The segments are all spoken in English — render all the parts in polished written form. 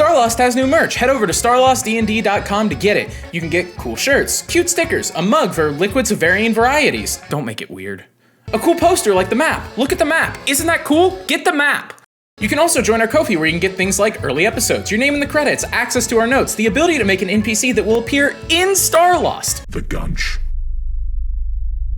Starlost has new merch. Head over to starlostdnd.com to get it. You can get cool shirts, cute stickers, a mug for liquids of varying varieties. Don't make it weird. A cool poster like the map. Look at the map. Isn't that cool? Get the map. You can also join our Ko-fi where you can get things like early episodes, your name in the credits, access to our notes, the ability to make an NPC that will appear in Starlost. Vagnost.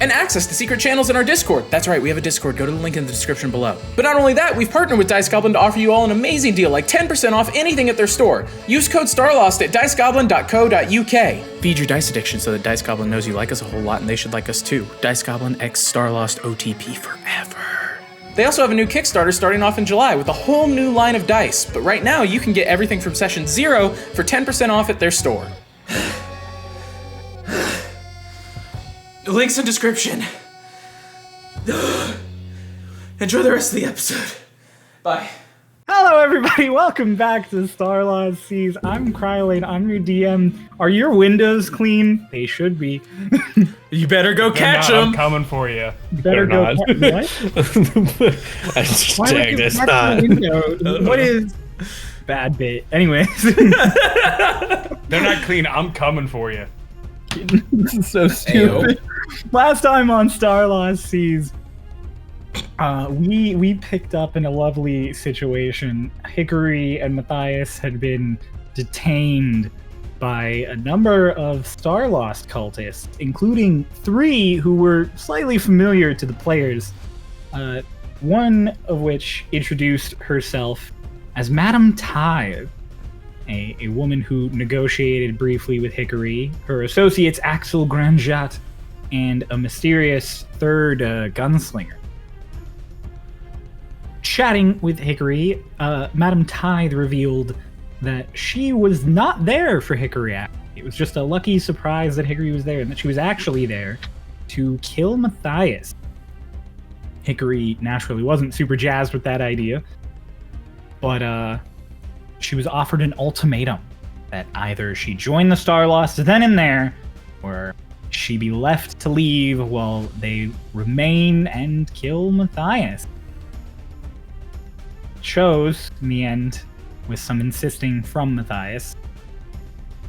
And access to secret channels in our Discord. That's right, we have a Discord. Go to the link in the description below. But not only that, we've partnered with Dice Goblin to offer you all an amazing deal, like 10% off anything at their store. Use code STARLOST at dicegoblin.co.uk. Feed your dice addiction so that Dice Goblin knows you like us a whole lot and they should like us too. Dice Goblin x Starlost OTP forever. They also have a new Kickstarter starting off in July with a whole new line of dice. But right now, you can get everything from session 0 for 10% off at their store. Links in description. Enjoy the rest of the episode. Bye. Hello, everybody. Welcome back to Starlost Seas. I'm Krylane. I'm your DM. Are your windows clean? They should be. You better go catch them. I'm coming for you. Better go. What? I just Why would you catch my window? What is bad bit? Anyways, They're not clean. I'm coming for you. this is so stupid. Last time on Starlost Seas, we picked up in a lovely situation. Hickory and Matthias had been detained by a number of Starlost cultists, including 3 who were slightly familiar to the players. One of which introduced herself as Madame Tithe, a woman who negotiated briefly with Hickory, her associates Axel Granjat, and a mysterious 3rd gunslinger. Chatting with Hickory, Madame Tithe revealed that she was not there for Hickory. It was just a lucky surprise that Hickory was there, and that she was actually there to kill Matthias. Hickory naturally wasn't super jazzed with that idea, but she was offered an ultimatum that either she join the Starlost then and there, or she be left to leave while they remain and kill Matthias. Chose, in the end, with some insisting from Matthias,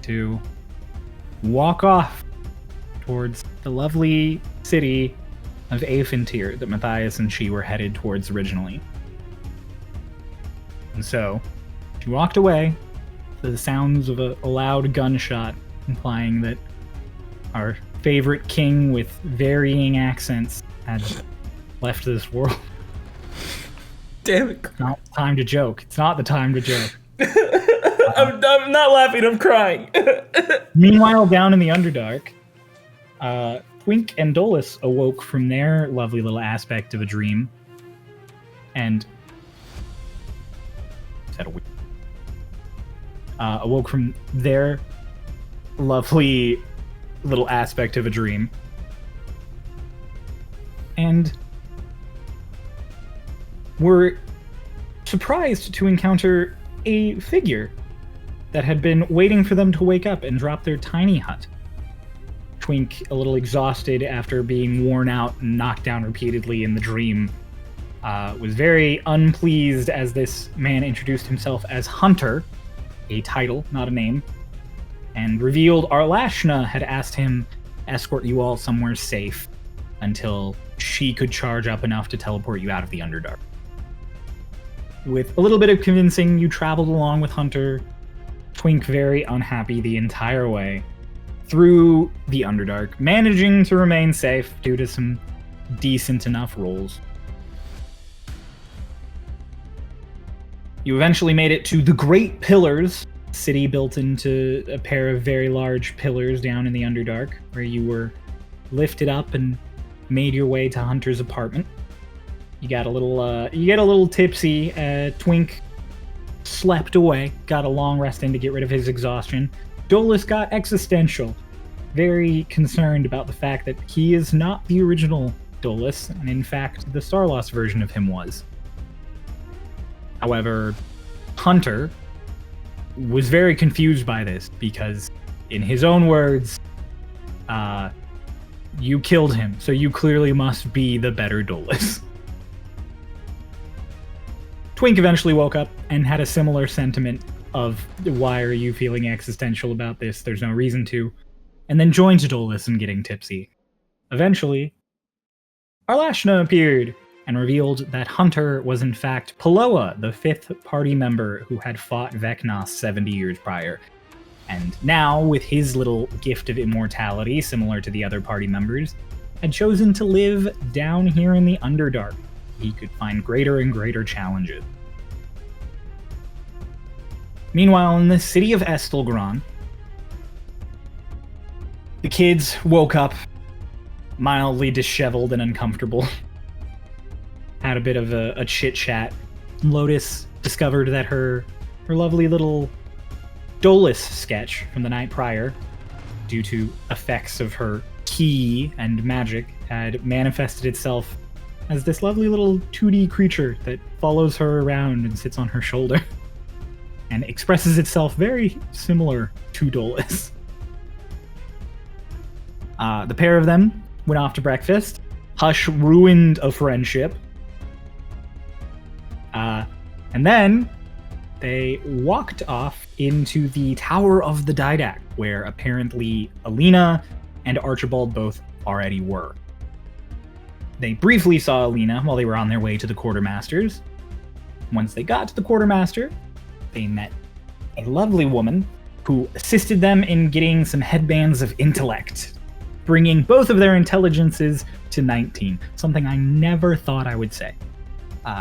to walk off towards the lovely city of Afintir that Matthias and she were headed towards originally. And so, she walked away to the sounds of a loud gunshot, implying that our favorite king with varying accents had left this world. Damn it. It's not time to joke. It's not the time to joke. I'm not laughing, I'm crying. Meanwhile, down in the Underdark, Twink and Dolis awoke from their lovely little aspect of a dream. And... Is that a weird... awoke from their lovely little aspect of a dream. And were surprised to encounter a figure that had been waiting for them to wake up and drop their tiny hut. Twink, a little exhausted after being worn out and knocked down repeatedly in the dream, was very unpleased as this man introduced himself as Hunter, a title, not a name, and revealed Arlashna had asked him to escort you all somewhere safe until she could charge up enough to teleport you out of the Underdark. With a little bit of convincing, you traveled along with Hunter, Twink very unhappy the entire way, through the Underdark, managing to remain safe due to some decent enough rolls. You eventually made it to the Great Pillars, city built into a pair of very large pillars down in the Underdark, where you were lifted up and made your way to Hunter's apartment. You got a little tipsy. Twink slept away, got a long rest in to get rid of his exhaustion. Dolis got existential, very concerned about the fact that he is not the original Dolis, and in fact, the Starlost version of him was. However, Hunter was very confused by this because, in his own words, you killed him, so you clearly must be the better Dolis. Twink eventually woke up and had a similar sentiment of why are you feeling existential about this? There's no reason to. And then joined Dolis in getting tipsy. Eventually, Arlashna appeared and revealed that Hunter was in fact Paloa, the 5th party member who had fought Vagnost 70 years prior. And now, with his little gift of immortality, similar to the other party members, had chosen to live down here in the Underdark. He could find greater and greater challenges. Meanwhile, in the city of Estilgaron, the kids woke up mildly disheveled and uncomfortable. Had a bit of a chit-chat. Lotus discovered that her lovely little Dolis sketch from the night prior, due to effects of her ki and magic, had manifested itself as this lovely little 2D creature that follows her around and sits on her shoulder and expresses itself very similar to Dolis. The pair of them went off to breakfast. Hush ruined a friendship. And then they walked off into the Tower of the Didact, where apparently Alina and Archibald both already were. They briefly saw Alina while they were on their way to the Quartermaster's. Once they got to the Quartermaster, they met a lovely woman who assisted them in getting some headbands of intellect, bringing both of their intelligences to 19, something I never thought I would say.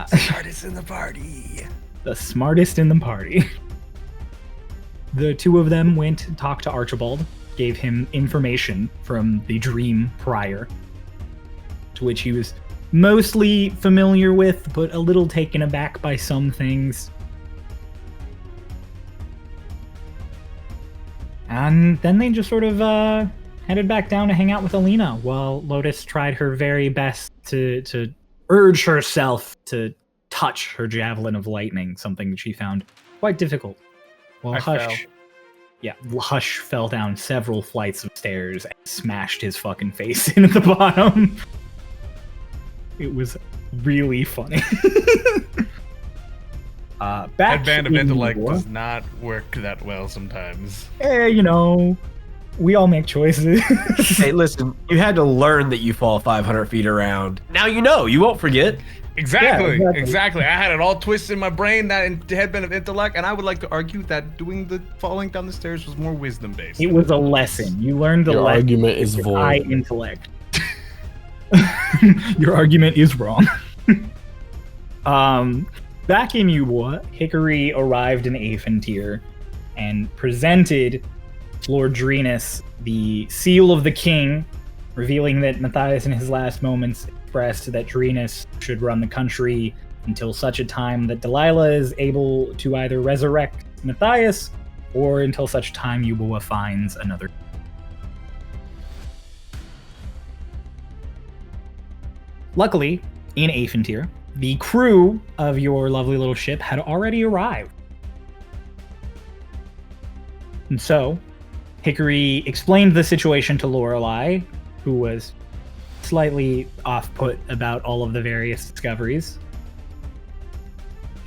Smartest in the party. The smartest in the party. The two of them went and talked to Archibald, gave him information from the dream prior, to which he was mostly familiar with, but a little taken aback by some things. And then they just sort of headed back down to hang out with Alina, while Lotus tried her very best to urge herself to touch her javelin of lightning, something she found quite difficult. While Hush fell down several flights of stairs and smashed his fucking face in at the bottom. It was really funny. Headband of intellect does not work that well sometimes. We all make choices. Hey, listen, you had to learn that you fall 500 feet around. Now you know, you won't forget. Exactly. Yeah, I had it all twisted in my brain, that headband of intellect, and I would like to argue that doing the falling down the stairs was more wisdom based. It was a lesson. You learned the Your lesson. argument is void. High intellect. Your argument is wrong. Back in Ubwa, Hickory arrived in Afantir and presented Lord Drenus the seal of the king, revealing that Matthias in his last moments expressed that Drenus should run the country until such a time that Delilah is able to either resurrect Matthias or until such time Ubwa finds another. Luckily, in Afantir, the crew of your lovely little ship had already arrived. And so, Hickory explained the situation to Lorelei, who was slightly off-put about all of the various discoveries.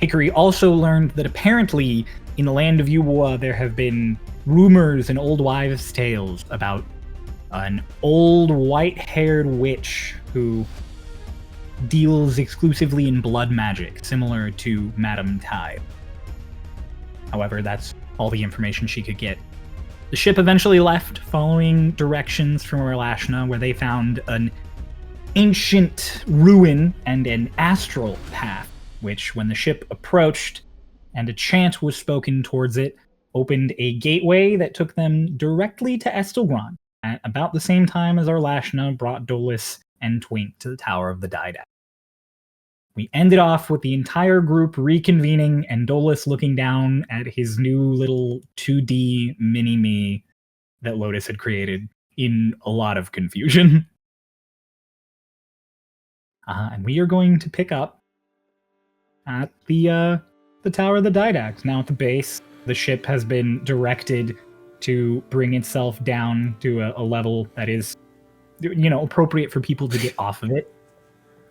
Hickory also learned that apparently in the land of Ubwa there have been rumors and old wives' tales about an old white-haired witch who deals exclusively in blood magic, similar to Madame Tide. However, that's all the information she could get. The ship eventually left, following directions from Arlashna, where they found an ancient ruin and an astral path, which, when the ship approached and a chant was spoken towards it, opened a gateway that took them directly to Estilgaron, at about the same time as Arlashna brought Dolis and Twink to the Tower of the Didact. We ended off with the entire group reconvening and Dolis looking down at his new little 2D mini-me that Lotus had created in a lot of confusion. And we are going to pick up at the Tower of the Didact. Now at the base, the ship has been directed to bring itself down to a level that is, appropriate for people to get off of it,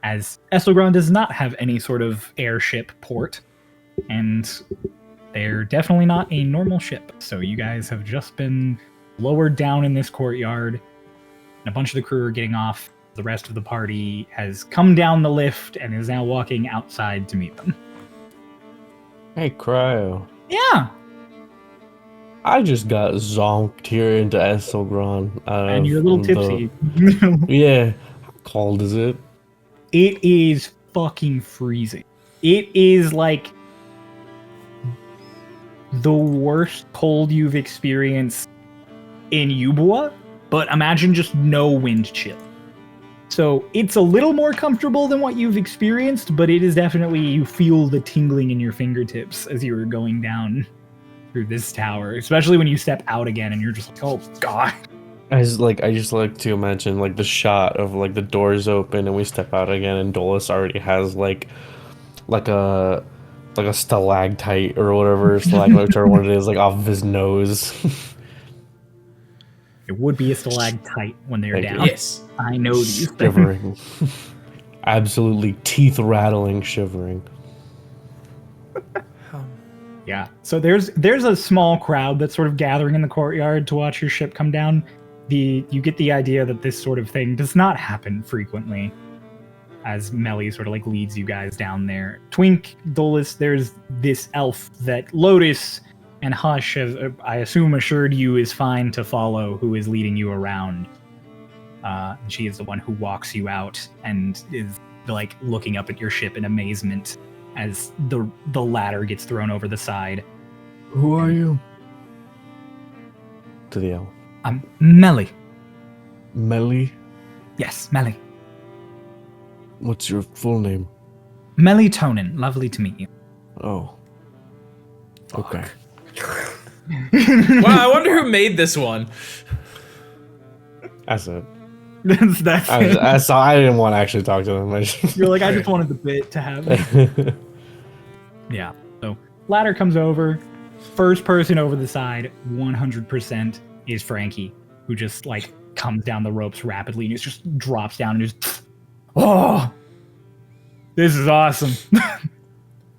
as Estilgaron does not have any sort of airship port, and they're definitely not a normal ship. So you guys have just been lowered down in this courtyard. And a bunch of the crew are getting off. The rest of the party has come down the lift and is now walking outside to meet them. Hey, Cryo. Yeah. I just got zonked here into Estilgaron. And you're a little tipsy. Yeah. How cold is it? It is fucking freezing. It is like the worst cold you've experienced in Ubua, but imagine just no wind chill. So it's a little more comfortable than what you've experienced, but it is definitely, you feel the tingling in your fingertips as you're going down through this tower, especially when you step out again and you're just like, oh god. I just like to imagine like the shot of like the doors open and we step out again and Dolis already has like a stalactite or whatever, stalagmite or what it is, like off of his nose. It would be a stalactite when they're Thank you. down. Yes. I know these things. Shivering. Absolutely teeth rattling shivering. Yeah. So there's a small crowd that's sort of gathering in the courtyard to watch your ship come down. You get the idea that this sort of thing does not happen frequently, as Melly sort of like leads you guys down there. Twink, Dolis, there's this elf that Lotus and Hush has, I assume, assured you is fine to follow, who is leading you around. And she is the one who walks you out and is like looking up at your ship in amazement as the ladder gets thrown over the side. Who are you? To the elf. I'm Melly. Melly? Yes, Melly. What's your full name? Melly Tonin. Lovely to meet you. Oh. Okay. Wow, I wonder who made this one. That's it. That's it. I didn't want to actually talk to them. You're like, I just wanted the bit to have. Yeah. So ladder comes over. First person over the side, 100% is Frankie, who just like comes down the ropes rapidly and just drops down and just, oh, this is awesome.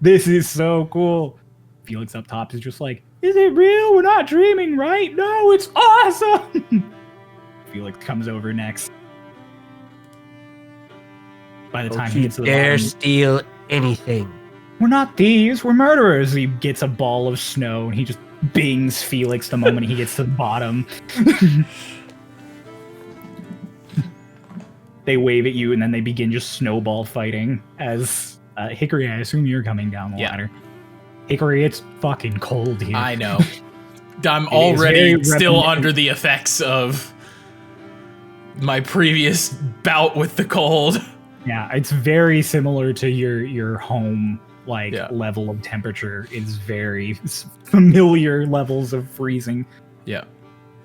This is so cool. Felix up top is just like, is it real? We're not dreaming, right? No, it's awesome. Felix comes over next. By the time he gets to the dare bottom, steal anything. we're not thieves, we're murderers. He gets a ball of snow and he just bings Felix the moment he gets to the bottom. They wave at you and then they begin just snowball fighting as Hickory, I assume you're coming down the ladder. Hickory, it's fucking cold here. I know. I'm It is already very still repugnant. under the effects of my previous bout with the cold. Yeah, it's very similar to your home Yeah. level of temperature. It's very familiar levels of freezing. Yeah.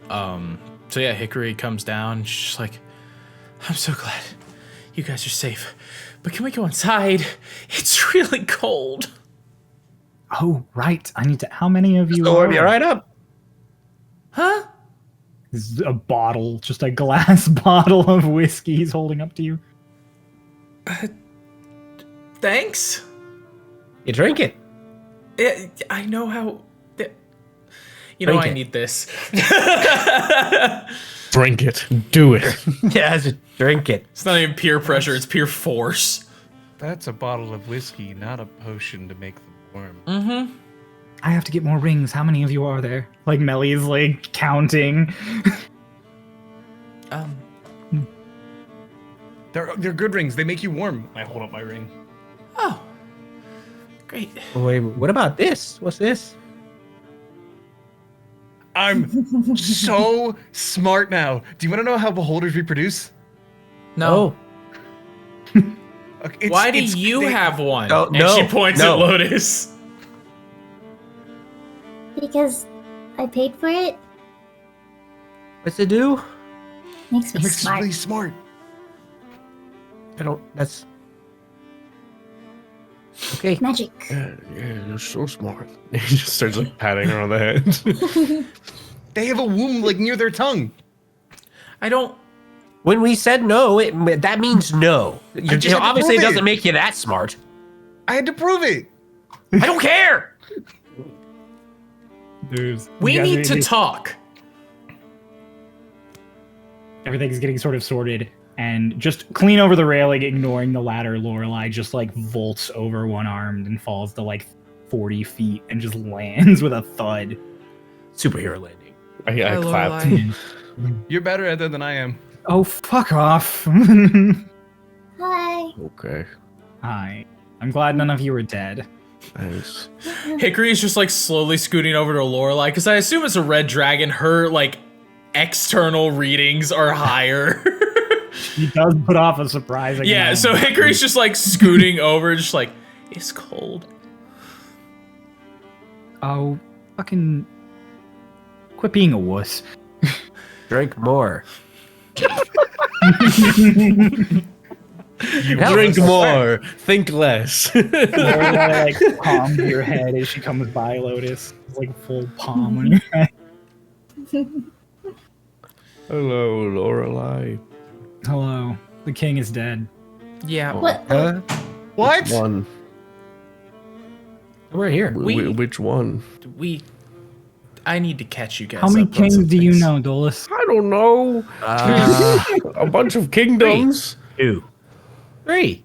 So yeah, Hickory comes down. She's just like, I'm so glad you guys are safe. But can we go inside? It's really cold. Oh, right. I need to. How many of you? Storm are? you right up. Huh? This is a bottle, just a glass bottle of whiskey he's holding up to you. Thanks. You drink it. I know how. You Drink know, I it. need this. Drink it. Do it. Yeah, just drink it. It's not even peer pressure, it's pure force. That's a bottle of whiskey, not a potion to make them warm. Mm-hmm. I have to get more rings. How many of you are there? Like Melly's like counting. They're good rings. They make you warm. I hold up my ring. Oh. Great. Wait, what about this? What's this? I'm so smart now. Do you want to know how beholders reproduce? No. Okay, Why do you have one? No, and no, she points no. at Lotus. Because I paid for it. What's it do? Makes me It makes smart. really smart. I don't. That's okay. Magic. Yeah, you're so smart. He just starts like patting her on the head. They have a womb like near their tongue. I don't. When we said no, that means no. just had to Obviously, it prove it. doesn't make you that smart. I had to prove it. I don't care. We you guys need are- to talk. Everything's getting sort of sorted, and just clean over the railing, ignoring the ladder, Lorelei just like vaults over one arm and falls to like 40 feet and just lands with a thud. Superhero landing. I clapped. You're better at that than I am. Oh, fuck off. Hi. Okay. Hi. I'm glad none of you are dead. Nice. Hickory is just like slowly scooting over to Lorelei because I assume it's a red dragon. Her like external readings are higher. He does put off a surprising Yeah, amount. so Hickory's just like scooting over, just like, it's cold. Oh, fucking... Quit being a wuss. Drink more. Drink more. Think less. Lorelei, like, palms your head as she comes by, Lotus. It's like full palm on your head. Hello, Lorelei. Hello. The king is dead. Yeah. What? Huh? What? One. We're here. Which one? I need to catch you guys How many up on kings some do you things. know, Dolus? I don't know. A bunch of kingdoms. 2. 3.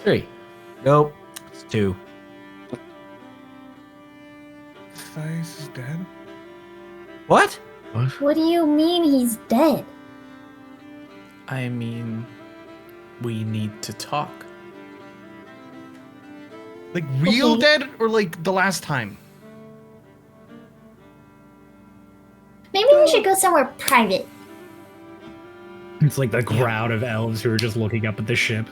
3. Nope. It's 2. Matthias is dead? What? What do you mean he's dead? I mean, we need to talk. Like real dead or like the last time? Maybe we should go somewhere private. It's like the crowd of elves who are just looking up at the ship.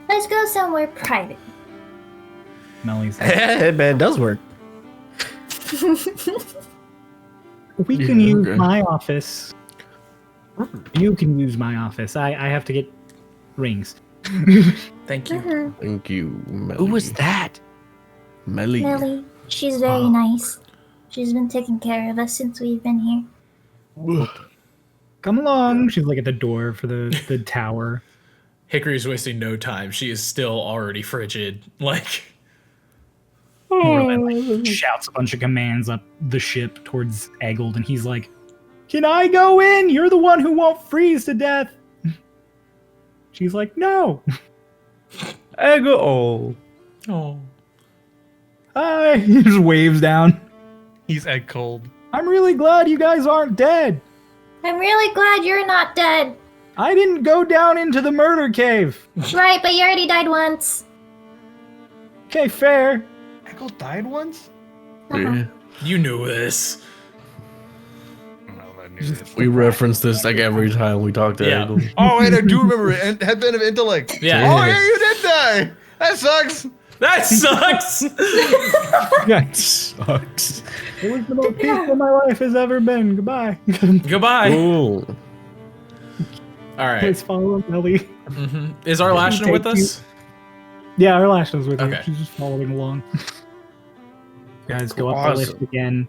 Let's go somewhere private. Melly's like, Man, does work. we can use okay. my office. You can use my office. I have to get rings. Thank you. Mhm. Thank you, Melly. Who was that? Melly? Millie, she's very nice. She's been taking care of us since we've been here. Come along. She's like at the door for the tower. Hickory's wasting no time. She is still already frigid. Like, Lorelei like, shouts a bunch of commands up the ship towards Eggold, and he's like, "Can I go in? You're the one who won't freeze to death." She's like, "No." Ego. oh. Hi. He just waves down. He's egg cold. I'm really glad you guys aren't dead. I'm really glad you're not dead. I didn't go down into the murder cave. Right, but you already died once. Okay, fair. Echo died once? Yeah. You knew this. I don't know if I knew this. We reference this like every time we talk to Yeah. Ego. Oh wait, I do remember it. Headband of Intellect. Yeah. Oh yeah, you did die. That sucks. That sucks! That Sucks. It was the most peaceful my life has ever been. Goodbye. Goodbye. Cool. All right. Please follow up, Ellie. Is our Lashna with us? Yeah, our Lashna's with Okay. you. She's just following along. You guys go up the lift Awesome. again,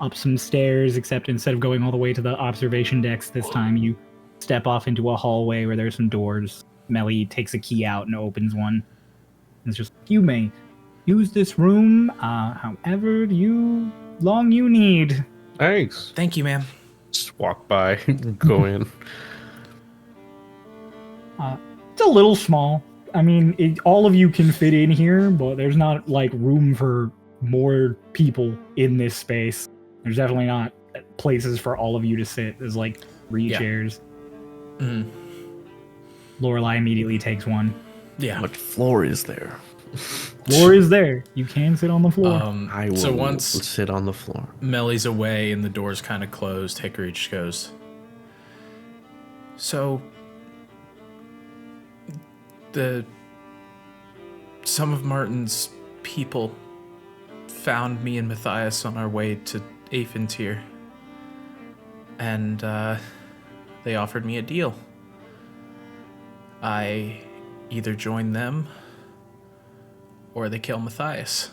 up some stairs, except instead of going all the way to the observation decks this time, you step off into a hallway where there's some doors. Melly takes a key out and opens one. It's just, you may use this room however long you need. Thanks. Thank you, ma'am. Just walk by, go in. It's a little small. I mean, all of you can fit in here, but there's not like room for more people in this space. There's definitely not places for all of you to sit. There's like 3 Yeah. chairs. Mhm. Lorelei immediately takes one. Yeah. How much floor is there? Floor is there. You can sit on the floor. I will So once sit on the floor. Melly's away and the door's kind of closed, Hickory just goes, so some of Martin's people found me and Matthias on our way to Afintir, and they offered me a deal. I either join them or they kill Matthias.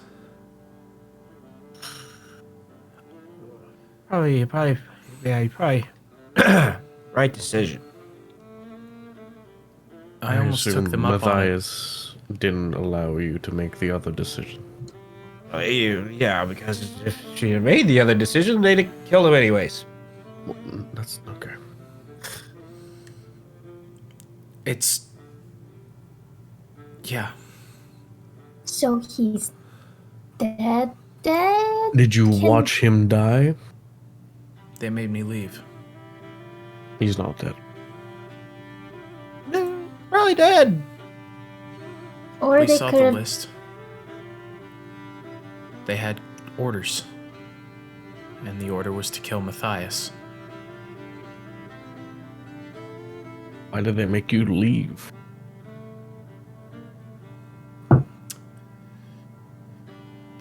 Probably, right decision. I almost took assume them up on it. Matthias didn't allow you to make the other decision. Yeah, because if she had made the other decision, they'd have killed him anyways. Well, that's okay. It's. Yeah. So he's dead? Dead? Did you watch him die? They made me leave. He's not dead. No, probably dead. Or We they saw could the have. list. They had orders. And the order was to kill Matthias. Why did they make you leave?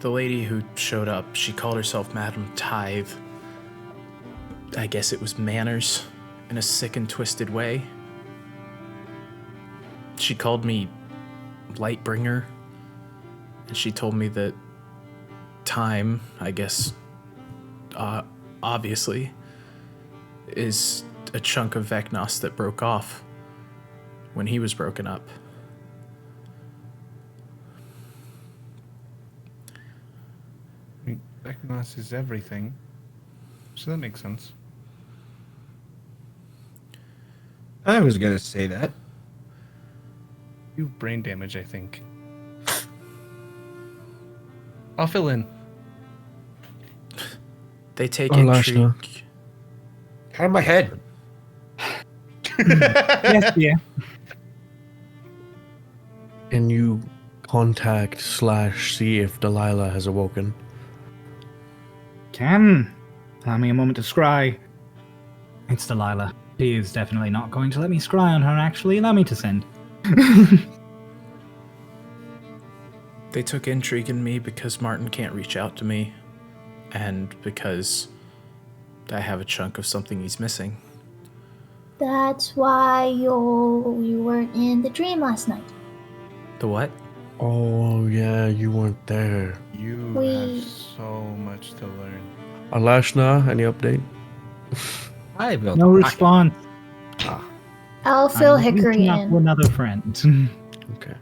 The lady who showed up, she called herself Madame Tithe. I guess it was manners in a sick and twisted way. She called me Lightbringer. And she told me that time, I guess, obviously, is a chunk of Vagnost that broke off when he was broken up. Vagnost is everything. So that makes sense. I was gonna say that. You have brain damage, I think. I'll fill in. They take Lashna. intrigue. Out of my head. Yes, yeah. Can you contact / see if Delilah has awoken? Can. Allow me a moment to scry. It's Delilah. She is definitely not going to let me scry on her, actually. Allow me to send. They took intrigue in me because Martin can't reach out to me, and because I have a chunk of something he's missing. That's why you weren't in the dream last night. The what? Oh, yeah, you weren't there. You We- have so much to learn. Alashna, any update? I built No response. I'll fill I'm Hickory reaching out to in. another friend. Okay.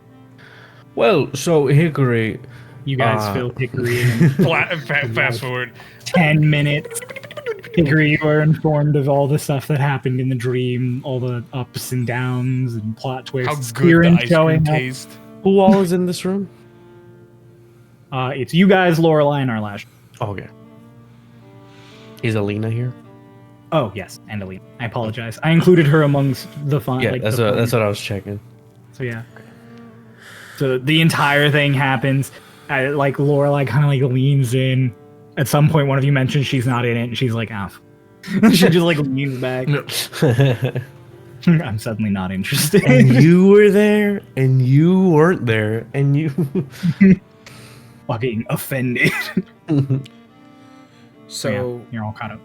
Well, so Hickory, You guys fill Hickory in Fast forward. 10 minutes. Hickory, you are informed of all the stuff that happened in the dream, all the ups and downs and plot How twists. good the Kieran ice showing cream up. taste. who all is in this room? It's you guys, Lorelai, and Arlash. Okay. Is Alina here? Oh, yes, and Alina. I apologize. I included her amongst the fun. Yeah, like, that's the what fun- I was checking. So yeah. So the entire thing happens. Like Lorelai kind of like leans in. At some point, one of you mentions she's not in it, and she's like, "Ah." She just like leans back. I'm suddenly not interested. And you were there, and you weren't there, and you. Fucking offended. So Yeah, you're all caught up.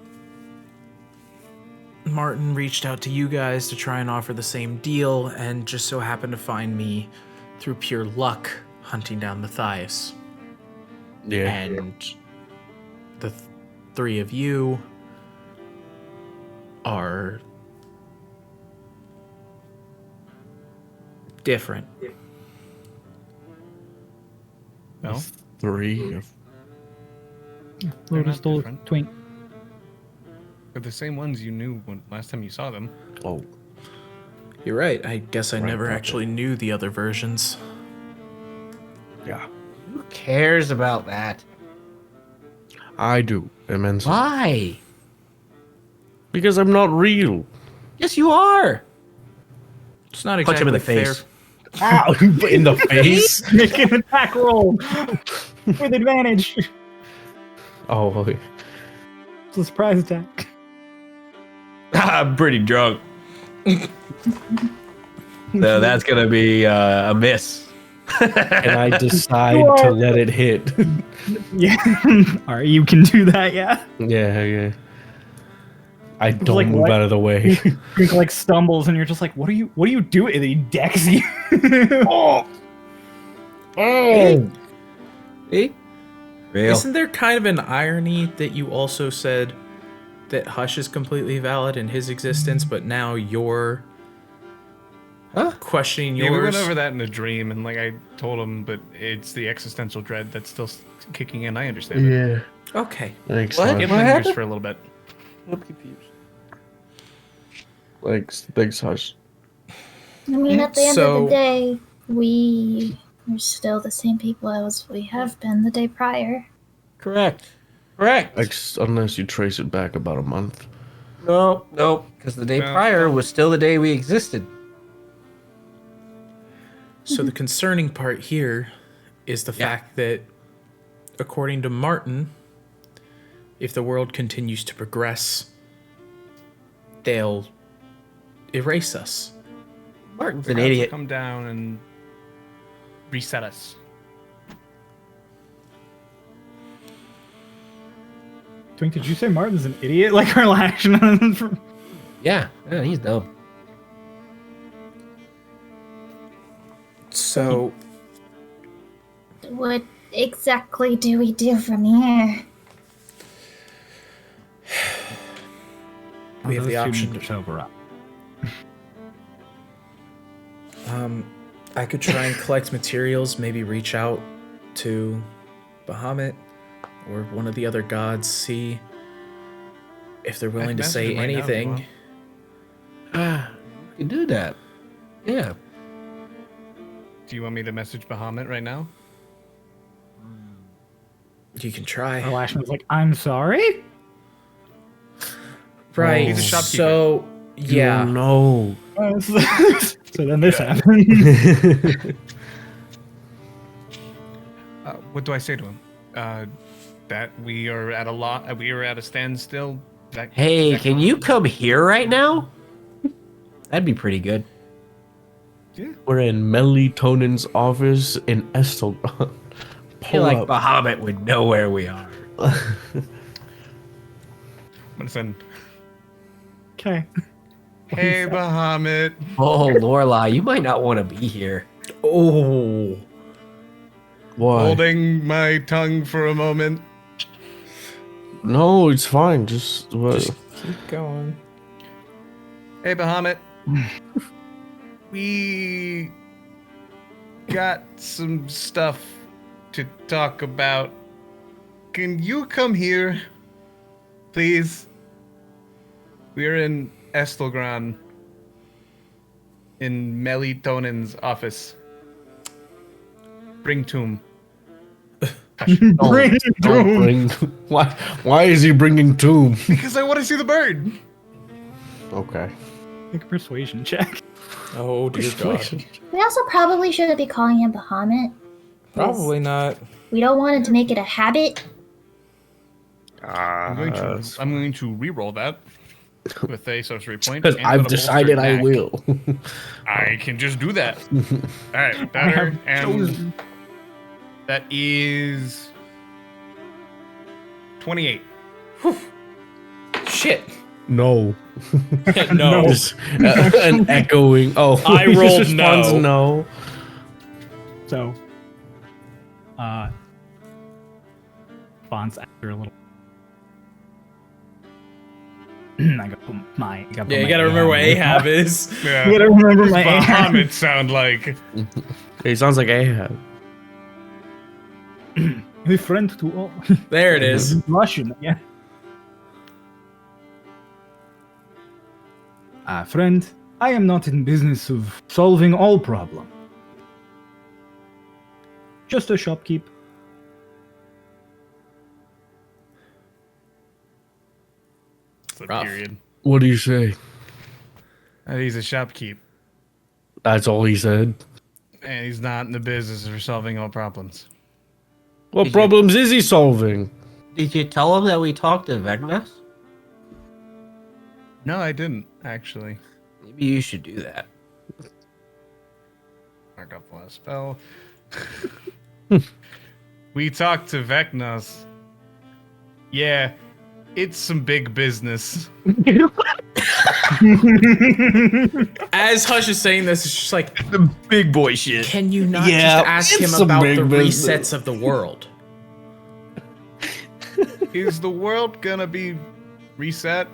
Martin reached out to you guys to try and offer the same deal, and just so happened to find me through pure luck hunting down Matthias. Yeah. And the three of you are different. No? 3 of. They're Lotus not stole different. twink. They're the same ones you knew when last time you saw them. Oh. You're right. I guess I Right, never okay. actually knew the other versions. Yeah. Who cares about that? I do, immensely. Why? Because I'm not real. Yes, you are. It's not Punch him exactly in the fair. face. Ow! In the face? Make an attack roll with advantage. Oh, okay. It's a surprise attack. I'm pretty drunk. So that's gonna be a miss. And I decide to let it hit. Yeah. All right, you can do that. Yeah. Yeah. I don't like, move what? out of the way. Drink like stumbles, and you're just like, "What are you doing?" And he decks you. Oh! Hey. Real. Isn't there kind of an irony that you also said that Hush is completely valid in his existence, but now you're questioning Yeah, we went yours. over that in a dream, and like I told him, but it's the existential dread that's still kicking in. I understand it. Yeah. Okay. Thanks. What? It Hush. lingers for a little bit. I'm confused. Thanks, Hush. I mean, at the end of So- the day, we are still the same people as we have been the day prior. Correct. Unless you trace it back about a month. No, because the day No. prior was still the day we existed. So the concerning part here is the fact that, according to Martin, if the world continues to progress, they'll erase us. Martin's They an have to idiot. Come down and reset us. Twink, did you say Martin's an idiot? Like our action? Yeah, he's dumb. So What exactly do we do from here? we have the option to sober up. I could try and collect materials, maybe reach out to Bahamut or one of the other gods, see if they're willing to message say him right now if you anything. want. You can do that. Yeah. Do you want me to message Bahamut right now? You can try. Our Ashman's like, I'm sorry? Right. He's a shopkeeper. So, yeah. No. So then this happened. What do I say to him? That we are at we are at a standstill. Hey, can you come here right now? That'd be pretty good. We're in Melatonin's office in Estilgaron. I feel like Bahamut would know where we are. I'm gonna send. Okay. Hey, Bahamut. Oh, Lorelai, you might not want to be here. Oh. Why? Holding my tongue for a moment. No, it's fine. Just what? Keep going. Hey, Bahamut. We got some stuff to talk about. Can you come here, please? We're in Estilgaron, in Melatonin's office. Bring Tomb. Don't bring. Why is he bringing Tomb? Because I want to see the bird. Okay. Make a persuasion check. Oh, dear God. We also probably shouldn't be calling him Bahamut. Probably not. We don't want it to make it a habit. I'm going to re-roll that with a sorcery point. Because and I've with a decided bolstered I knack. will. I can just do that. All right, better. And that is 28. Shit. No. No. Just, an echoing. Oh, I he just rolled responds no. no. So, Fonz after a little. I got my. Yeah, you gotta remember what Ahab is. Yeah. You gotta remember my Bahamut sound like. He sounds like Ahab. A friend to all. There it is. Russian, yeah. Friend, I am not in business of solving all problem. Just a shopkeep. It's a Rough. period. What do you say? He's a shopkeep, That's all he said. and he's not in the business of solving all problems. What problems is he solving? Did you tell him that we talked to Vagnost? No, I didn't actually. Maybe you should do that. Mark up the last spell. We talked to Vagnost. Yeah, it's some big business. As Hush is saying this, it's just like, The big boy shit. can you not Yeah, just ask it's him some about big the business. resets of the world? Is the world gonna be reset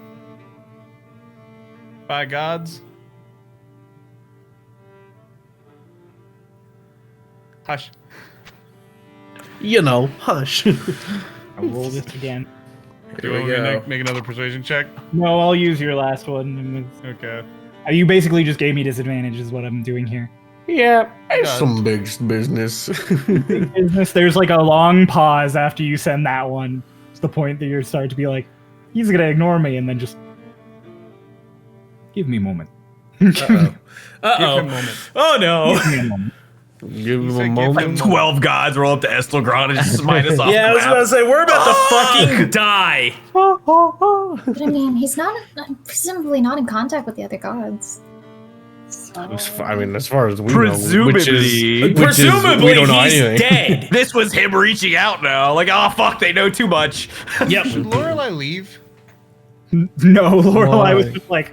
by gods? Hush. You know, hush. I'll roll this again. Do you want me to make another persuasion check? No, I'll use your last one. Okay. You basically just gave me disadvantage is what I'm doing here. Yeah, it's God. some big business. Big business. There's like a long pause after you send that one. It's the point that you're starting to be like, he's going to ignore me, and then just give me a moment. Give him a Uh-oh. moment. Oh, no. Give me a moment. Give him a said give moment. him- 12 gods roll up to Estilgaron and just smite us off. Yeah, I was about to say, we're about to fucking die. But I mean, he's presumably not in contact with the other gods. So, I mean, as far as we Presumably. know, Presumably, we don't know he's anything. dead. This was him reaching out now. Like, oh, fuck, they know too much. Yep. Should Lorelai leave? No, Lorelai was Why? just like,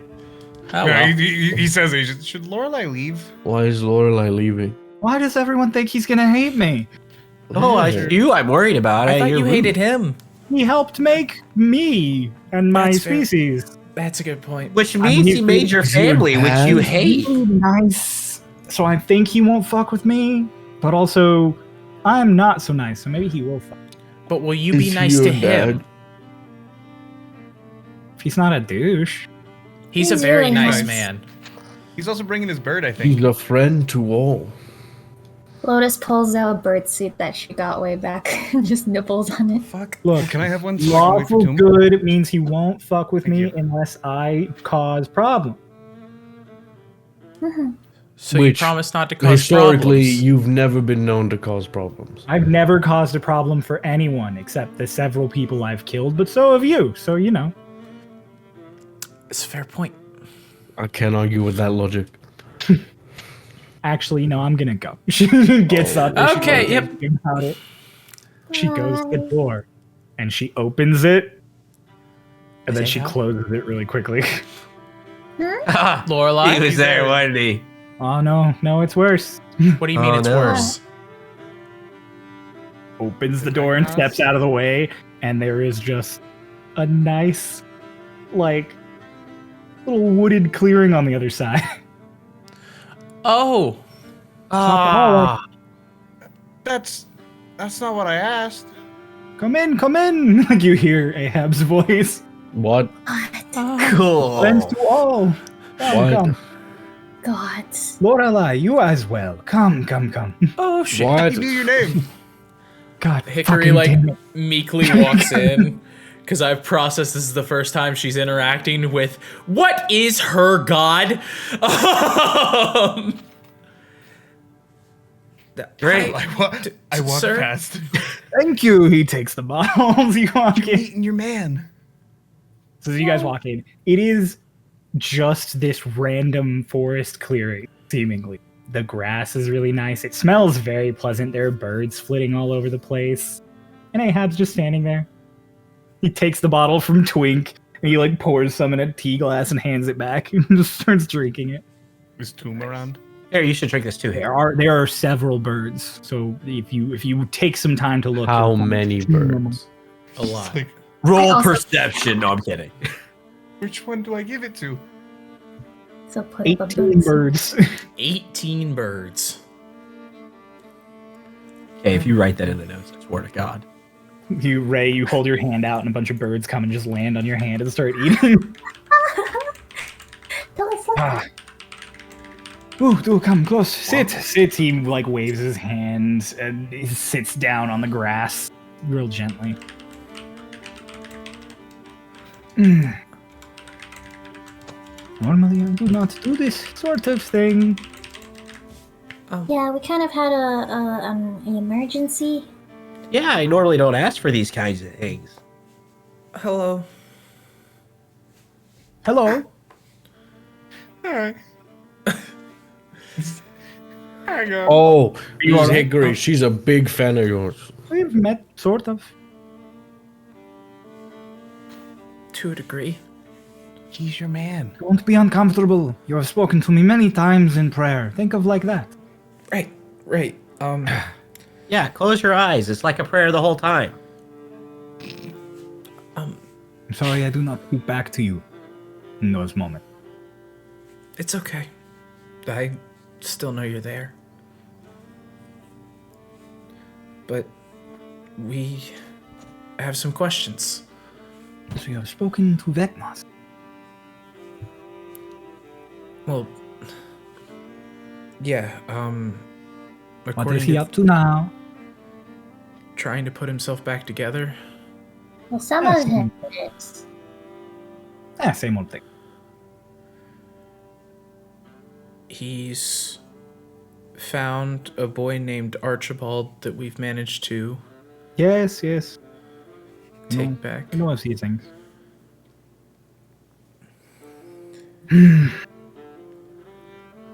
Oh, Yeah, well. he says he should Lorelai leave? Why is Lorelai leaving? why does everyone think he's going to hate me? Oh, I'm worried about it. I thought You're you rude. hated him. He helped make me and my That's fair. species. That's a good point. Which means he made your family, which you hate. Nice. So I think he won't fuck with me, but also I'm not so nice, so maybe he will fuck. But will you be Is nice he to your him? dad? If he's not a douche. He's a He's very really nice nice. man. He's also bringing his bird, I think. He's a friend to all. Lotus pulls out a bird suit that she got way back and just nibbles on it. Fuck. Look, Can I have one? So I can wait for lawful Tomb? good means he won't fuck with Thank me you. unless I cause problem. So you Which, promise not to cause Historically, problems. you've never been known to cause problems. I've never caused a problem for anyone except the several people I've killed, but so have you. So, you know. It's a fair point. I can't argue with that logic. Actually, no, I'm gonna go. She gets up. and she Okay, goes yep. thinking about it. She goes to the door and she opens it, and then Is it she out? closes it really quickly. Lorelai? He was there, wasn't he? Oh no, it's worse. What do you mean Oh, it's no. worse? Opens the door and steps out of the way, and there is just a nice, like, little wooded clearing on the other side. Oh. Ah, That's not what I asked. Come in, come in! Like you hear Ahab's voice. What? cool. Friends to all. Come, What? come. Gods. Lorelai, you as well. Come. Oh, shit. What? You knew your name. God, Hickory, fucking like, damn it. meekly walks in. Because I've processed this is the first time she's interacting with, what is her god? Great. I walked sir? past. Thank you. He takes the bottles. You walk in. Eating your man. So as you guys walk in, it is just this random forest clearing, seemingly. The grass is really nice. It smells very pleasant. There are birds flitting all over the place. And Ahab's just standing there. He takes the bottle from Twink, and he like pours some in a tea glass and hands it back and just starts drinking it. Is Tomb around? Here, you should drink this too. Here. There are several birds. So if you take some time to look, How you'll find many two normal- birds? A lot. Like, Roll I also- perception. No, I'm kidding. which one do I give it to? So put up a 18 bird birds. suit. 18 birds. Okay, if you write that in the notes, I swear to God. You hold your hand out, and a bunch of birds come and just land on your hand and start eating. Tell us something. Ooh, come close. Sit. He like waves his hand and he sits down on the grass real gently. Normally I do not do this sort of thing. Yeah, we kind of had an emergency. Yeah, I normally don't ask for these kinds of things. Hello. Hello. Alright. There you go. Oh, You Miss alright? Hickory, she's a big fan of yours. We've met, sort of. To a degree. He's your man. Don't be uncomfortable. You have spoken to me many times in prayer. Think of like that. Right. Yeah, close your eyes. It's like a prayer the whole time. I'm sorry I do not speak back to you in those moments. It's okay. I still know you're there. but we have some questions. So you have spoken to Vagnost. Well, yeah, What is he up to now? trying to put himself back together. Well, some of him is. Same old thing. He's found a boy named Archibald that we've managed to Yes. take back. I know of these things.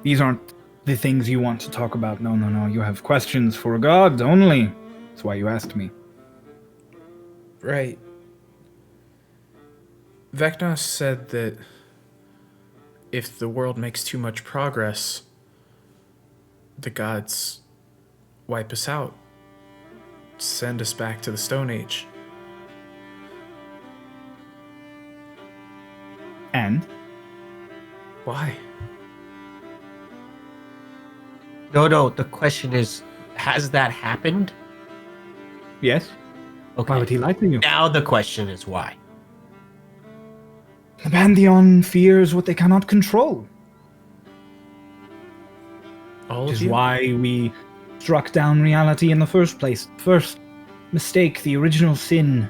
These aren't the things you want to talk about. No. You have questions for a god only. That's why you asked me. Right. Vagnost said that if the world makes too much progress, the gods wipe us out, send us back to the Stone Age. And? Why? No, the question is, has that happened? Yes. Okay. Why would he lie to you? Now the question is why? The Pantheon fears what they cannot control. All Which of is you? why we struck down reality in the first place. First mistake, the original sin.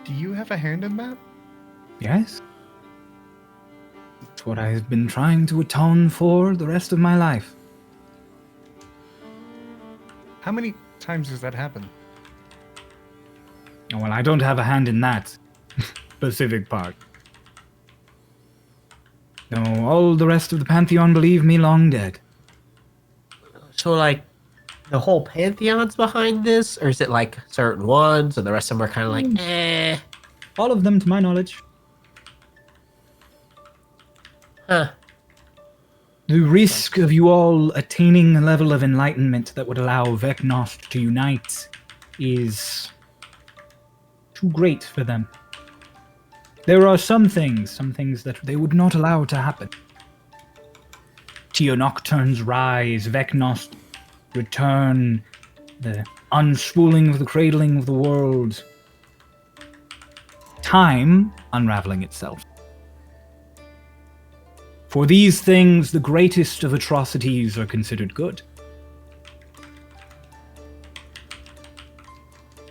Do you have a hand in that? Yes. It's what I've been trying to atone for the rest of my life. How many times has that happened? Oh, well, I don't have a hand in that specific part. No, all the rest of the Pantheon believe me long dead. So, like, the whole Pantheon's behind this? Or is it, like, certain ones, and the rest of them are kind of like, eh? All of them, to my knowledge. Huh. The risk of you all attaining a level of enlightenment that would allow Vagnost to unite is too great for them. There are some things that they would not allow to happen. Tio Nocturne's rise, Vagnost return, the unspooling of the cradling of the world, time unraveling itself. For these things, the greatest of atrocities are considered good.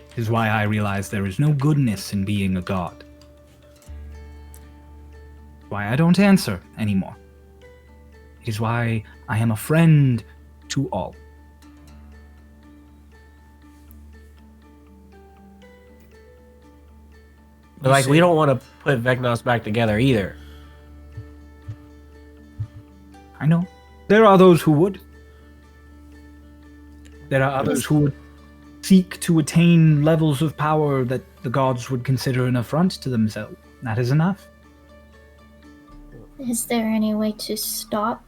This is why I realize there is no goodness in being a god. Why I don't answer anymore. It is why I am a friend to all. But, like, we don't want to put Vagnost back together either. I know. There are those who would. There are others who would seek to attain levels of power that the gods would consider an affront to themselves. That is enough. Is there any way to stop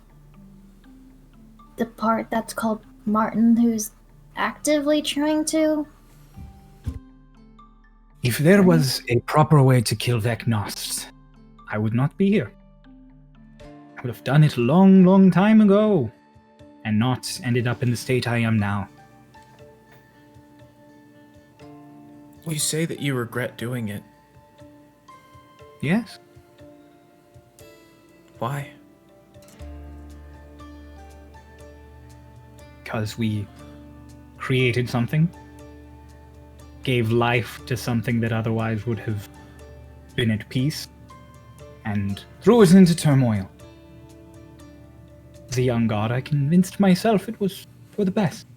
the part that's called Martin, who's actively trying to? If there was a proper way to kill Vagnost, I would not be here. I would have done it a long, long time ago, and not ended up in the state I am now. You say that you regret doing it. Yes? Why? Because we created something, gave life to something that otherwise would have been at peace, and threw us into turmoil. As a young god, I convinced myself it was for the best.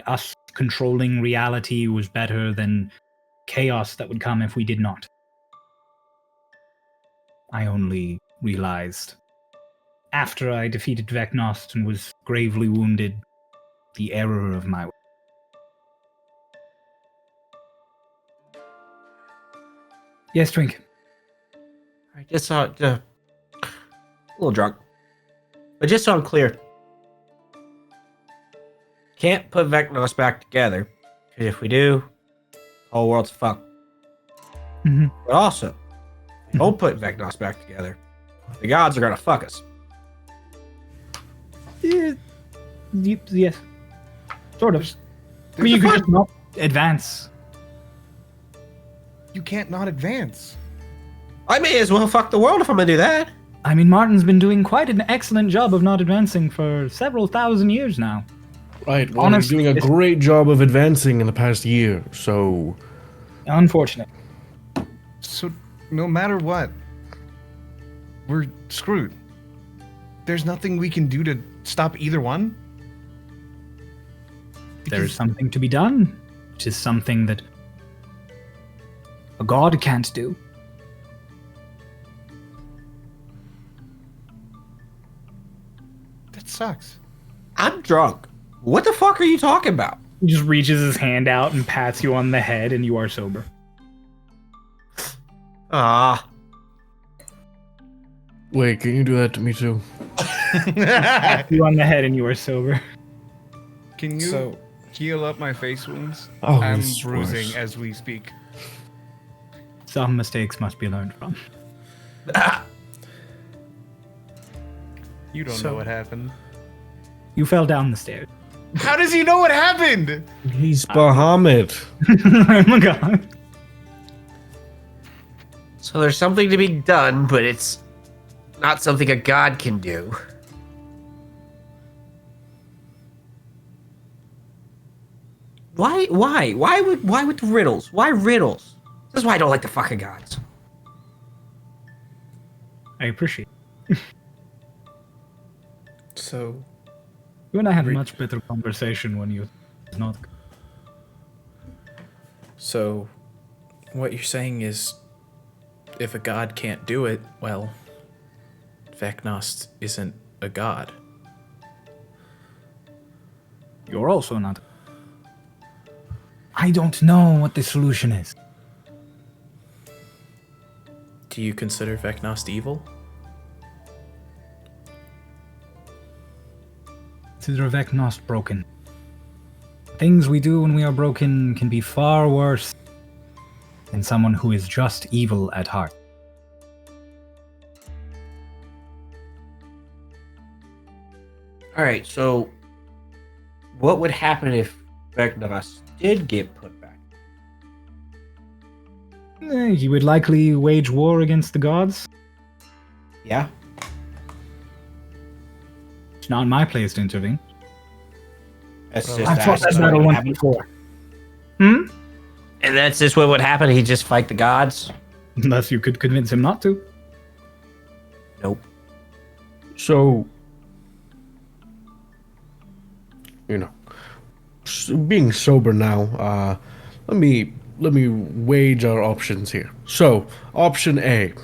Us controlling reality was better than chaos that would come if we did not. I only realized, after I defeated Vagnost and was gravely wounded, the error of my way. Yes, Twink. I just saw a little drunk. But just so I'm clear, can't put Vagnost back together, because if we do, the whole world's fucked. Mm-hmm. But also, if we don't put Vagnost back together, the gods are gonna fuck us. Yes. Sort of. I There's mean, you a could fun- just not advance. You can't not advance. I may as well fuck the world if I'm gonna do that. I mean, Martin's been doing quite an excellent job of not advancing for several thousand years now. Right. Well, Honestly, he's doing a it's- great job of advancing in the past year. So Unfortunate. So no matter what, we're screwed. There's nothing we can do to stop either one. There is something to be done, which is something that a god can't do. That sucks. I'm drunk. What the fuck are you talking about? He just reaches his hand out and pats you on the head, and you are sober. Ah. wait, can you do that to me too? Pats you on the head, and you are sober. Can you So, heal up my face wounds? Oh, I'm this is bruising worse. as we speak. Some mistakes must be learned from. You don't So- know what happened. You fell down the stairs. How does he know what happened? He's Bahamut. Oh my god. So there's something to be done, but it's not something a god can do. Why with the riddles? Why riddles? This is why I don't like the fucking gods. I appreciate so you and I have Re- much better conversation when you not. So, what you're saying is, if a god can't do it, well, Vagnost isn't a god. You're also not. I don't know what the solution is. Do you consider Vagnost evil? Consider Vagnost broken. Things we do when we are broken can be far worse than someone who is just evil at heart. Alright, so what would happen if Vagnost did get put back? He would likely wage war against the gods. Yeah? It's not my place to intervene. That's Well, just I've fought that that's what battle would once happen. before. Hmm? And that's just what would happen? He'd just fight the gods? Unless you could convince him not to. Nope. So, being sober now, let me wage our options here. So, option A,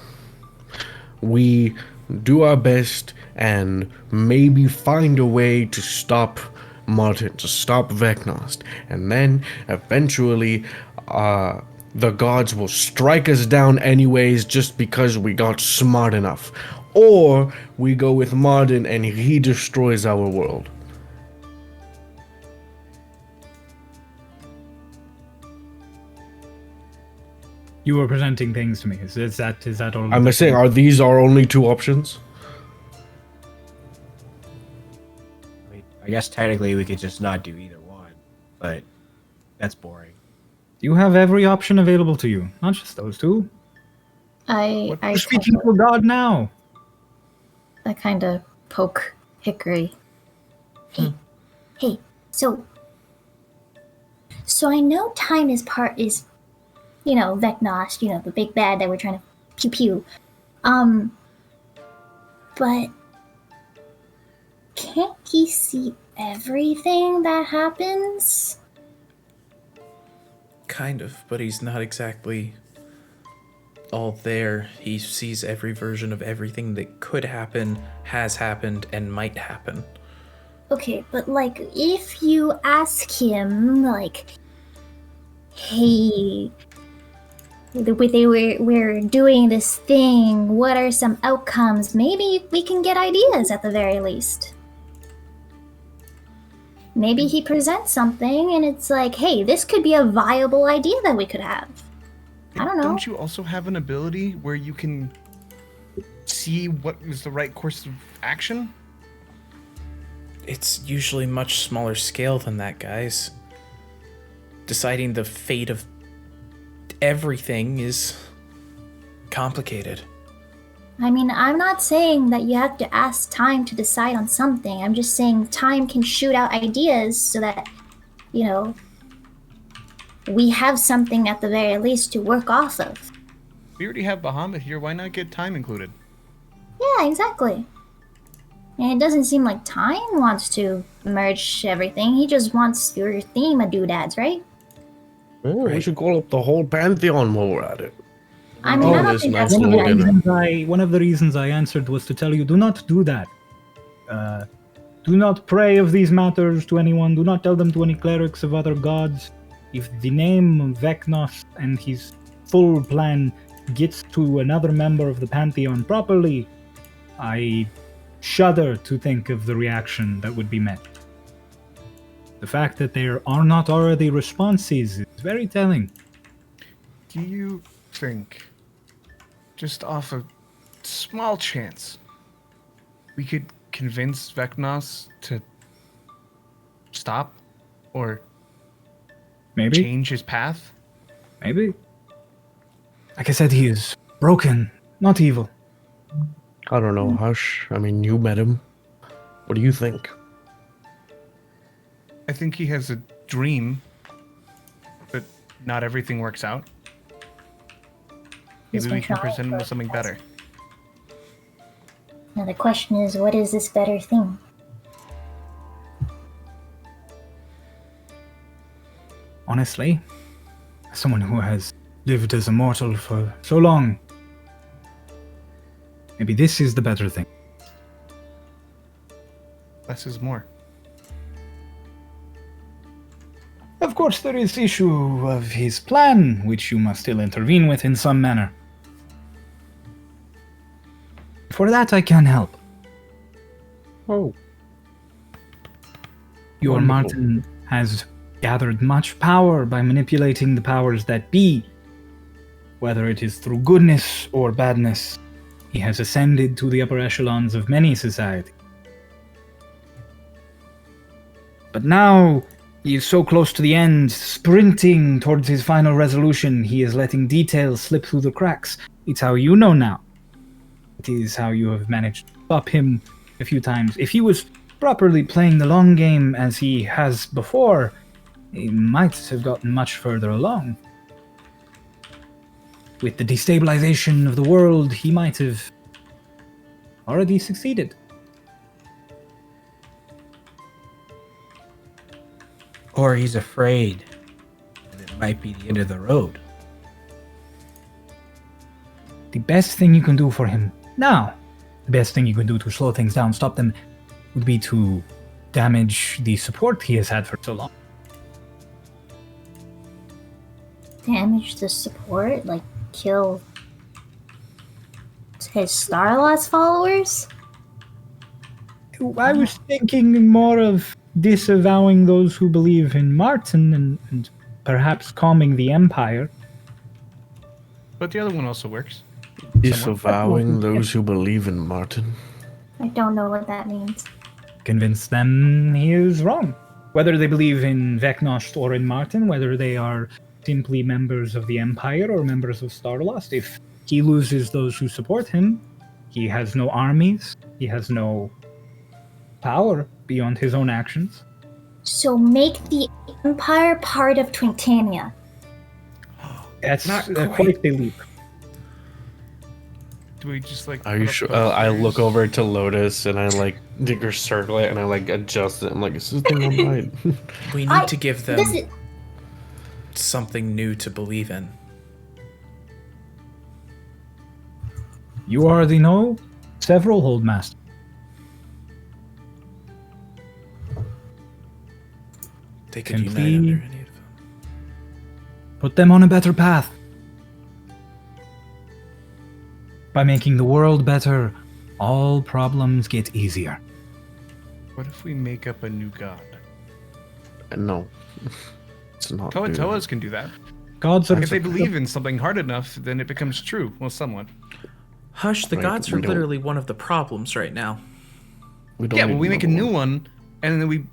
we do our best and maybe find a way to stop Martin, to stop Vagnost, and then eventually, the gods will strike us down anyways just because we got smart enough. Or we go with Martin and he destroys our world. You were presenting things to me. Is that all? I'm saying, are these our only two options? I mean, I guess technically we could just not do either one, but that's boring. You have every option available to you, not just those two. I You're speaking to a god now. I kind of poke Hickory. Hey, so I know Tyne is Vagnost, the big bad that we're trying to pew pew. But can't he see everything that happens? Kind of, but he's not exactly all there. He sees every version of everything that could happen, has happened, and might happen. Okay, but if you ask him, hey, we're doing this thing, what are some outcomes? Maybe we can get ideas at the very least. Maybe he presents something and it's like, hey, this could be a viable idea that we could have. I don't know. Don't you also have an ability where you can see what is the right course of action? It's usually much smaller scale than that, guys. Deciding the fate of everything is complicated. I mean, I'm not saying that you have to ask time to decide on something. I'm just saying time can shoot out ideas so that, you know, we have something at the very least to work off of. We already have Bahamut here. Why not get time included? Yeah, exactly. And it doesn't seem like Time wants to merge everything. He just wants your theme of doodads, right? Well, we should call up the whole pantheon while we're at it. I mean, I don't this think nice that's a little good dinner. idea. One of the reasons I answered was to tell you, do not do that. Do not pray of these matters to anyone. Do not tell them to any clerics of other gods. If the name Vagnost and his full plan gets to another member of the Pantheon properly, I shudder to think of the reaction that would be met. The fact that there are not already responses is very telling. Do you think, just off a small chance, we could convince Vagnost to stop or Maybe? change his path? Maybe. Like I said, he is broken, not evil. I don't know, Hush. I mean, you met him. What do you think? I think he has a dream, but not everything works out. He's Maybe we been can trying present him for with something the better. Now the question is, what is this better thing? Honestly, as someone who has lived as a mortal for so long, maybe this is the better thing. Less is more. Of course, there is issue of his plan, which you must still intervene with in some manner. For that, I can help. Oh. Your Wonderful. Martin has gathered much power by manipulating the powers that be. Whether it is through goodness or badness, he has ascended to the upper echelons of many societies. But now, he is so close to the end, sprinting towards his final resolution, he is letting details slip through the cracks. It's how you know now. It is how you have managed to stop him a few times. If he was properly playing the long game as he has before, he might have gotten much further along. With the destabilization of the world, he might have already succeeded. Or he's afraid that it might be the end of the road. The best thing you can do for him now, the best thing you can do to slow things down, stop them, would be to damage the support he has had for so long. Damage the support? Like, kill his Starlost followers? I was thinking more of disavowing those who believe in Martin and perhaps calming the Empire. But the other one also works. Disavowing those who believe in Martin. I don't know what that means. Convince them he is wrong. Whether they believe in Vagnost or in Martin, whether they are simply members of the Empire or members of Starlost, if he loses those who support him, he has no armies, he has no power beyond his own actions. So make the Empire part of Twintania. That's Not quite the leap. Do we just like? Are you put up sure? I posters? look over to Lotus and I like digger circle it and I like adjust it. I'm like, is this thing on right? We need to give them This is, something new to believe in. You already know several Holdmasters. They could Can unite we- under any of them. Put them on a better path. By making the world better, all problems get easier. What if we make up a new god? No, it's not. doing Toas can do that. Gods are If they believe in something hard enough, then it becomes true. Well, somewhat. Hush, the Right, gods we are don't- literally one of the problems right now. We don't Yeah, need well, we make a another new one and then we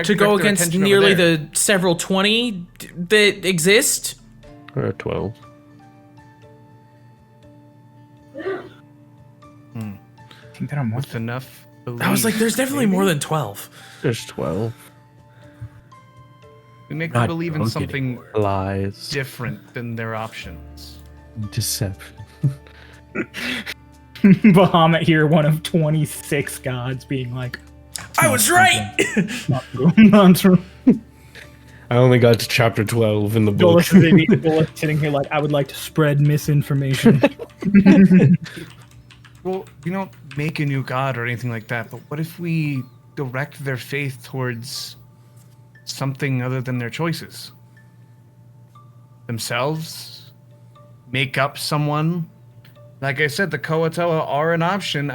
To go against nearly the several 20 that exist? Or 12. I think there are more. with enough. I was like, there's definitely maybe? more than 12. There's 12. We make them Not believe in drunk something anymore. Lies. different than their options. Deception. Bahamut here, one of 26 gods, being like, I was right! not true, not true. I only got to chapter 12 in the book. Dolis sitting here like, I would like to spread misinformation. Well, we don't make a new god or anything like that, but what if we direct their faith towards something other than their choices? Themselves? Make up someone? Like I said, the Koatoa are an option.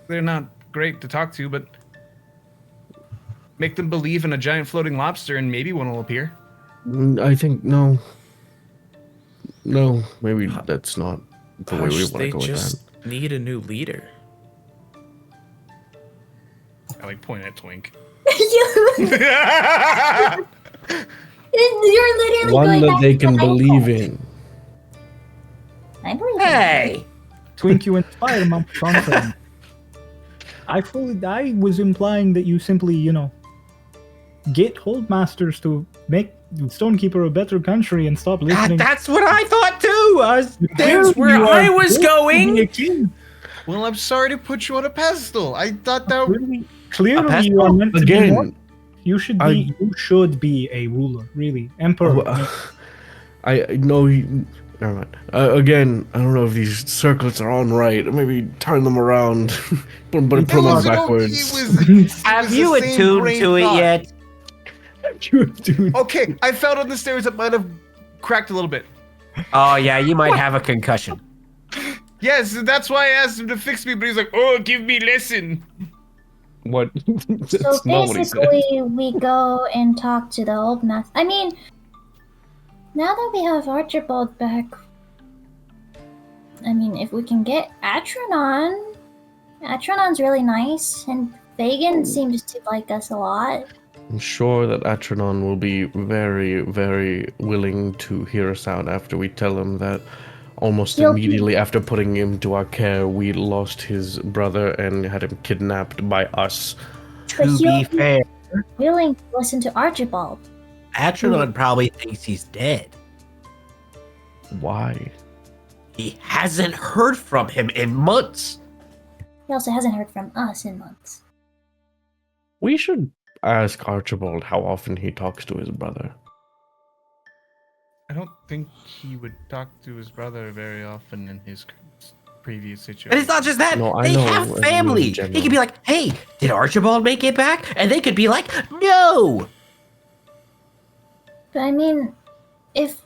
They're not great to talk to, but make them believe in a giant floating lobster and maybe one will appear. I think, no. No, maybe that's not the way we Hush, want to they go with that. just need a new leader. I like point at Twink. You're literally One going that back they to can the believe Bible. in. I believe Hey! Twink, you inspire my confidence. I was implying that you simply, get Holdmasters to make Stonekeeper a better country and stop listening. That's what I thought too. That's where I was going! Well, I'm sorry to put you on a pedestal. I thought that. Clearly you are meant to be more. Again, You should be a ruler, really. Emperor. I know you. Never mind. Again, I don't know if these circlets are on right. Maybe turn them around. put them backwards. Have you attuned to it yet? Okay, I fell on the stairs. It might have cracked a little bit. Oh yeah, you might have a concussion. Yes, that's why I asked him to fix me, but he's like, "Oh, give me lesson." What? So That's not what he said. basically, we go and talk to the old master. I mean, now that we have Archibald back, I mean, if we can get Atronon's really nice, and Fagin seems to like us a lot. I'm sure that Atronon will be very, very willing to hear us out after we tell him that almost He'll immediately after putting him to our care, we lost his brother and had him kidnapped by us. But To be fair, willing to listen to Archibald. Atronon probably thinks he's dead. Why? He hasn't heard from him in months. He also hasn't heard from us in months. We should ask Archibald how often he talks to his brother. I don't think he would talk to his brother very often in his previous situation. And it's not just that. No, I they know, have in family. general. He could be like, hey, did Archibald make it back? And they could be like, no. But I mean, if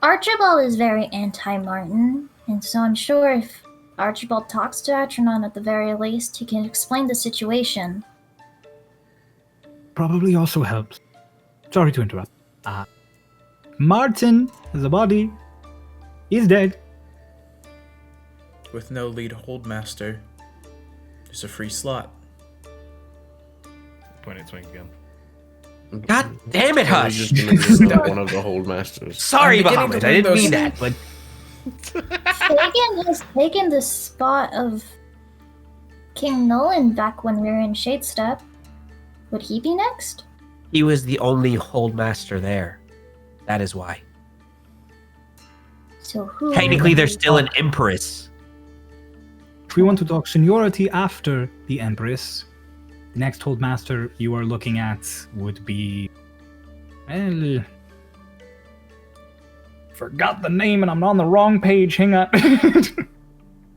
Archibald is very anti-Martin, and so I'm sure if Archibald talks to Atronon at the very least, he can explain the situation. Probably also helps. Sorry to interrupt. Martin has a body. He's dead. With no lead Holdmaster, there's a free slot. Point at Twink again. God damn it, Probably Hush. just gonna give that one of the Holdmasters. Sorry, I'm beginning to Bahamut. I believe didn't mean those- that, but Fagin has taken the spot of King Nolan back when we were in Shadestep. Would he be next? he was the only Holdmaster there. That is why. So who? Technically, there's still an Empress. If we want to talk seniority after the Empress, the next Holdmaster you are looking at would be... Well... Forgot the name and I'm on the wrong page. Hang on.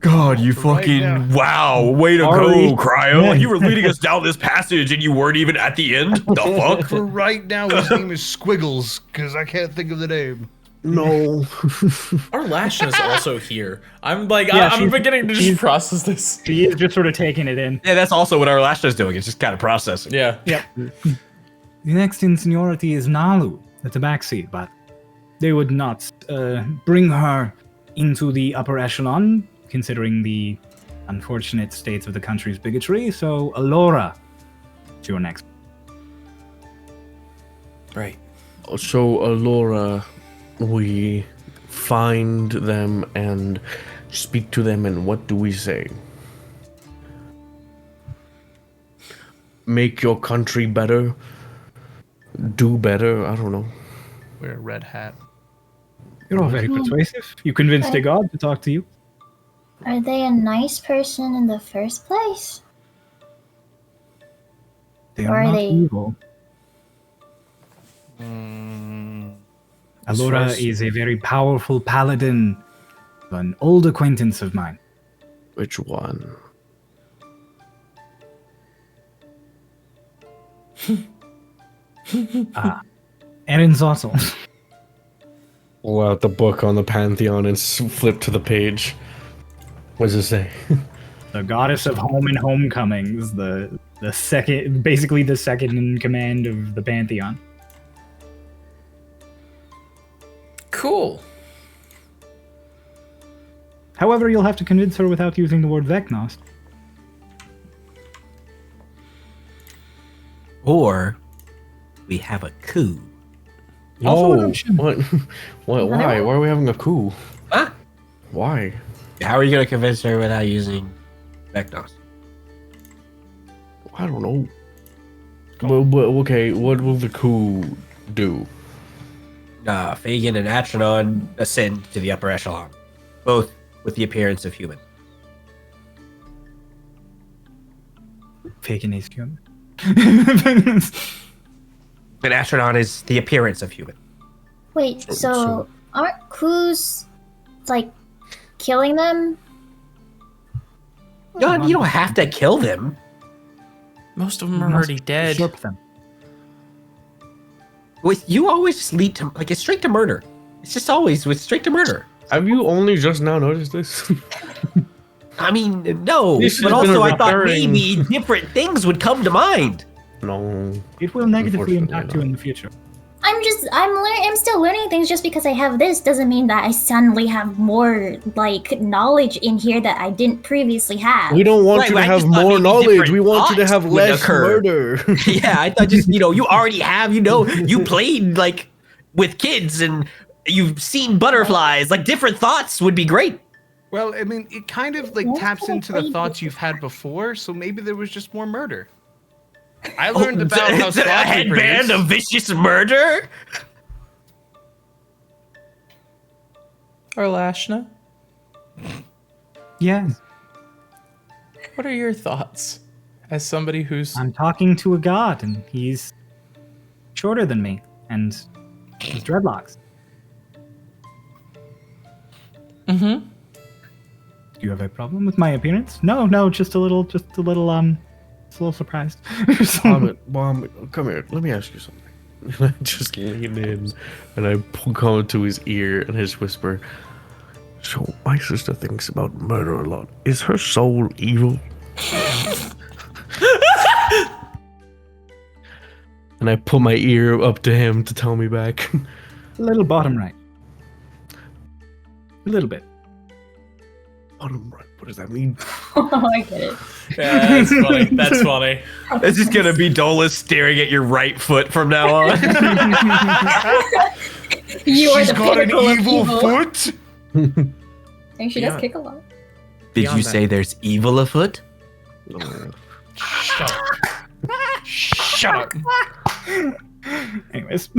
God, you Right now. wow, way to Sorry. go, Cryo. Yeah. You were leading us down this passage and you weren't even at the end. The fuck? For right now, his name is Squiggles, because I can't think of the name. No. Our Lashna is also here. I'm like, Yeah, I'm she's- beginning to just she's- process this. She is just sort of taking it in. Yeah, that's also what our Lashna's doing. It's just kind of processing. Yeah. Yep. The next in seniority is Nalu at the backseat, but they would not bring her into the upper echelon, considering the unfortunate states of the country's bigotry. So, Alora, it's your next. Right. So, Alora, we find them and speak to them, and what do we say? Make your country better? Do better? I don't know. Wear a red hat. You're all very persuasive. You convinced a god to talk to you. Are they a nice person in the first place? They Or are are not they- evil. Alora First- is a very powerful paladin, an old acquaintance of mine. Which one? Erin Zottel. Pull out the book on the Pantheon and flip to the page. What does it say? The goddess of home and homecomings, the second, basically the second in command of the Pantheon. Cool. However, you'll have to convince her without using the word Vagnost. Or we have a coup. Also an Oh, option. what? What? Why? Why are we having a coup? Huh? Why? How are you going to convince her without using Vagnost? I don't know. Okay, what will the coup do? Fagin and Atronon ascend to the upper echelon, both with the appearance of human. Fagin is human. And Atronon is the appearance of human. Wait, So- so aren't clues like killing them? No, you don't have to kill them. Most of them are already dead. Usurp them. With you always just lead to like it's straight to murder. It's just always with straight to murder. Have you only just now noticed this? I mean, no, This but has been also a I thought recurring- maybe different things would come to mind. No. It will negatively Unfortunately impact you not. in the future. I'm still learning things. Just because I have this doesn't mean that I suddenly have more like knowledge in here that I didn't previously have. We don't want Right, you to I have just thought more maybe knowledge. different We want you to thoughts have would less occur. murder. Yeah, I thought just you already have you played like with kids and you've seen butterflies. Like different thoughts would be great. Well, I mean, it kind of like taps into the thoughts you've had before, so maybe there was just more murder. I learned about how It's a sloth headband reproduce. of vicious murder. Or Lashna, Yes. what are your thoughts as somebody who's I'm talking to a god, and he's shorter than me, and his dreadlocks. Mm-hmm. Do you have a problem with my appearance? No, just a little, just a little surprised. Mom, come here. Let me ask you something. And I just lean in and I come to his ear and his whisper. So my sister thinks about murder a lot. Is her soul evil? And I pull my ear up to him to tell me back. A little bottom right. A little bit. Bottom right. What does that mean? Oh, I get it. Yeah, that's funny. That's funny. It's just gonna be Dolis staring at your right foot from now on. You are She's the got an pinnacle of evil evil. foot. I think she does Yeah. kick a lot. Did Beyond you that. say there's evil afoot? Shut up. Shut up. Anyways.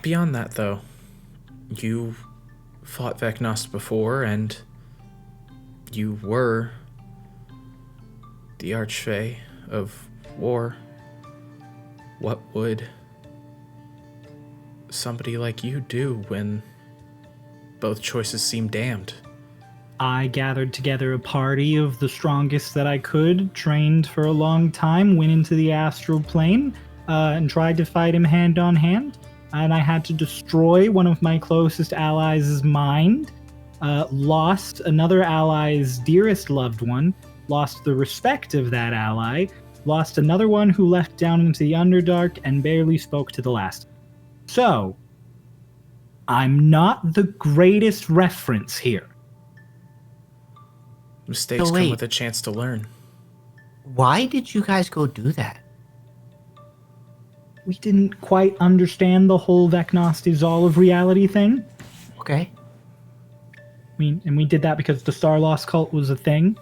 Beyond that, though, you fought Vagnost before, and you were the Archfey of War. What would somebody like you do when both choices seem damned? I gathered together a party of the strongest that I could, trained for a long time, went into the astral plane, and tried to fight him hand on hand. And I had to destroy one of my closest allies' mind, lost another ally's dearest loved one, lost the respect of that ally, lost another one who left down into the Underdark, and barely spoke to the last. So, I'm not the greatest reference here. Mistakes So come wait. with a chance to learn. Why did you guys go do that? We didn't quite understand the whole Vagnost is all of reality thing. Okay. We did that because the Starlost cult was a thing.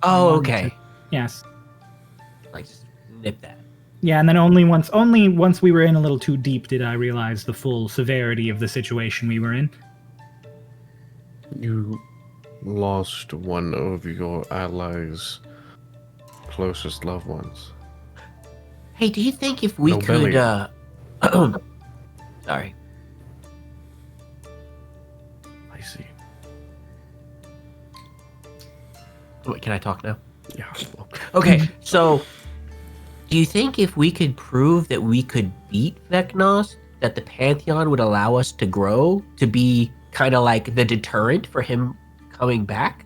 Oh, wanted okay. to- Yes. Like, just nip that. Yeah, and then only once we were in a little too deep did I realize the full severity of the situation we were in. You lost one of your allies' closest loved ones. Hey, do you think if we No could, belly. Sorry. I see. Wait, can I talk now? Yeah. Okay, so do you think if we could prove that we could beat Vagnost, that the Pantheon would allow us to grow to be kind of like the deterrent for him coming back?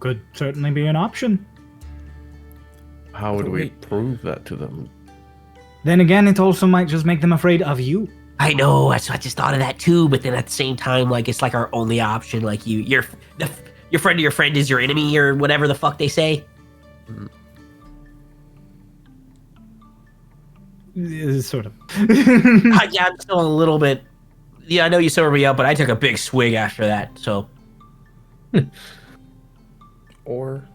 Could certainly be an option. How would we Wait. prove that to them? Then again, it also might just make them afraid of you. I know, I just thought of that too, but then at the same time, like, it's like our only option. Like, your friend of your friend is your enemy, or whatever the fuck they say. Sort of. Yeah, I'm still a little bit. Yeah, I know you sobered me up, but I took a big swig after that. So Or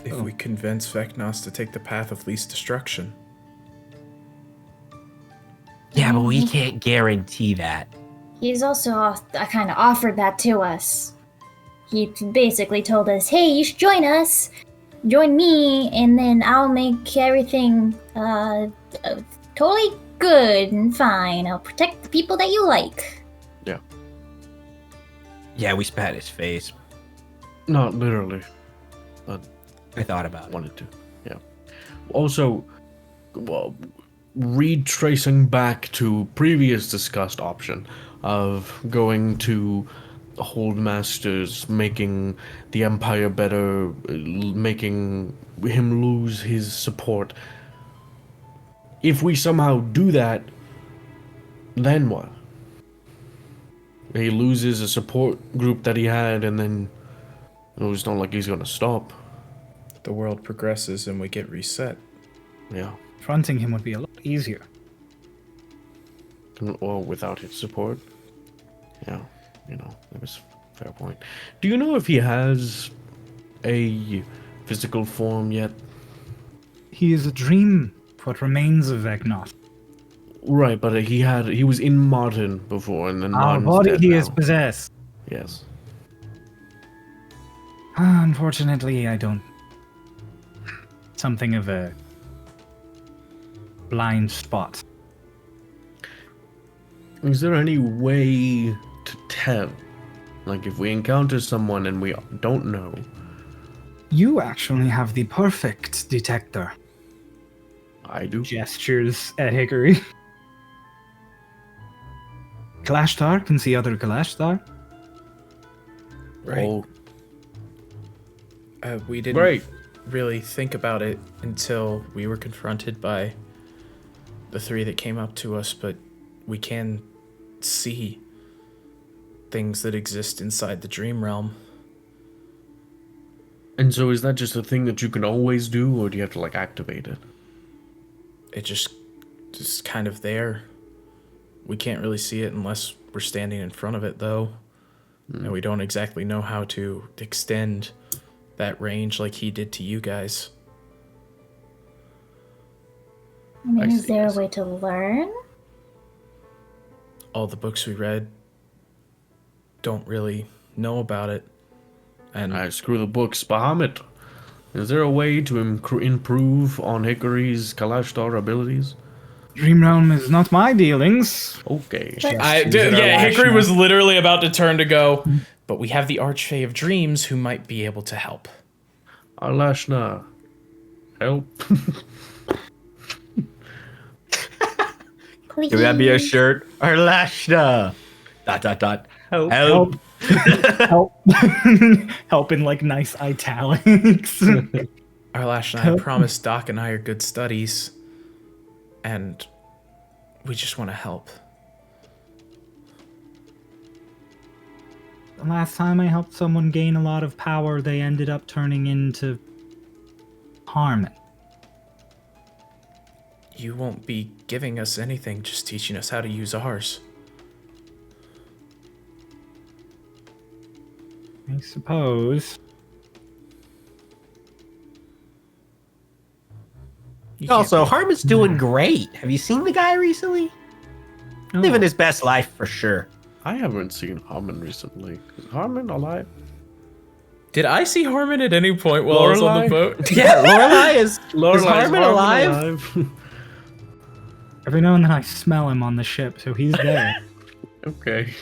if we convince Vagnost to take the path of least destruction. yeah, but we can't guarantee that. He's also kind of offered that to us. He basically told us, hey, you should join us. Join me, and then I'll make everything totally good and fine. I'll protect the people that you like. Yeah, we spat his face. Not literally. I thought about it. Wanted to. Yeah. Also, well, retracing back to previous discussed option of going to Holdmasters, making the Empire better, making him lose his support. If we somehow do that, then what? He loses a support group that he had, and then it's not like he's gonna stop. The world progresses and we get reset. Yeah. Fronting him would be a lot easier. Or without his support. Yeah, that was a fair point. Do you know if he has a physical form yet? He is a dream, what remains of Vagnost. Right, but he was in Martin before, and then Our Martin's body dead he now. is possessed. Yes. Unfortunately, I don't. Something of a blind spot. Is there any way to tell? Like, if we encounter someone and we don't know. You actually have the perfect detector. I do. Gestures at Hickory. Kalashtar can see other Kalashtar. Right. Oh, We didn't great. really think about it until we were confronted by the three that came up to us, but we can see things that exist inside the dream realm. And so is that just a thing that you can always do, or do you have to, like, activate it? It just kind of there. We can't really see it unless we're standing in front of it, though. And we don't exactly know how to extend that range like he did to you guys. I mean, I is see, there I a see. way to learn? All the books we read don't really know about it. And Screw the books. Bahamut. Is there a way to improve on Hickory's Kalashtar abilities? Dream Realm is not my dealings. Okay. Hickory was literally about to turn to go, but we have the Archfey of Dreams who might be able to help. Alashna, help. Please. Could that be a shirt? Arlashna. ... Help. Help. Help. Help in like nice italics. Arlash and I promised Doc and I are good studies, and we just want to help. The last time I helped someone gain a lot of power, they ended up turning into Harmon. You won't be giving us anything, just teaching us how to use ours. I suppose. You can't Also, be- Harmon's doing great. Have you seen the guy recently? Oh, Living his best life for sure. I haven't seen Harmon recently. Is Harmon alive? Did I see Harmon at any point while I was on the Lorelai? boat? Yeah, Lorelai is Lorelai's Harmon alive? every now and then I smell him on the ship, so he's there. Okay.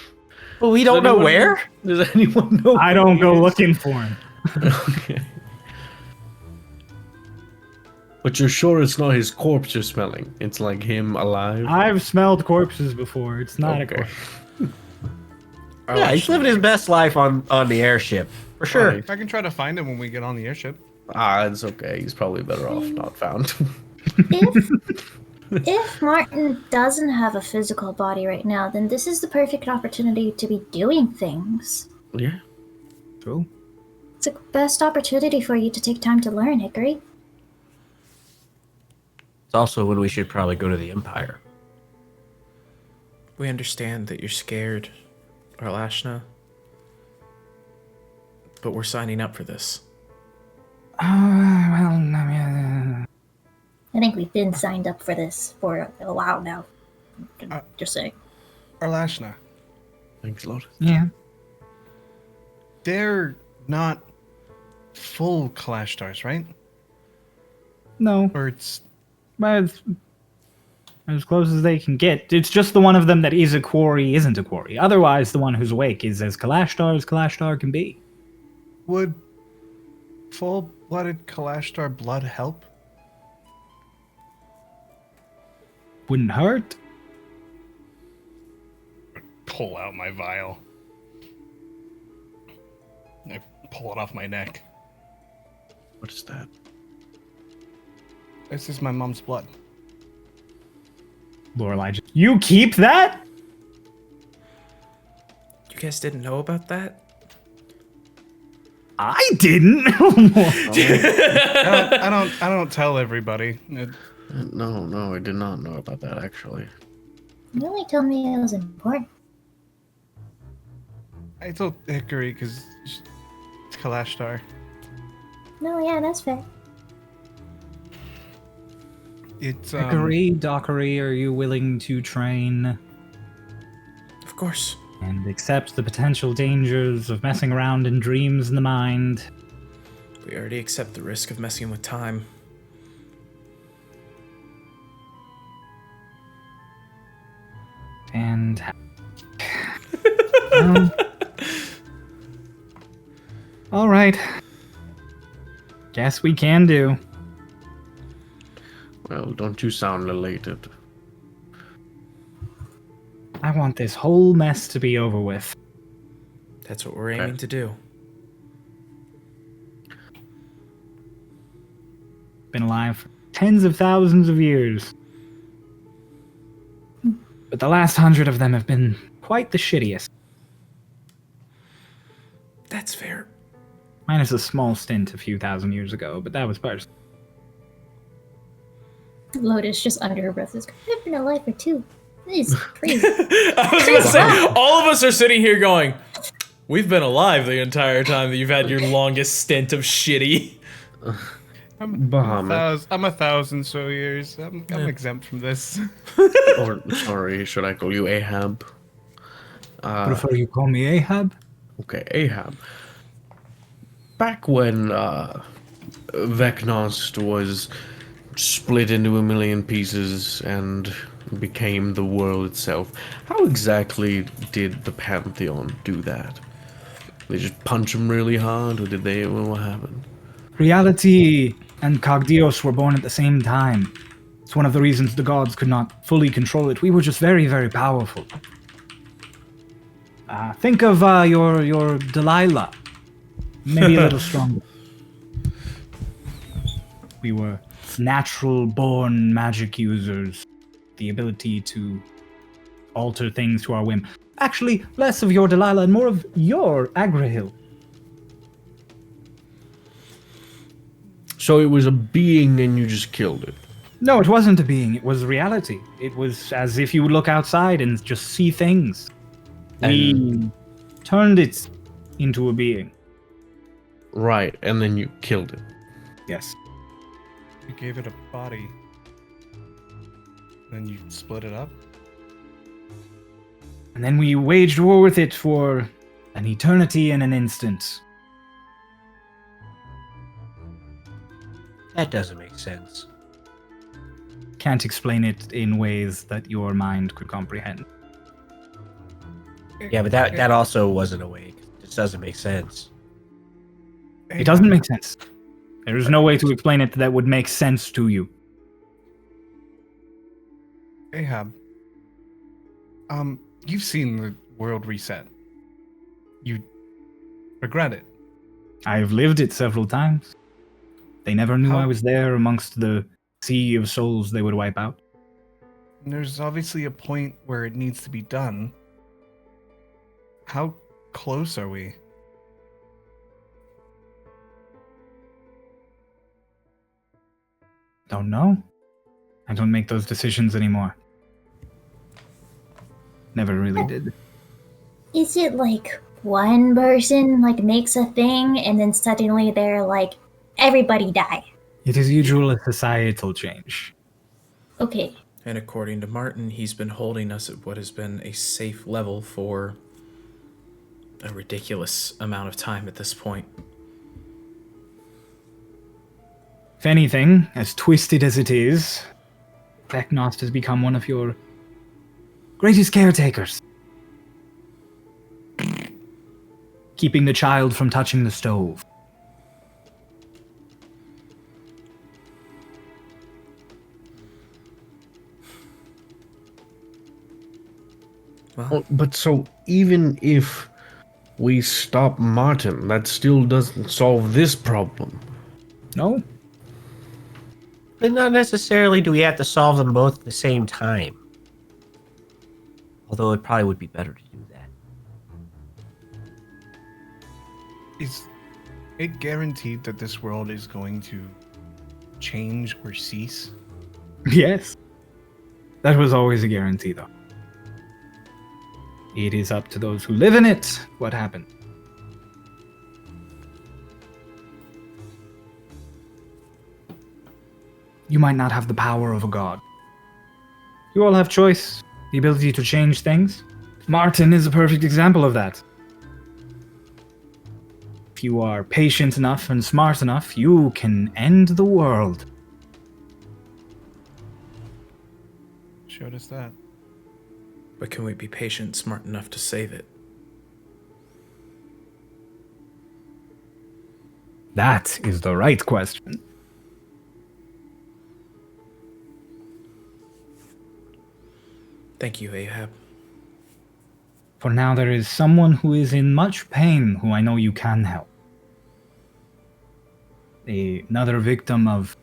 Well, we don't know anyone- where. Does anyone know? I where don't he go is? looking for him. Okay. But you're sure it's not his corpse you're smelling? It's like him alive? I've smelled corpses before. It's not a Okay. corpse. Yeah, he's living his best life on the airship for sure. Right. I can try to find him when we get on the airship. It's okay. He's probably better off not found. If Martin doesn't have a physical body right now, then this is the perfect opportunity to be doing things. Yeah. True. It's the best opportunity for you to take time to learn, Hickory. It's also when we should probably go to the Empire. We understand that you're scared, Arlashna. But we're signing up for this. I think we've been signed up for this for a while now. Just saying. Arlashna, Thanks, Lotus. Yeah. they're not full Clash Stars, right? No, Or it's but it's as close as they can get. It's just the one of them that is a quarry isn't a quarry. Otherwise, the one who's awake is as Kalashtar can be. would full-blooded Clash Star blood help? Wouldn't hurt. Pull out my vial. I pull it off my neck. What is that? This is my mom's blood. Lorelai just, you keep that? You guys didn't know about that? I didn't. I don't tell everybody. No, I did not know about that, actually. You only told me it was important. I told Hickory because it's Kalash Star. No, yeah, that's fair. It's Dockery, are you willing to train Of course. and accept the potential dangers of messing around in dreams in the mind? We already accept the risk of messing with time. And well, all right. Guess we can do. Well, don't you sound elated? I want this whole mess to be over with. That's what we're aiming to do. Been alive for tens of thousands of years. But the last 100 of them have been quite the shittiest. That's fair. Minus a small stint a few thousand years ago, but that was part. Lotus just under her breath is, I've been alive for two. This is crazy. I was gonna say, all of us are sitting here going, we've been alive the entire time that you've had your longest stint of shitty. Bahamut. I'm 1,000 so years. I'm exempt from this. Or, sorry, should I call you Ahab? Prefer you call me Ahab? Okay, Ahab. Back when Vagnost was split into a million pieces and became the world itself, how exactly did the Pantheon do that? They just punch him really hard, or did they? What happened? Reality and Cogdios were born at the same time. It's one of the reasons the gods could not fully control it. We were just very, very powerful. Think of your Delilah. Maybe a little stronger. We were natural-born magic users. The ability to alter things to our whim. Actually, less of your Delilah and more of your Agrahil. So it was a being and you just killed it. No, it wasn't a being. It was reality. It was as if you would look outside and just see things. We turned it into a being. Right, and then you killed it. Yes. You gave it a body. Then you split it up? And then we waged war with it for an eternity and an instant. That doesn't make sense. Can't explain it in ways that your mind could comprehend. Yeah, but that also wasn't awake. It just doesn't make sense. It doesn't make sense. There is no way to explain it that would make sense to you. Ahab. You've seen the world reset. You regret it. I've lived it several times. They never knew How- I was there amongst the sea of souls they would wipe out. There's obviously a point where it needs to be done. How close are we? Don't know. I don't make those decisions anymore. Never really did. Is it like one person like makes a thing and then suddenly they're like, everybody die? It is usually a societal change. Okay. And according to Martin, he's been holding us at what has been a safe level for a ridiculous amount of time at this point. If anything, as twisted as it is, Vagnost has become one of your greatest caretakers. Keeping the child from touching the stove. Well, but so even if we stop Martin, that still doesn't solve this problem. No? But not necessarily do we have to solve them both at the same time. Although it probably would be better to do that. Is it guaranteed that this world is going to change or cease? Yes. That was always a guarantee, though. It is up to those who live in it what happened. You might not have the power of a god. You all have choice, the ability to change things. Martin is a perfect example of that. If you are patient enough and smart enough, you can end the world. Showed us that. But can we be patient, smart enough to save it? That is the right question. Thank you, Ahab. For now, there is someone who is in much pain who I know you can help. Another victim of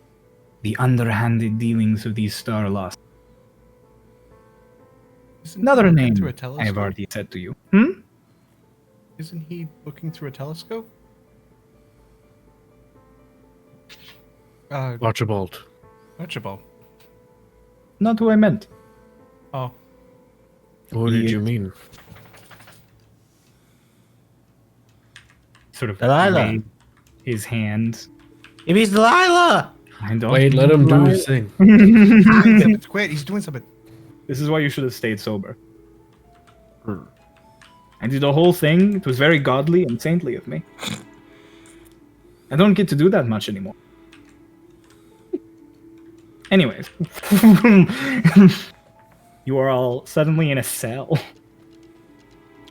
the underhanded dealings of these Starlost. Isn't Another he looking name through a I have telescope? already said to you. Isn't he looking through a telescope? Archibald. Archibald. Not who I meant. Oh, What did He- you mean? Sort of Delilah. waved his hand. If he's Delilah! I don't Wait, let him do his thing. quit! He's doing something. This is why you should have stayed sober. I did the whole thing. It was very godly and saintly of me. I don't get to do that much anymore. Anyways. You are all suddenly in a cell.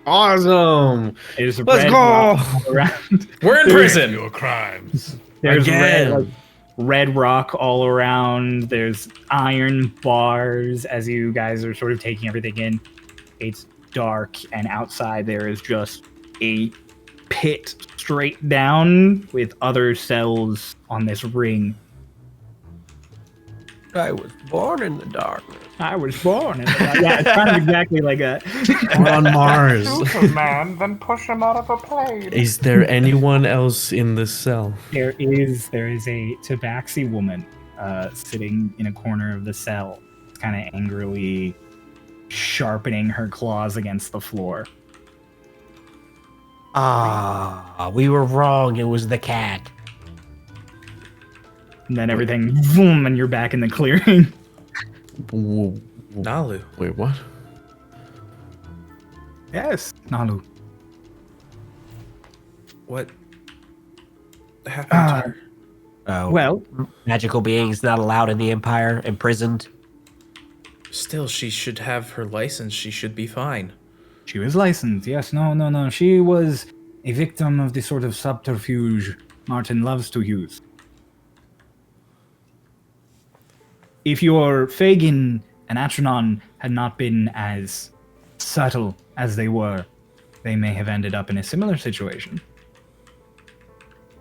Awesome! There's Let's red go! rock all around. We're in prison! Your crimes. There's Again. red rock all around. There's iron bars as you guys are sort of taking everything in. It's dark, and outside there is just a pit straight down with other cells on this ring. I was born in the darkness. I was born. Yeah, it's kind of exactly like that. We're on Mars. Superman, then push him out of a plane. Is there anyone else in this cell? There is a tabaxi woman sitting in a corner of the cell, kind of angrily sharpening her claws against the floor. Ah, we were wrong. It was the cat. And then everything, boom, and you're back in the clearing. Nalu. Wait, what? Yes, Nalu. What happened to her? Oh, Well, magical beings not allowed in the Empire, imprisoned. Still, she should have her license. She should be fine. she was licensed. Yes, no. She was a victim of the sort of subterfuge Martin loves to use. If your Fagin and Atronon had not been as subtle as they were, they may have ended up in a similar situation.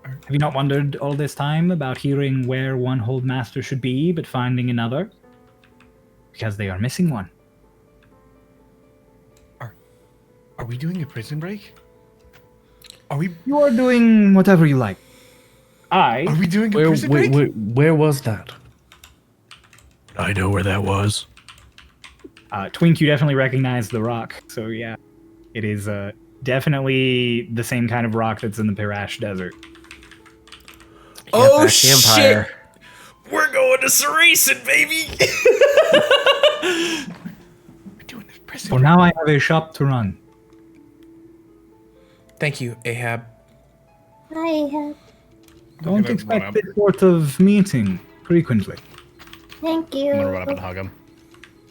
Have you not wondered all this time about hearing where one hold master should be, but finding another? Because they are missing one. Are we doing a prison break? Are we You are doing whatever you like. are we doing a prison break? Where was that? I know where that was. Twink, you definitely recognize the rock. So yeah, it is definitely the same kind of rock that's in the Pirash Desert. Oh, that's the Empire. shit! We're going to Saracen, baby! We're doing a prison For break. now, I have a shop to run. Thank you, Ahab. I have. Don't gonna expect run up. this sort of meeting frequently. Thank you. I'm gonna run up and hug him.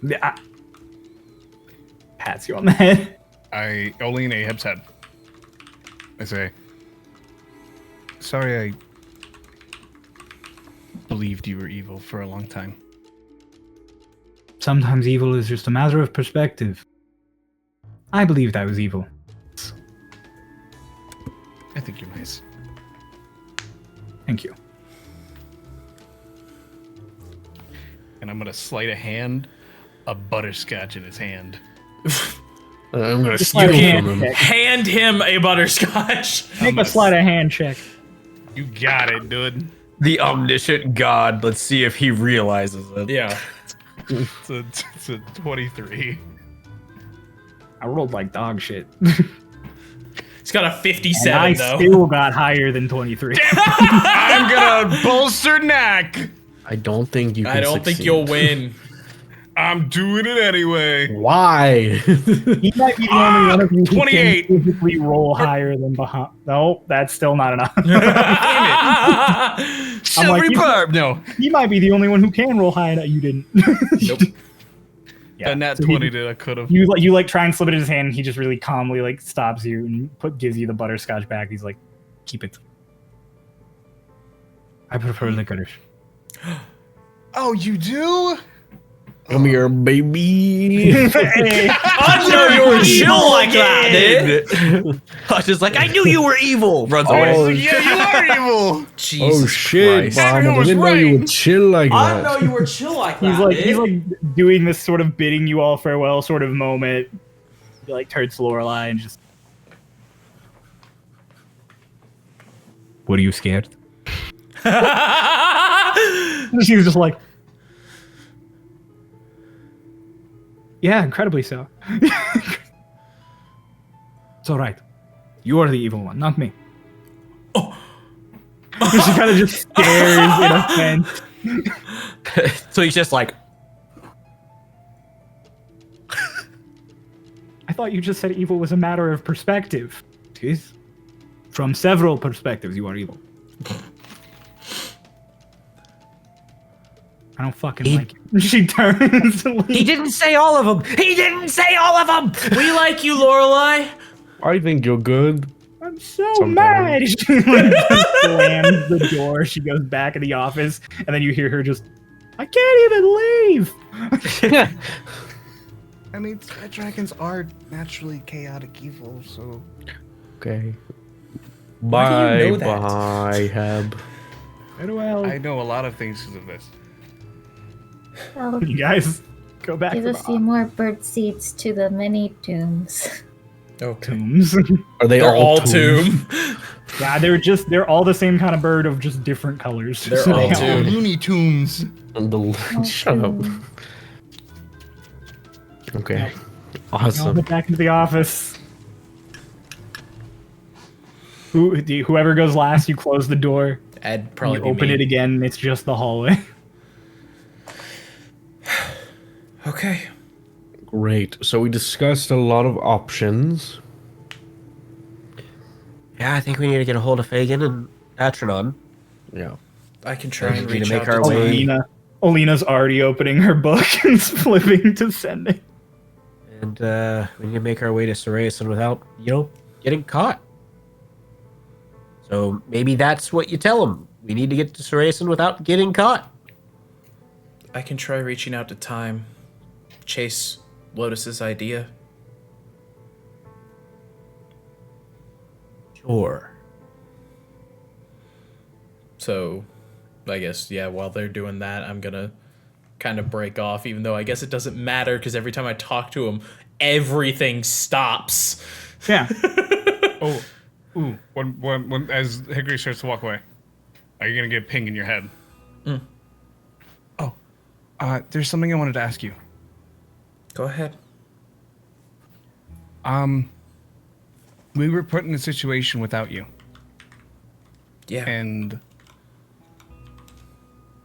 Yeah. Pats you on the head. I only in Ahab's head. I say, Sorry, I believed you were evil for a long time. Sometimes evil is just a matter of perspective. I believed I was evil. I think you're nice. Thank you. and I'm gonna sleight of hand a butterscotch in his hand. I'm gonna Just steal like a from him. hand check. Hand him a butterscotch. Make a sleight of hand check. You got it, dude. The omniscient god. Let's see if he realizes it. Yeah. It's a 23. I rolled like dog shit. He's got a And 57 I though. still got higher than 23. I'm gonna bolster neck. I don't think you can I don't think succeed. you'll win. I'm doing it anyway. Why? He might be the only one of you who 28. can physically roll higher than Bahamut. No, that's still not enough. Silvery you- barb. No. He might be the only one who can roll high enough. You didn't. Nope. Yeah. And that so 20 he- did I could have. You like try and slip it in his hand. He just really calmly like stops you and gives you the butterscotch back. He's like, keep it. I prefer licorice. Oh, you do? Come here, baby. I know you were chill like that, dude. I was just like, I knew you were evil. Runs away. Oh, Yeah, you are evil. Jesus oh shit, Christ. Bob! I was didn't know you right. would chill like I that. didn't know you were chill like that. He's like doing this sort of bidding you all farewell sort of moment. He like turns to Lorelai and just. What are you scared? She was just like. Yeah, incredibly so. It's all right. You are the evil one, not me. Oh. She kind of just stares in offense. So he's just like, I thought you just said evil was a matter of perspective. It is. From several perspectives, you are evil. I don't fucking like it. She turns to leave. he didn't say all of them. He didn't say all of them. We like you, Lorelai. I think you're good. I'm so Sometimes. mad. She like, just slams the door. She goes back in the office, and then you hear her just, I can't even leave. I mean, sky dragons are naturally chaotic evil, so Okay. Why do Bye, you know that? bye, Heb. Well, I know a lot of things because of this. Oh, you guys Go back Give to a the few more bird seeds to the mini tombs. Okay. tombs. Are they They're all tomb? tomb. Yeah, they're all the same kind of bird of just different colors. They're So all they tomb. Looney Tunes. Shut up. Tomb. Okay. I'll Awesome. get back into the office. Whoever goes last, you close the door. I'd probably You be open me. it again. It's just the hallway. Okay. Great. So we discussed a lot of options. Yeah, I think we need to get a hold of Fagin and Atronon. Yeah. I can try We and need to reach make out our to way- Tom. Alina's already opening her book and flipping to sending. And we need to make our way to Sarayasin without, getting caught. So maybe that's what you tell them. We need to get to Sarayasin without getting caught. I can try reaching out to Time. Chase Lotus's idea. Sure. So, I guess, yeah, while they're doing that, I'm gonna kind of break off, even though I guess it doesn't matter, because every time I talk to him, everything stops. Yeah. Oh, ooh. When as Hickory starts to walk away, are you gonna get a ping in your head? There's something I wanted to ask you. Go ahead. We were put in a situation without you, Yeah. and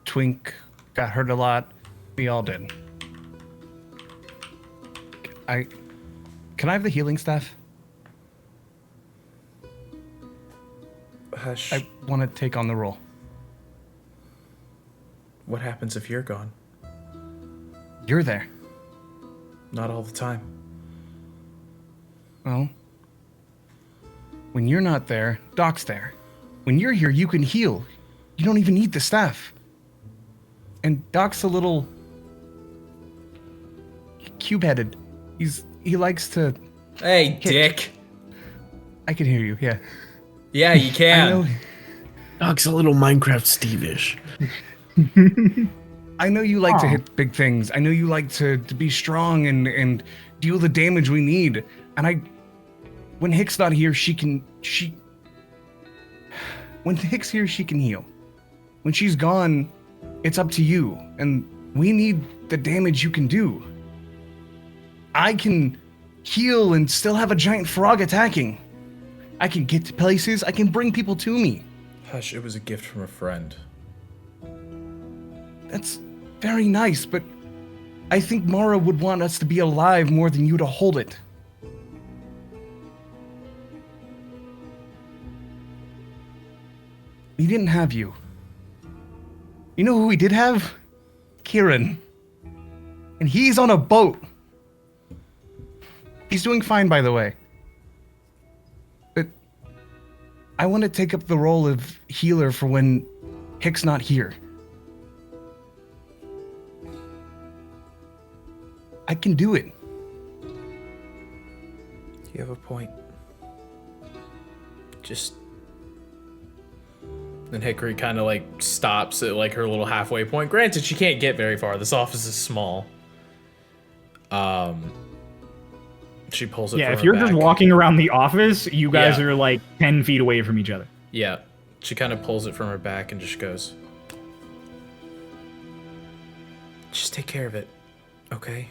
Twink got hurt a lot. We all did. Can I have the healing staff? Hush. I want to take on the role. What happens if you're gone? You're there. Not all the time. Well, when you're not there, Doc's there. When you're here, you can heal. You don't even need the staff. And Doc's a little cube-headed. He likes to. Hey, Dick. I can hear you. Yeah. Yeah, you I can. know. Doc's a little Minecraft Steve-ish. I know you like to Aw. hit big things. I know you like to be strong and deal the damage we need. And when Hick's not here, when Hick's here, she can heal. When she's gone, it's up to you. And we need the damage you can do. I can heal and still have a giant frog attacking. I can get to places. I can bring people to me. Hush, it was a gift from a friend. That's very nice, but I think Mara would want us to be alive more than you to hold it. We didn't have you. You know who we did have? Kieran. And he's on a boat. He's doing fine, by the way. But I want to take up the role of healer for when Hick's not here. I can do it. You have a point. Just. Then Hickory kind of like stops at like her little halfway point. Granted, she can't get very far. This office is small. She pulls it. Yeah, from if her you're just back. walking around the office, you guys Yeah. are like 10 feet away from each other. Yeah, she kind of pulls it from her back and just goes. Just take care of it, okay?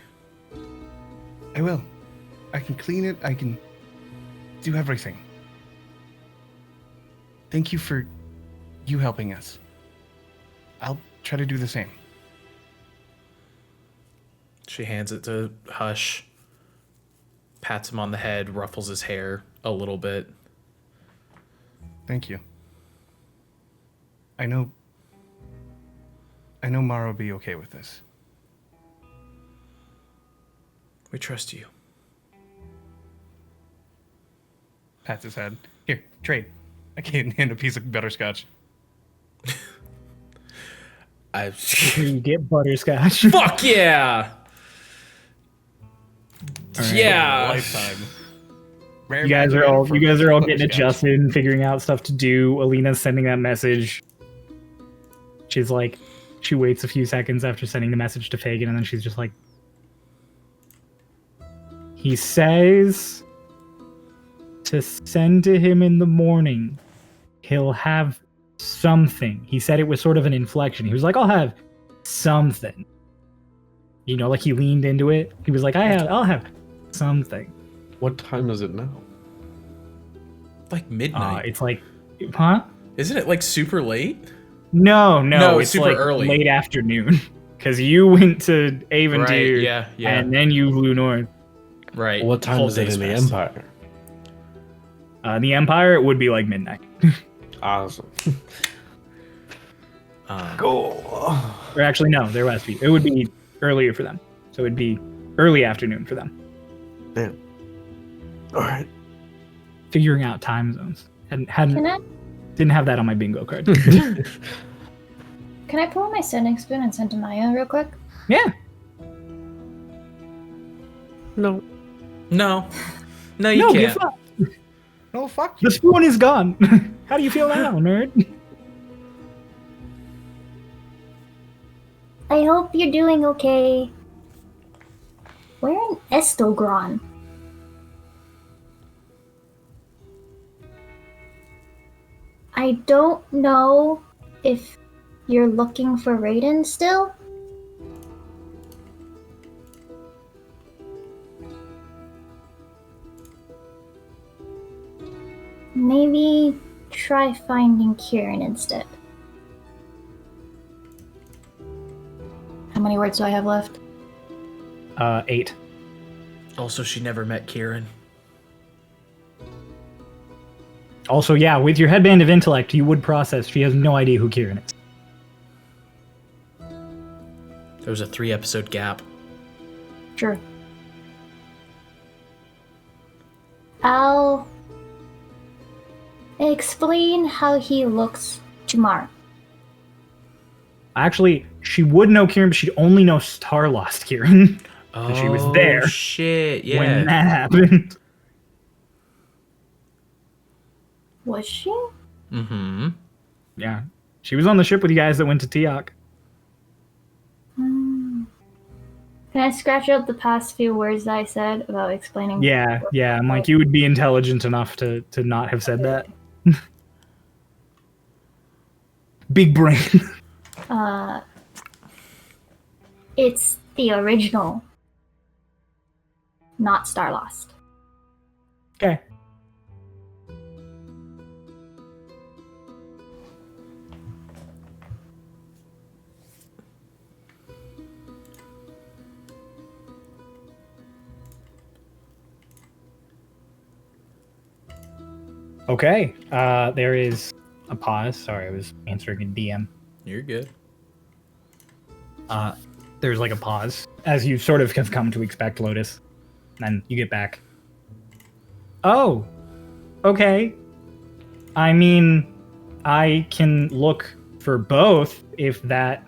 I will. I can clean it. I can do everything. Thank you for you helping us. I'll try to do the same. She hands it to Hush. Pats him on the head, ruffles his hair a little bit. Thank you. I know Mara will be okay with this. We trust you. Pats his head. Here, trade. I can't hand a piece of butterscotch. Here you get butterscotch. Fuck yeah! Yeah. Lifetime. Rare You guys magic are all for getting butterscotch. adjusted and figuring out stuff to do. Alina's sending that message. She's like, she waits a few seconds after sending the message to Fagin, and then she's just like, He says to send to him in the morning. He'll have something. He said it was sort of an inflection. He was like, I'll have something. You know, like he leaned into it. He was like, I'll have something. What time is it now? Like midnight. It's like, huh? Isn't it like super late? No, it's super like early. late afternoon. Because you went to Avendir, Right, yeah. and then you flew north. Right. What time Whole is it day's in the passed. Empire? The Empire, it would be like midnight. Awesome. Or actually, no, there was. It would be earlier for them. So it'd be early afternoon for them. Damn. All right. Figuring out time zones. Didn't have that on my bingo card. Can I pull out my sending spoon and send to Maya real quick? Yeah. No. No, you No, can't. you're fine. No, fuck you. The spoon is gone. How do you feel now, nerd? I hope you're doing okay. Where in Estilgaron? I don't know if you're looking for Raiden still. Maybe try finding Kieran instead. How many words do I have left? 8. Also, she never met Kieran. Also, yeah, with your headband of intellect, you would process she has no idea who Kieran is. There was a 3-episode gap. Sure. I'll explain how he looks tomorrow. Actually, she would know Kieran, but she'd only know Starlost Kieran. Oh, she was there shit, yeah. when that happened. Was she? Mm-hmm. Yeah. She was on the ship with you guys that went to Tiok. Can I scratch out the past few words that I said about explaining? Yeah, I'm like, you would be intelligent enough to not have said that. Big brain. It's the original, not Starlost. Okay. Okay. There is a pause. Sorry, I was answering a DM. You're good. There's like a pause as you sort of have come to expect, Lotus. And you get back. Oh, okay. I mean, I can look for both if that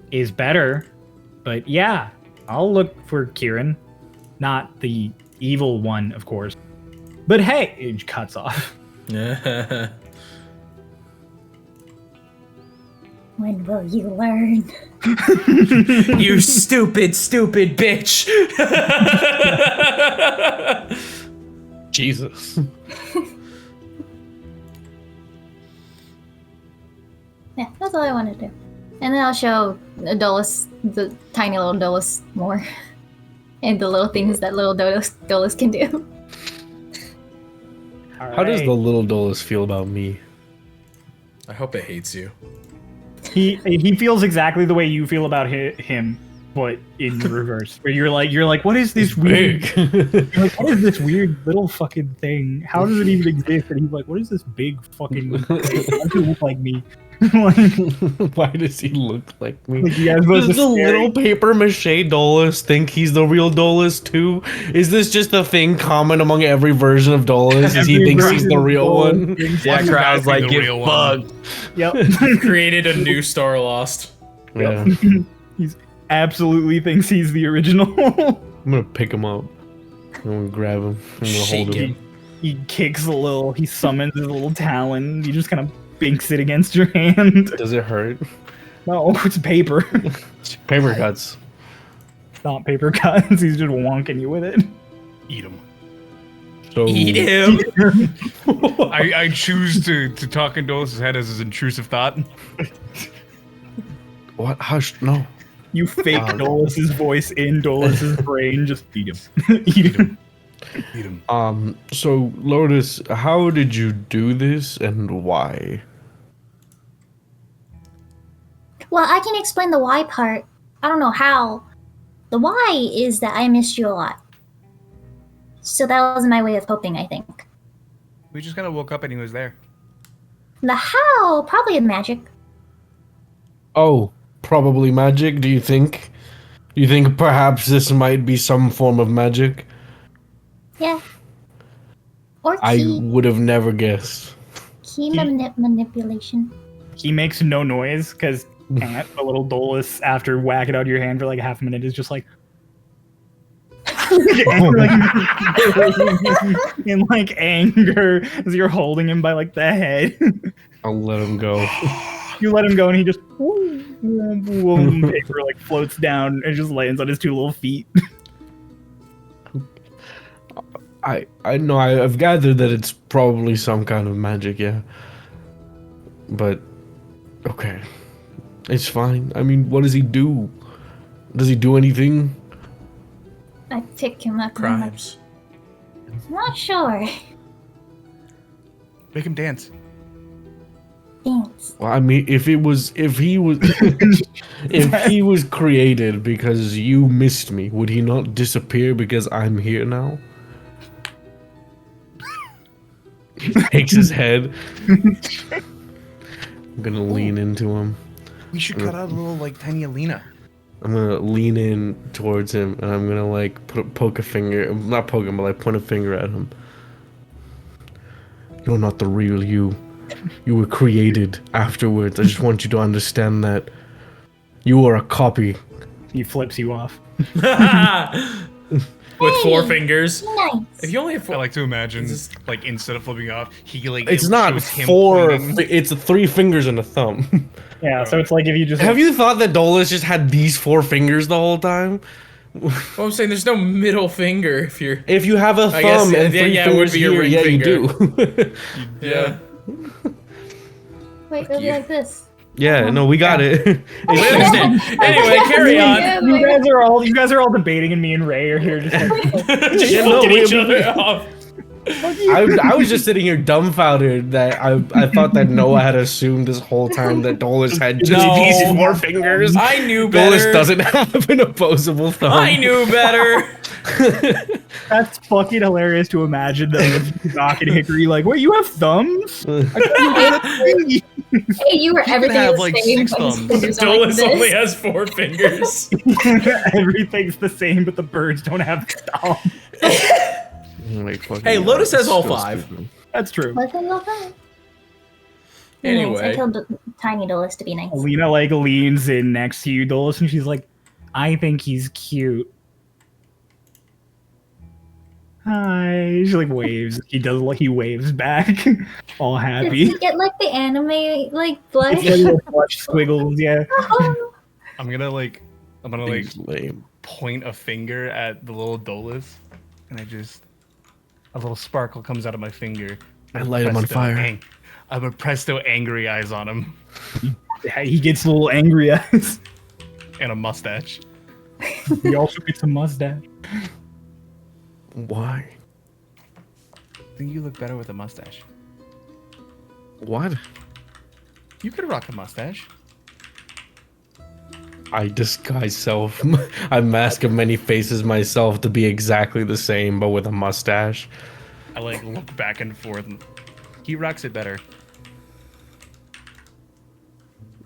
is better. But yeah, I'll look for Kieran. Not the evil one, of course. But hey, it cuts off. When will you learn? You stupid bitch. Jesus. Yeah, that's all I wanted to do. And then I'll show Dolis, the tiny little Dolis, more. And the little things that little Dolis can do. How does the little Dolis feel about me? I hope it hates you. He feels exactly the way you feel about him, but in reverse. Where you're like, what is this weird? You're like, what is this weird little fucking thing? How does it even exist? And he's like, what is this big fucking thing? Why does it look like me? Why does he look like me? Like, you guys Does both the are little paper mache Dolus think he's the real Dolus too? Is this just a thing common among every version of Dolus? Is he Every thinks he's version the of real Dolus one? thinks Yeah, he's crowd's like, the get real one. fucked. Yep. Created a new Starlost. Yeah. He's absolutely thinks he's the original. I'm gonna pick him up. I'm gonna grab him. I'm gonna Shake hold him. him. He kicks he summons his little talon. You just kind of binks it against your hand. Does it hurt? No, it's paper. Paper cuts. It's not paper cuts. He's just wonking you with it. Eat him. So Eat him. I choose to talk in Dolis' head as his intrusive thought. what? Hush! No. You fake Dolus's voice in Dolus's brain. Just eat him. Eat him. Eat him. So Lotus, how did you do this and why? Well, I can explain the why part. I don't know how. The why is that I missed you a lot. So that was my way of coping, I think. We just kind of woke up and he was there. The how, probably magic. Oh, probably magic. Do you think? You think perhaps this might be some form of magic? Yeah. Or I key. would have never guessed. Manipulation. He makes no noise because Ant, a little Dolus, after whacking out your hand for like half a minute, is just like. in like anger as you're holding him by like the head. I'll let him go. You let him go and he just paper like floats down and just lands on his two little feet. I know I've gathered that it's probably some kind of magic, yeah. But okay. It's fine. I mean, what does he do? Does he do anything? I pick him up. And I'm like, Crimes. not sure. Make him dance. Thanks. Well, I mean, if he was if he was created because you missed me, would he not disappear because I'm here now? Shakes his head. I'm gonna lean into him. We should cut out a little like tiny Alina. I'm gonna lean in towards him and I'm gonna like poke a finger, not poke him, but like point a finger at him. You're not the real you. You were created afterwards. I just want you to understand that you are a copy. He flips you off. With four Hey, fingers. Nice. If you only have I four. like to imagine, Is like, instead of flipping off, he, like, It's it not shows him four. pointing. It's 3 fingers and a thumb. Yeah, so it's like if you just Have you thought that Dolus just had these 4 fingers the whole time? Well, I'm saying there's no middle finger if you're. If you have a I guess, thumb and yeah, 3 yeah, it would fingers be your here, ring yeah, finger. you do. Yeah. Wait, it'll be like this. Yeah, no, we got it. We understand. Anyway, carry on. you guys are all debating, and me and Ray are here just like, Just Yeah, no, fucking each we- other off. I was just sitting here dumbfounded that I thought that Noah had assumed this whole time that Dolus had just No. these 4 fingers. I knew Dolus better. doesn't have an opposable thumb. I knew better. that's fucking hilarious to imagine that Doc and Hickory like, wait, you have thumbs? Hey, you were everything have, the like, same. 6 but his thumbs. fingers are like Dolus this. only has 4 fingers. Everything's the same, but the birds don't have thumbs. Like, fucking Hey, Lotus hell, has all so 5. stupid. That's true. Let them look up. Anyway. I told Tiny Dolus to be nice. Alina like leans in next to you, Dolus, and she's like, I think he's cute. Hi. She like waves. He waves back. All Does happy. he get like the anime like blush? It's like little blush squiggles, yeah. I'm gonna, like, He's lame. point a finger at the little Dolus, and a little sparkle comes out of my finger. I light him on fire. I would presto angry eyes on him He gets a little angry eyes. and a mustache. He also gets a mustache. Why? I think you look better with a mustache. What? You could rock a mustache. I disguise self. I mask of many faces myself to be exactly the same, but with a mustache. I like look back and forth. And he rocks it better.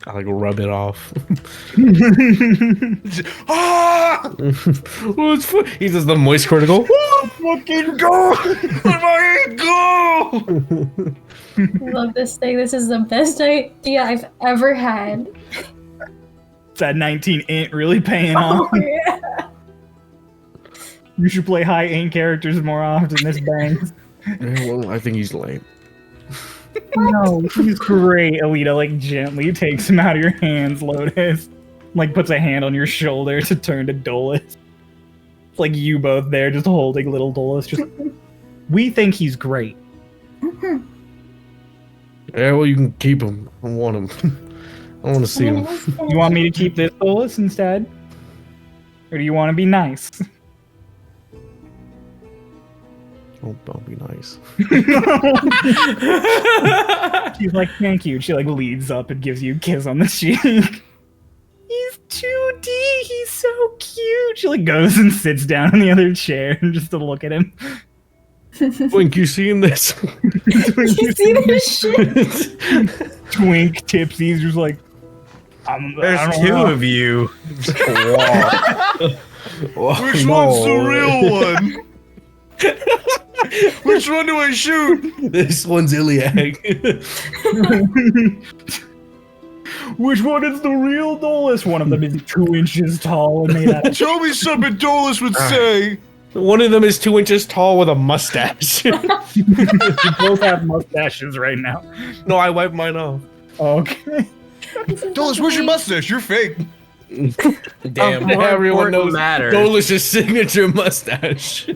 I like rub it off. Ah! Well, it's he does the moist critical. Fucking go! Go! I love this thing. This is the best idea I've ever had. It's that 19 int really paying off. Yeah. You should play high int characters more often. This bangs. Yeah, well, I think he's lame. No, he's great. Alita like gently takes him out of your hands, Lotus. Like puts a hand on your shoulder to turn to Dolus. It's like you both there just holding little Dolus. Just we think he's great. Yeah, well, you can keep him. I want him. I want to see him. You want me to keep this Dolus instead? Or do you want to be nice? Oh, I'll be nice. She's like, thank you. She like leads up and gives you a kiss on the cheek. He's 2D. He's so cute. She like goes and sits down in the other chair just to look at him. Twink, you seeing this? You see this shit? Twink, Tipsy's just like, I There's don't two know. of you. Which one's the real one? Which one do I shoot? This one's Iliad. Which one is the real Dolus? One of them is 2 inches tall and made out of Show me something Dolus would say. One of them is 2 inches tall with a mustache. You both have mustaches right now. No, I wiped mine off. Okay. Dolus, where's your mustache? You're fake. Damn. More Everyone important knows matters. Dolus's signature mustache.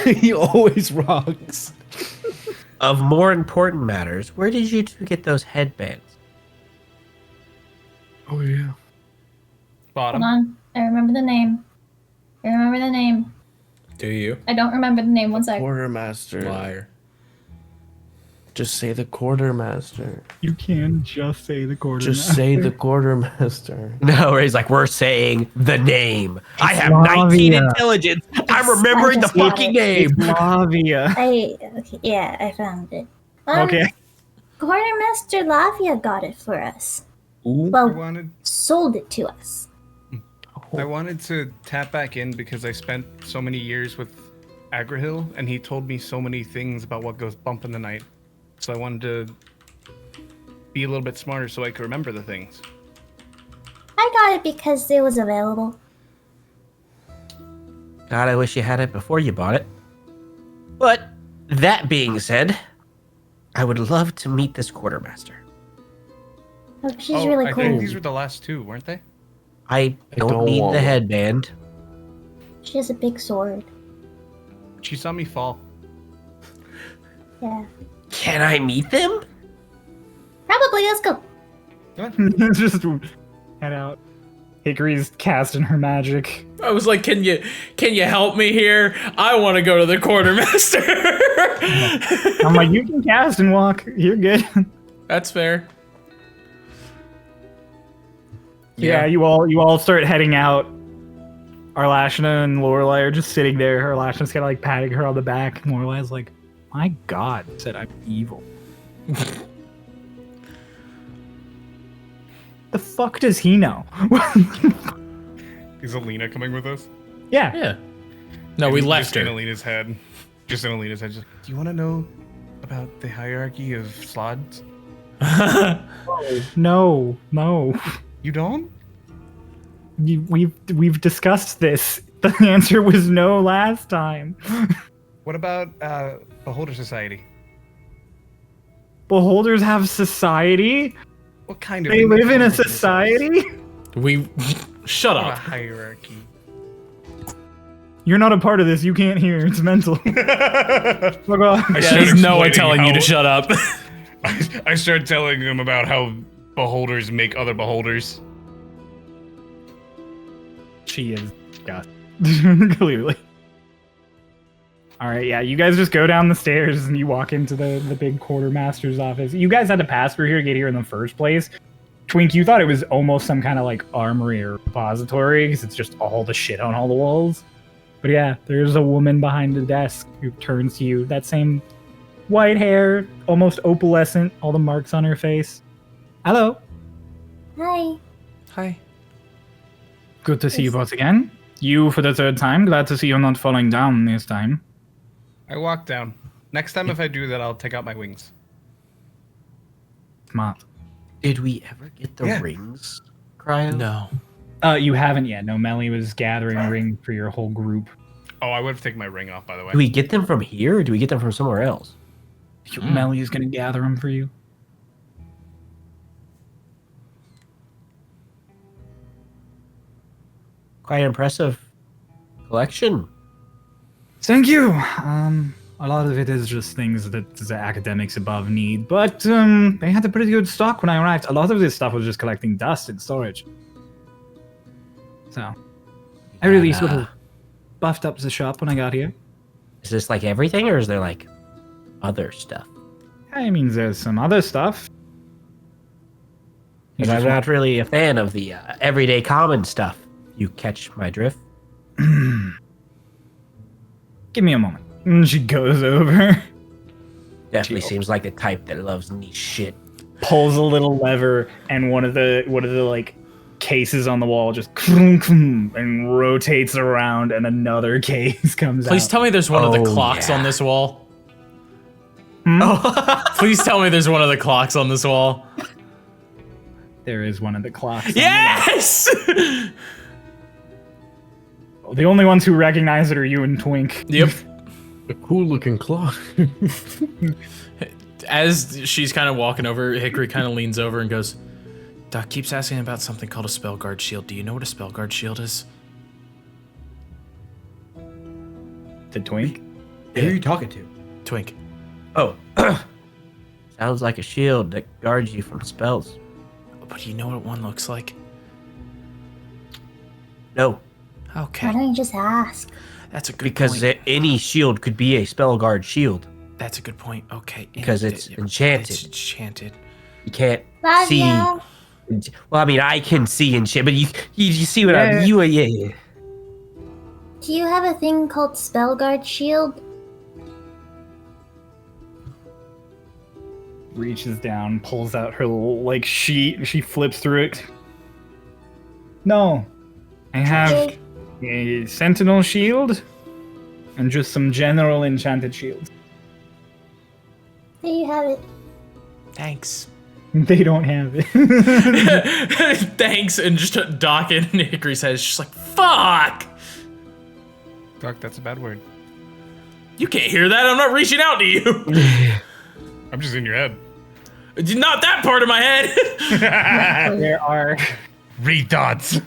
He always rocks. Of more important matters, where did you two get those headbands? Oh yeah. Bottom. Hold on. I remember the name. Do you? I don't remember the name. One sec. Quartermaster. Liar. Just say the quartermaster. You can just say the quarter. Just say the quartermaster. No, where he's like, we're saying the name. I have Lavia. 19 intelligence. I'm remembering the I just got fucking it. name. Lavia. I found it. Okay. Quartermaster Lavia got it for us. Ooh. I Well, wanted sold it to us. to tap back in because I spent so many years with Agrahil, and he told me so many things about what goes bump in the night. So I wanted to be a little bit smarter so I could remember the things. I got it because it was available. God, I wish you had it before you bought it. But that being said, I would love to meet this quartermaster. Oh, she's really I cool. think these were the last two, weren't they? I don't don't need want the one. headband. She has a big sword. She saw me fall. Yeah. Can I meet them? Probably. Let's go. Just head out. Hickory's casting her magic. I was like, can you help me here? I want to go to the quartermaster. I'm like, you can cast and walk. You're good. That's fair. Yeah, you all start heading out. Arlashna and Lorelei are just sitting there. Arlashna's kind of like patting her on the back, and Lorelai's like, "My God," said, "I'm evil." The fuck does he know? Is Alina coming with us? Yeah. Yeah. No, we Just left in her. Alina's head. Just in Alina's head. Just, do you want to know about the hierarchy of slots? No. You don't? We've discussed this. The answer was no last time. What about Beholder Society? Beholders have society. What kind of? They live in a individuals? society. We shut A up. hierarchy. You're not a part of this. You can't hear. It's mental. Fuck off. I Yeah, started there's no one explaining telling you to how- shut up. I started telling him about how beholders make other beholders. She is disgusting. Clearly. Alright, yeah, you guys just go down the stairs and you walk into the big quartermaster's office. You guys had to pass through here to get here in the first place. Twink, you thought it was almost some kind of like armory or repository because it's just all the shit on all the walls. But yeah, there's a woman behind the desk who turns to you. That same white hair, almost opalescent, all the marks on her face. Hello. Hi. Hi. Good to see you both again. You for the third time. Glad to see you're not falling down this time. I walk down. Next time, if I do that, I'll take out my wings. Smart. Did we ever get the Yeah. rings, Cryo? No. You haven't yet. No, Melly was gathering a ring for your whole group. Oh, I would have taken my ring off, by the way. Do we get them from here, or do we get them from somewhere else? Melly is gonna gather them for you. Quite impressive collection. Thank you. A lot of it is just things that the academics above need, but they had a pretty good stock when I arrived. A lot of this stuff was just collecting dust in storage. So, I really sort of buffed up the shop when I got here. Is this like everything, or is there like other stuff? I mean, there's some other stuff. Because I'm not really a fan of the everyday common stuff. You catch my drift? Give me a moment. And she goes over, Definitely seems like the type that loves niche shit. pulls a little lever, and one of the like cases on the wall just and rotates around, and another case comes out. Please tell me there's one of the clocks on this wall. Please tell me there's one of the clocks on this wall. There is one of the clocks. Yes! The only ones who recognize it are you and Twink. Yep. A cool looking clock. As she's kind of walking over, Hickory kind of leans over and goes, Doc keeps asking about something called a spell guard shield. Do you know what a spell guard shield is? To Twink? Who are you talking to? Twink. Oh. Sounds like a shield that guards you from spells. But do you know what one looks like? No. Okay. Why don't you just ask? That's a good Because point. any shield could be a spell guard shield. That's a good point. Okay. Because it's enchanted. It's enchanted. You can't Love see. ya. Well, I mean, I can see and shit, but you see what I mean? Yeah. Do you have a thing called Spellguard Shield? Reaches down, pulls out her little, like, sheet. She flips through it. No. I have a Sentinel Shield and just some general enchanted shields. There you have it. Thanks. They don't have it. Thanks. And just Doc and Hickory says, she's like, fuck! Doc, that's a bad word. You can't hear that. I'm not reaching out to you. I'm just in your head. Not that part of my head. There are... Retards.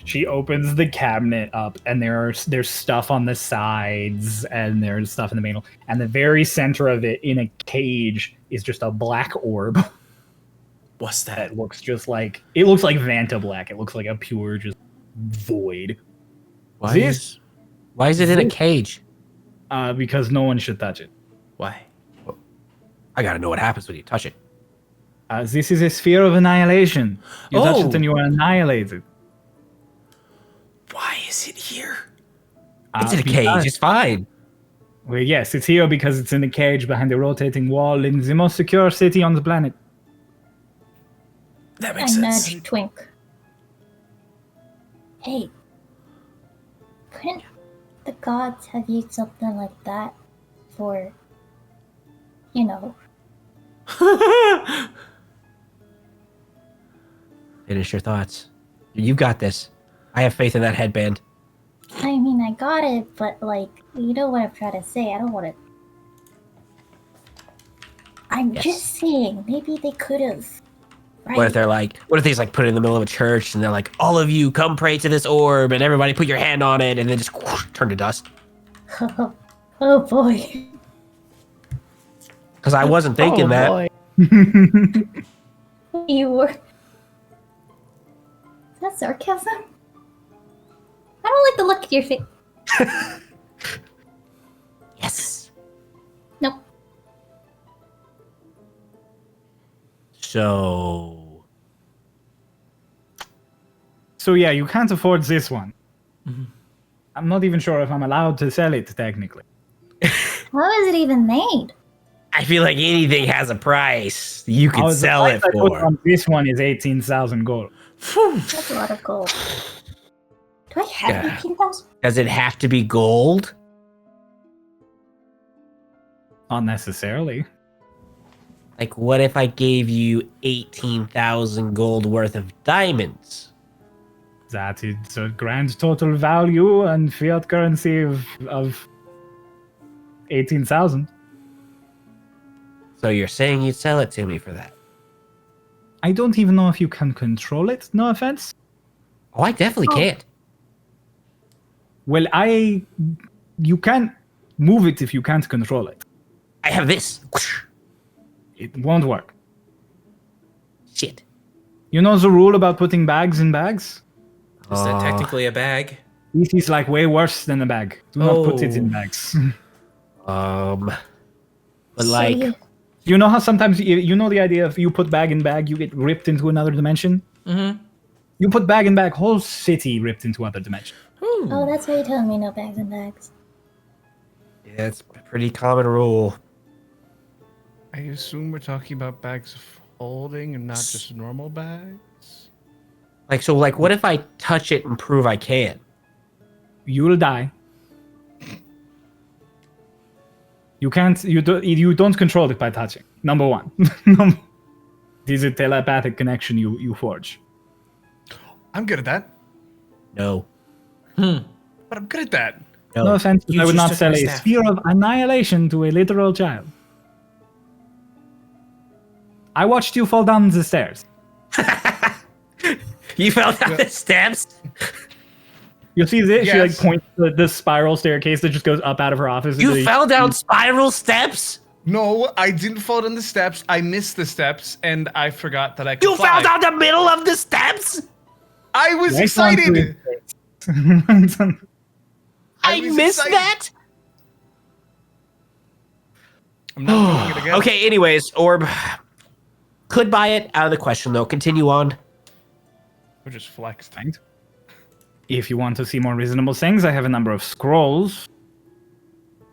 She opens the cabinet up, and there's stuff on the sides, and there's stuff in the middle. And the very center of it, in a cage, is just a black orb. What's that? It looks like Vanta Black. It looks like a pure just void. Why is it in a cage? Because no one should touch it. Why? I gotta know what happens when you touch it. This is a sphere of annihilation. You touch it and you are annihilated. Why is it here? It's in a cage. It's fine. Well, yes, it's here because it's in a cage behind a rotating wall in the most secure city on the planet. That I makes sense. nudge Twink. Hey, couldn't the gods have used something like that for, you know, Finish your thoughts. You've got this. I have faith in that headband. I mean, I got it, but, like, you know what I'm trying to say. I don't want to... I'm just saying, maybe they could have. Right? What if he's like put it in the middle of a church and they're like, all of you come pray to this orb and everybody put your hand on it and then just whoosh, turn to dust? Oh, boy. Because I wasn't thinking that. Boy. You were... Is that sarcasm? I don't like the look of your face. Yes. Nope. So yeah, you can't afford this one. Mm-hmm. I'm not even sure if I'm allowed to sell it, technically. How is it even made? I feel like anything has a price you could sell it The price I put for. on this one is 18,000 gold. That's a lot of gold. Do I have Yeah. 18,000? Does it have to be gold? Not necessarily. Like, what if I gave you 18,000 gold worth of diamonds? That is a grand total value and fiat currency of 18,000. So you're saying you'd sell it to me for that? I don't even know if you can control it, no offense. Oh, I definitely can't. Well, you can't move it if you can't control it. I have this. It won't work. Shit. You know the rule about putting bags in bags? Is that technically a bag? This is like way worse than a bag. Do not put it in Oh. bags. But So like, You know how sometimes you know the idea of you put bag in bag, you get ripped into another dimension? Mm-hmm. You put bag in bag, whole city ripped into other dimension. Oh, that's why you're telling me no bags and bags. yeah, it's a pretty common rule. I assume we're talking about bags of holding and not just normal bags. Like, so, like, what if I touch it and prove I can? You will die. You can't. You don't control it by touching. Number one. It is a telepathic connection you forge. I'm good at that. No. But I'm good at that. No offense, but You I would just not took sell my a staff. sphere of annihilation to a literal child. I watched you fall down the stairs. You fell down the steps? You see this? She like Yes. points to the spiral staircase that just goes up out of her office. You into the- fell down spiral steps? No, I didn't fall down the steps. I missed the steps, and I forgot that I could You fly. fell down the middle of the steps? I was Right onto excited. his face. I was missed excited. that? I'm not doing it again. Okay, anyways, Orb. Could buy it. Out of the question, though. Continue on. We just flexed. If you want to see more reasonable things, I have a number of scrolls.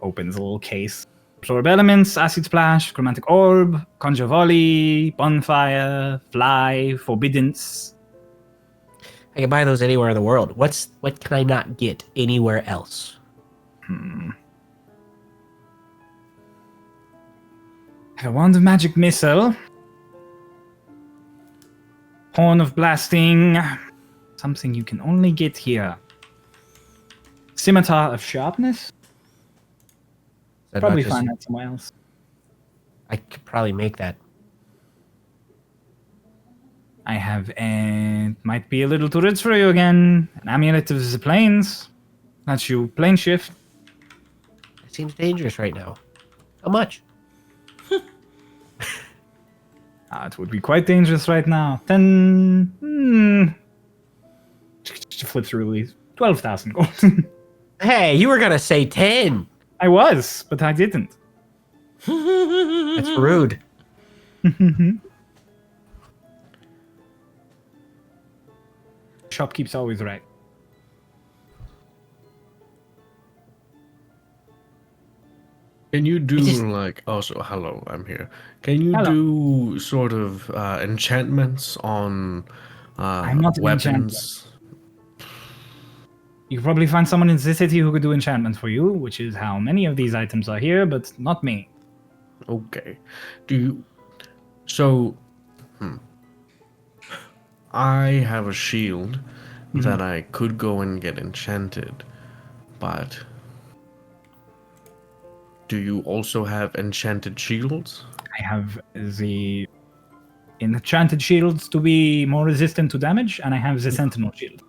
Opens a little case. Absorb elements, acid splash, chromatic orb, conjure volley, bonfire, fly, forbiddance. I can buy those anywhere in the world. What can I not get anywhere else? I have a wand of magic missile. Horn of blasting. Something you can only get here. Scimitar of sharpness. Is that Probably not just- find that somewhere else. I could probably make that. I have might be a little too rich for you again. An amulet of the planes. That's you plane shift. It seems dangerous right now. How much? It would be quite dangerous right now. 10. Flip through these. 12,000 gold. Hey, you were gonna say 10. I was, but I didn't. That's rude. Shopkeep's always right. Can you do just- like also hello, I'm here. Can you Hello. do sort of enchantments on I'm not an weapons? You can probably find someone in the city who could do enchantment for you, which is how many of these items are here, but not me. Okay. Do you so I have a shield that I could go and get enchanted, but do you also have enchanted shields? I have the enchanted shields to be more resistant to damage, and I have the sentinel shield.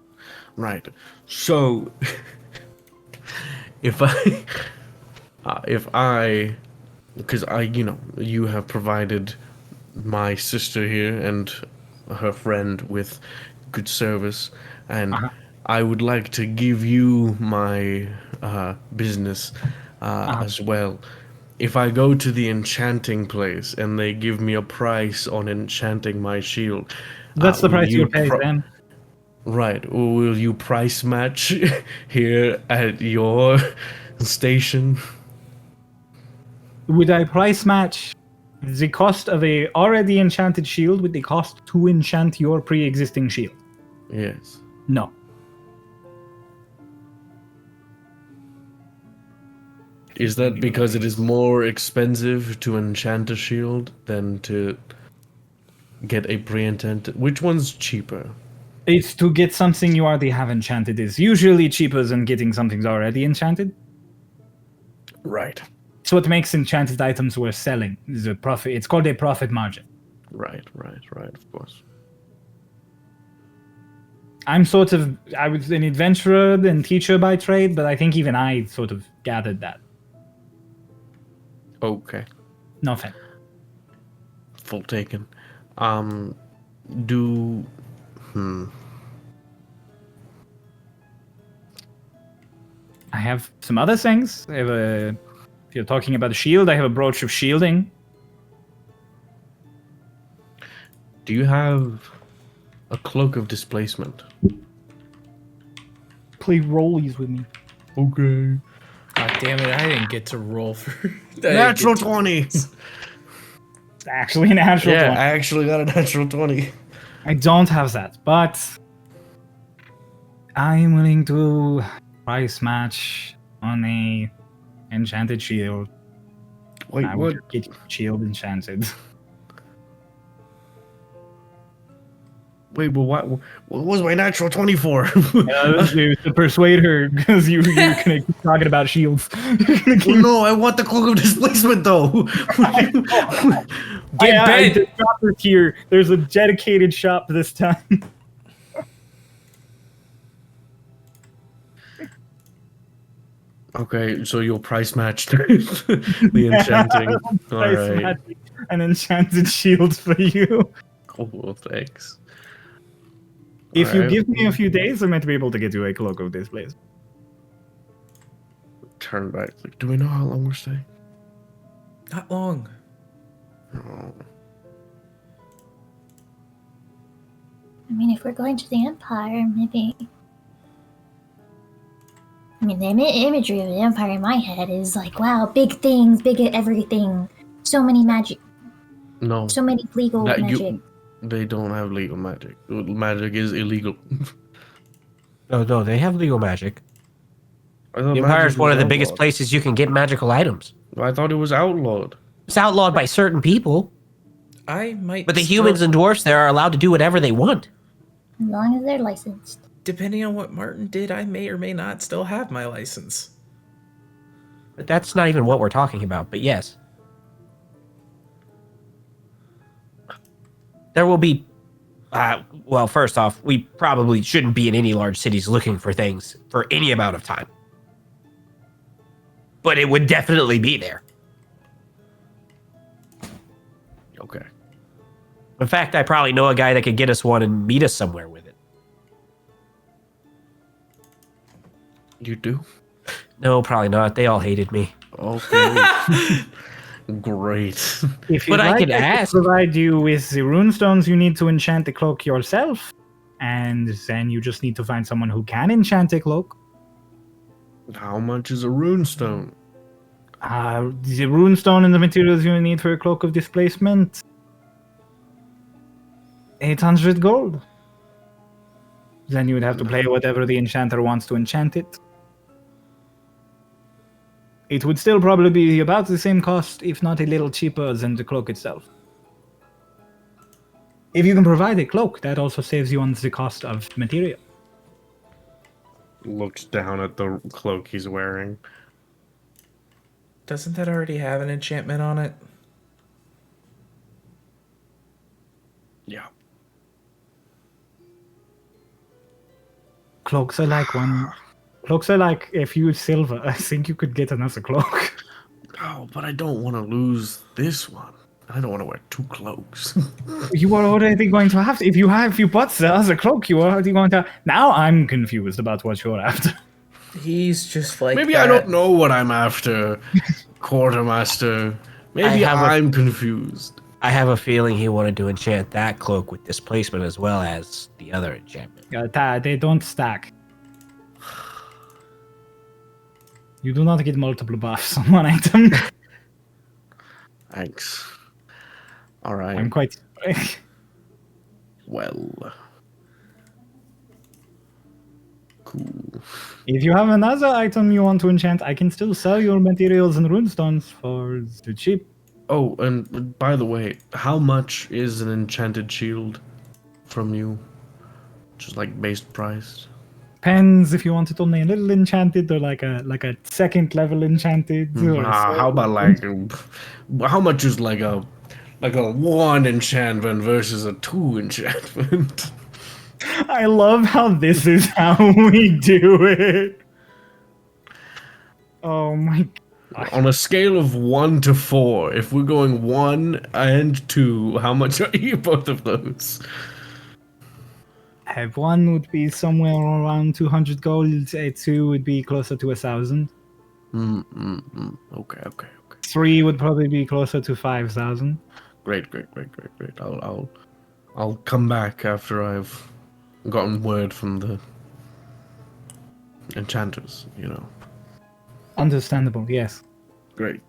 Right. So if I because you have provided my sister here and her friend with good service, and I would like to give you my business as well. If I go to the enchanting place and they give me a price on enchanting my shield, That's the will price you pay pro- them. Right. Will you price match here at your station? Would I price match the cost of a already enchanted shield with the cost to enchant your pre-existing shield? Yes. No. Is that because it is more expensive to enchant a shield than to get a pre-enchanted? Which one's cheaper? It's to get something you already have enchanted is usually cheaper than getting something already enchanted. Right. It's what makes enchanted items worth selling. Is a profit. It's called a profit margin. Right, of course. I was an adventurer and teacher by trade, but I think even I sort of gathered that. Okay. Nothing. Full taken. I have some other things. If you're talking about a shield, I have a brooch of shielding. Do you have a cloak of displacement? Play rollies with me. Okay. God damn it! I didn't get to roll for Natural 20. It's actually a natural Yeah, 20. I actually got a natural 20. I don't have that, but I'm willing to price match on a enchanted shield. Wait, I what? would get shield enchanted. Wait, but what was my natural 20 for? To persuade her, because you're gonna keep talking about shields. You're gonna keep- No, I want the cloak of displacement though. Get bent. The shop is here. There's a dedicated shop this time. Okay, so you'll price match the enchanting. All Price right. match an enchanted shield for you. Cool, thanks. If you Alright. give me a few days, I might be able to get you a cloak of this place. Turn back. Like, do we know how long we're staying? Not long. Oh. I mean, if we're going to the Empire, maybe. I mean, the imagery of the Empire in my head is like, wow, big things, big everything. So many magic, No, so many legal that magic. they don't have legal magic. Magic is illegal. No, they have legal magic. I thought The Empire magic is one was of the biggest outlawed. places you can get magical items. I thought it was outlawed. It's outlawed by certain people, I might. but the still- humans and dwarfs there are allowed to do whatever they want. As long as they're licensed. Depending on what Martin did, I may or may not still have my license. But that's not even what we're talking about, but yes. There will be... well, first off, we probably shouldn't be in any large cities looking for things for any amount of time. But it would definitely be there. Okay. In fact, I probably know a guy that could get us one and meet us somewhere with it. You do? No, probably not. They all hated me. Okay. Great. If But you'd I like, could I ask. provide you with the runestones you need to enchant the cloak yourself, and then you just need to find someone who can enchant a cloak. How much is a runestone? The runestone and the materials you need for a cloak of displacement. 800 gold. Then you would have to play whatever the enchanter wants to enchant it. It would still probably be about the same cost, if not a little cheaper than the cloak itself. If you can provide a cloak, that also saves you on the cost of material. Looks down at the cloak he's wearing. Doesn't that already have an enchantment on it? Yeah. Cloaks are like a few silver. I think you could get another cloak. Oh, but I don't want to lose this one. I don't want to wear two cloaks. You are already going to have to. If you bought the other cloak, you are already going to. Now I'm confused about what you're after. He's just like Maybe that. I don't know what I'm after, Quartermaster. Maybe I have I'm confused. I have a feeling he wanted to enchant that cloak with displacement as well as the other enchantment. They don't stack. You do not get multiple buffs on one item. Thanks. All right. I'm quite. Well. Cool. If you have another item you want to enchant, I can still sell your materials and runestones for the cheap. Oh, and by the way, how much is an enchanted shield from you? Just like base price? Depends if you want it only a little enchanted or like a second level enchanted. or a How about like how much is like a one enchantment versus a two enchantment? I love how this is how we do it. Oh my god. On a scale of 1 to 4, if we're going 1 and 2, how much are you both of those? One would be somewhere around 200 gold. Two would be closer to 1,000. Okay. 3 would probably be closer to 5,000. Great. I'll come back after I've gotten word from the enchanters, you know. Understandable, yes. Great.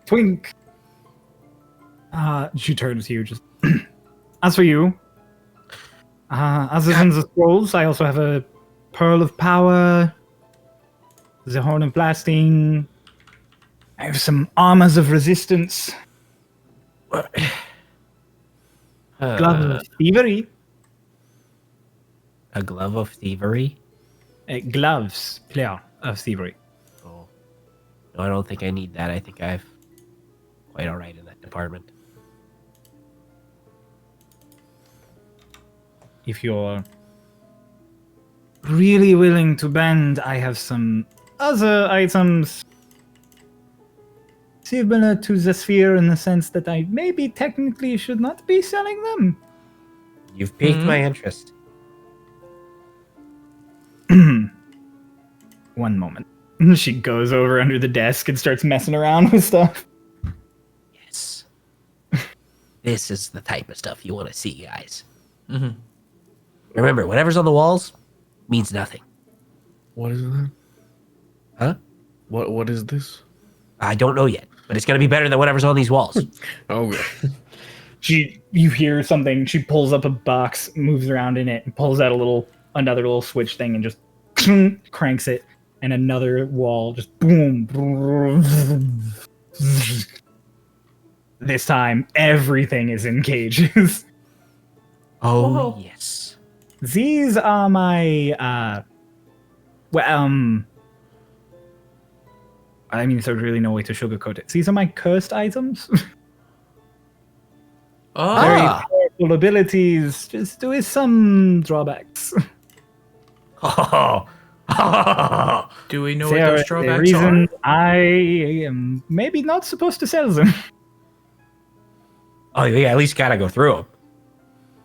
Twink. She turns to you. Just as for you, other than the scrolls, I also have a pearl of power, the horn of blasting. I have some armors of resistance, glove of thievery, A glove of thievery? gloves, plural, of thievery. Oh. No, I don't think I need that. I think I've quite all right in that department. If you're really willing to bend, I have some other items similar to the sphere in the sense that I maybe technically should not be selling them. You've piqued my interest. One moment. She goes over under the desk and starts messing around with stuff. Yes. This is the type of stuff you want to see, guys. Mm-hmm. Remember, whatever's on the walls means nothing. What is that? Huh? What is this? I don't know yet, but it's going to be better than whatever's on these walls. Okay. You hear something. She pulls up a box, moves around in it, and pulls out another little switch thing, and just cranks it, and another wall just boom. This time, everything is in cages. Oh, yes. These are my I mean, there's really no way to sugarcoat it. These are my cursed items. Very powerful abilities, just with some drawbacks. Do we know what There those is a drawbacks reason are? I am maybe not supposed to sell them. Oh, yeah, at least gotta go through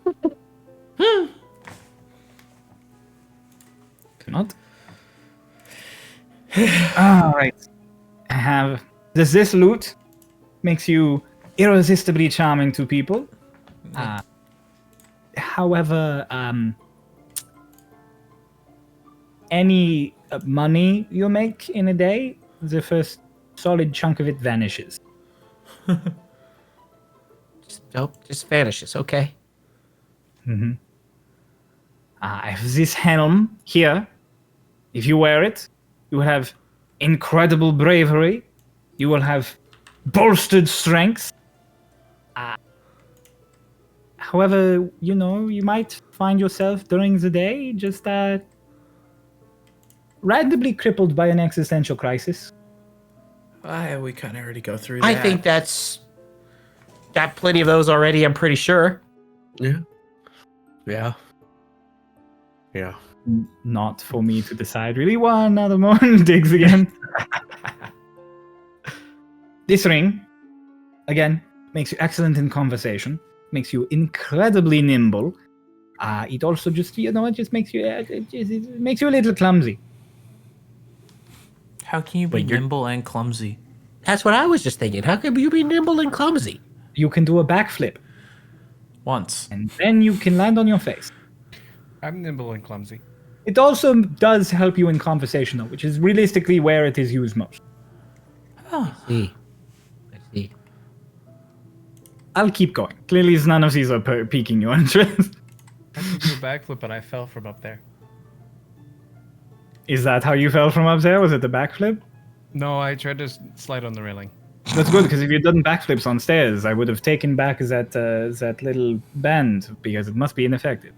them. Not. All right. Does this loot makes you irresistibly charming to people? However, any money you make in a day, the first solid chunk of it vanishes. Just vanishes, okay? Mm-hmm. I have this helm here. If you wear it, you will have incredible bravery. You will have bolstered strength. However, you might find yourself during the day just randomly crippled by an existential crisis. We kind of already go through that. I think that's got plenty of those already, I'm pretty sure. Yeah. Not for me to decide. Really, one other moment digs again. This ring, again, makes you excellent in conversation. Makes you incredibly nimble. It also just, it just makes you, it makes you a little clumsy. How can you be nimble and clumsy? That's what I was just thinking. How can you be nimble and clumsy? You can do a backflip, Once. and then you can land on your face. I'm nimble and clumsy. It also does help you in conversation, though, which is realistically where it is used most. I see. I'll keep going. Clearly, none of these are piquing your interest. I had to do a backflip, but I fell from up there. Is that how you fell from up there? Was it the backflip? No, I tried to slide on the railing. That's good, because if you'd done backflips on stairs, I would have taken back that little band, because it must be ineffective.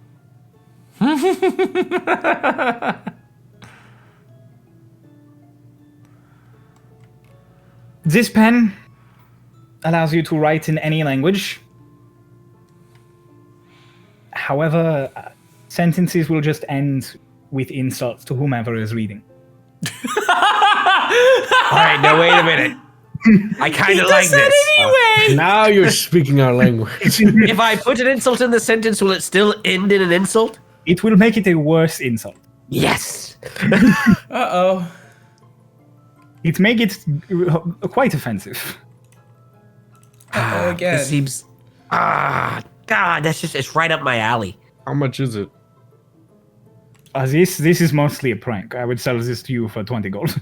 This pen allows you to write in any language. However, sentences will just end with insults to whomever is reading. All right, now wait a minute. I kind of like this. Anyway! Now you're speaking our language. If I put an insult in the sentence, will it still end in an insult? It will make it a worse insult. Yes. Uh-oh. It make it quite offensive. Uh-oh again. This seems. God, it's right up my alley. How much is it? This is mostly a prank. I would sell this to you for 20 gold.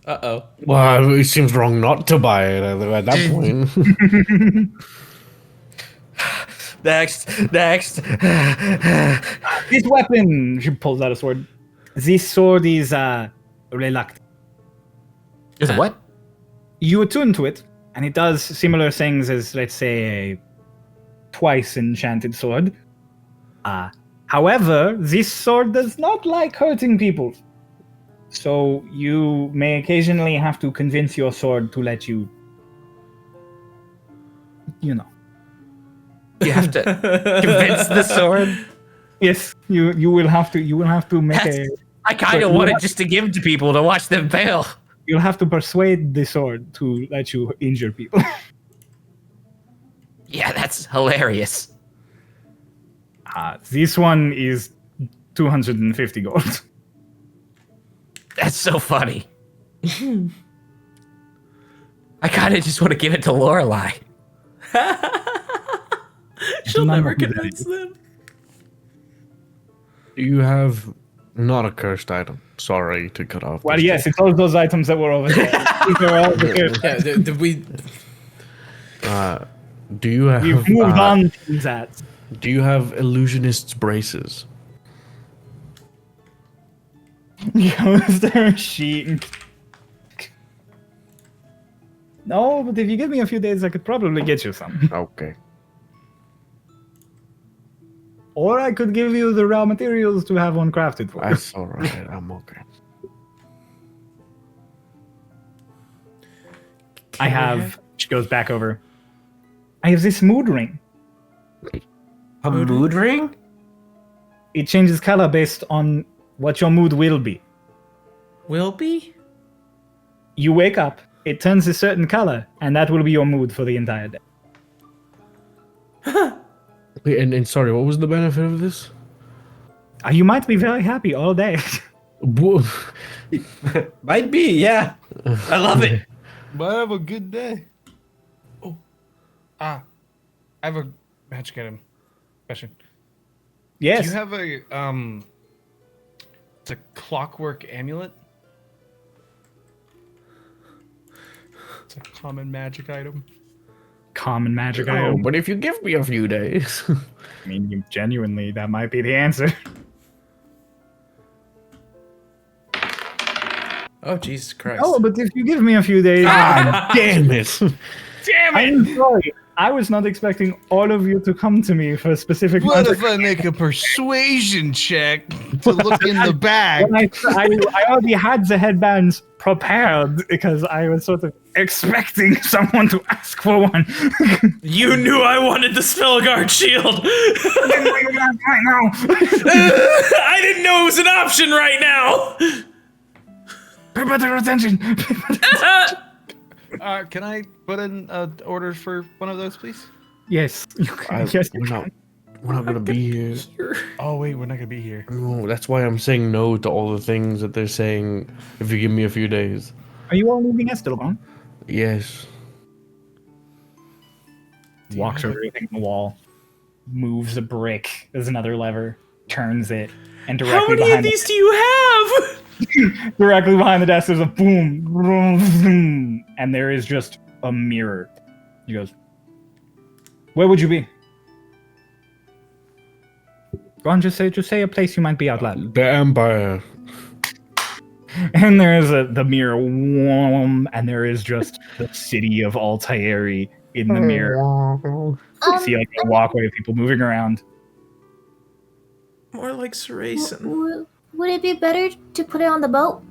Uh-oh. Well, it seems wrong not to buy it at that point. Next. This weapon, she pulls out a sword. This sword is reluctant. Is it what? You attune to it, and it does similar things as, let's say, a twice enchanted sword. However, this sword does not like hurting people. So you may occasionally have to convince your sword to let you, you know. You have to convince the sword. Yes, you will have to make I kind of wanted just to give to people to watch them fail. You'll have to persuade the sword to let you injure people. Yeah, that's hilarious. This one is 250 gold. That's so funny. I kind of just want to give it to Lorelai. She'll not never know who that convince is. them. Do you have not a cursed item? Sorry to cut off. Well, this yes, it's all those items that were over there. These are all the Yeah, we... Do you have? We've moved on to that. Do you have illusionist's braces? Goes there a sheet. No, but if you give me a few days, I could probably get you some. Okay. Or I could give you the raw materials to have one crafted for. That's all right. I'm okay. I have. She goes back over. I have this mood ring. A mood ring? It changes color based on what your mood will be. Will be? You wake up, it turns a certain color, and that will be your mood for the entire day. Wait, and sorry, what was the benefit of this? You might be very happy all day. Whoa. Might be, yeah. I love it. But have a good day. Oh. I have a magic item question. Yes. Do you have a it's a clockwork amulet? It's a common magic item. Common magic Oh, item. but if you give me a few days. I mean, genuinely, that might be the answer. Oh, Jesus Christ. Oh, but if you give me a few days... Damn it. I'm sorry. I was not expecting all of you to come to me for a specific What magic. if I make a persuasion check to look in the bag? When I already had the headbands prepared because I was sort of expecting someone to ask for one. You knew I wanted the Spellguard shield! Right now. I didn't know it was an option right now! Pay better attention. Can I put in an order for one of those, please? Yes. Yes. We're not gonna be here. Oh wait, we're not gonna be here. No, that's why I'm saying no to all the things that they're saying. If you give me a few days. Are you all leaving Estilgaron? Yes. Walks over to the wall, moves a brick. There's another lever, turns it, and How directly many of behind these do you have? directly behind the desk, there's a boom, boom, boom, and there is just a mirror. He goes, "Where would you be?" Go on, just say a place you might be out loud. The Empire. And there is the mirror, and there is just the city of Altairi in the mirror. You see like a walkway of people moving around. More like Saraisen. Would it be better to put it on the boat?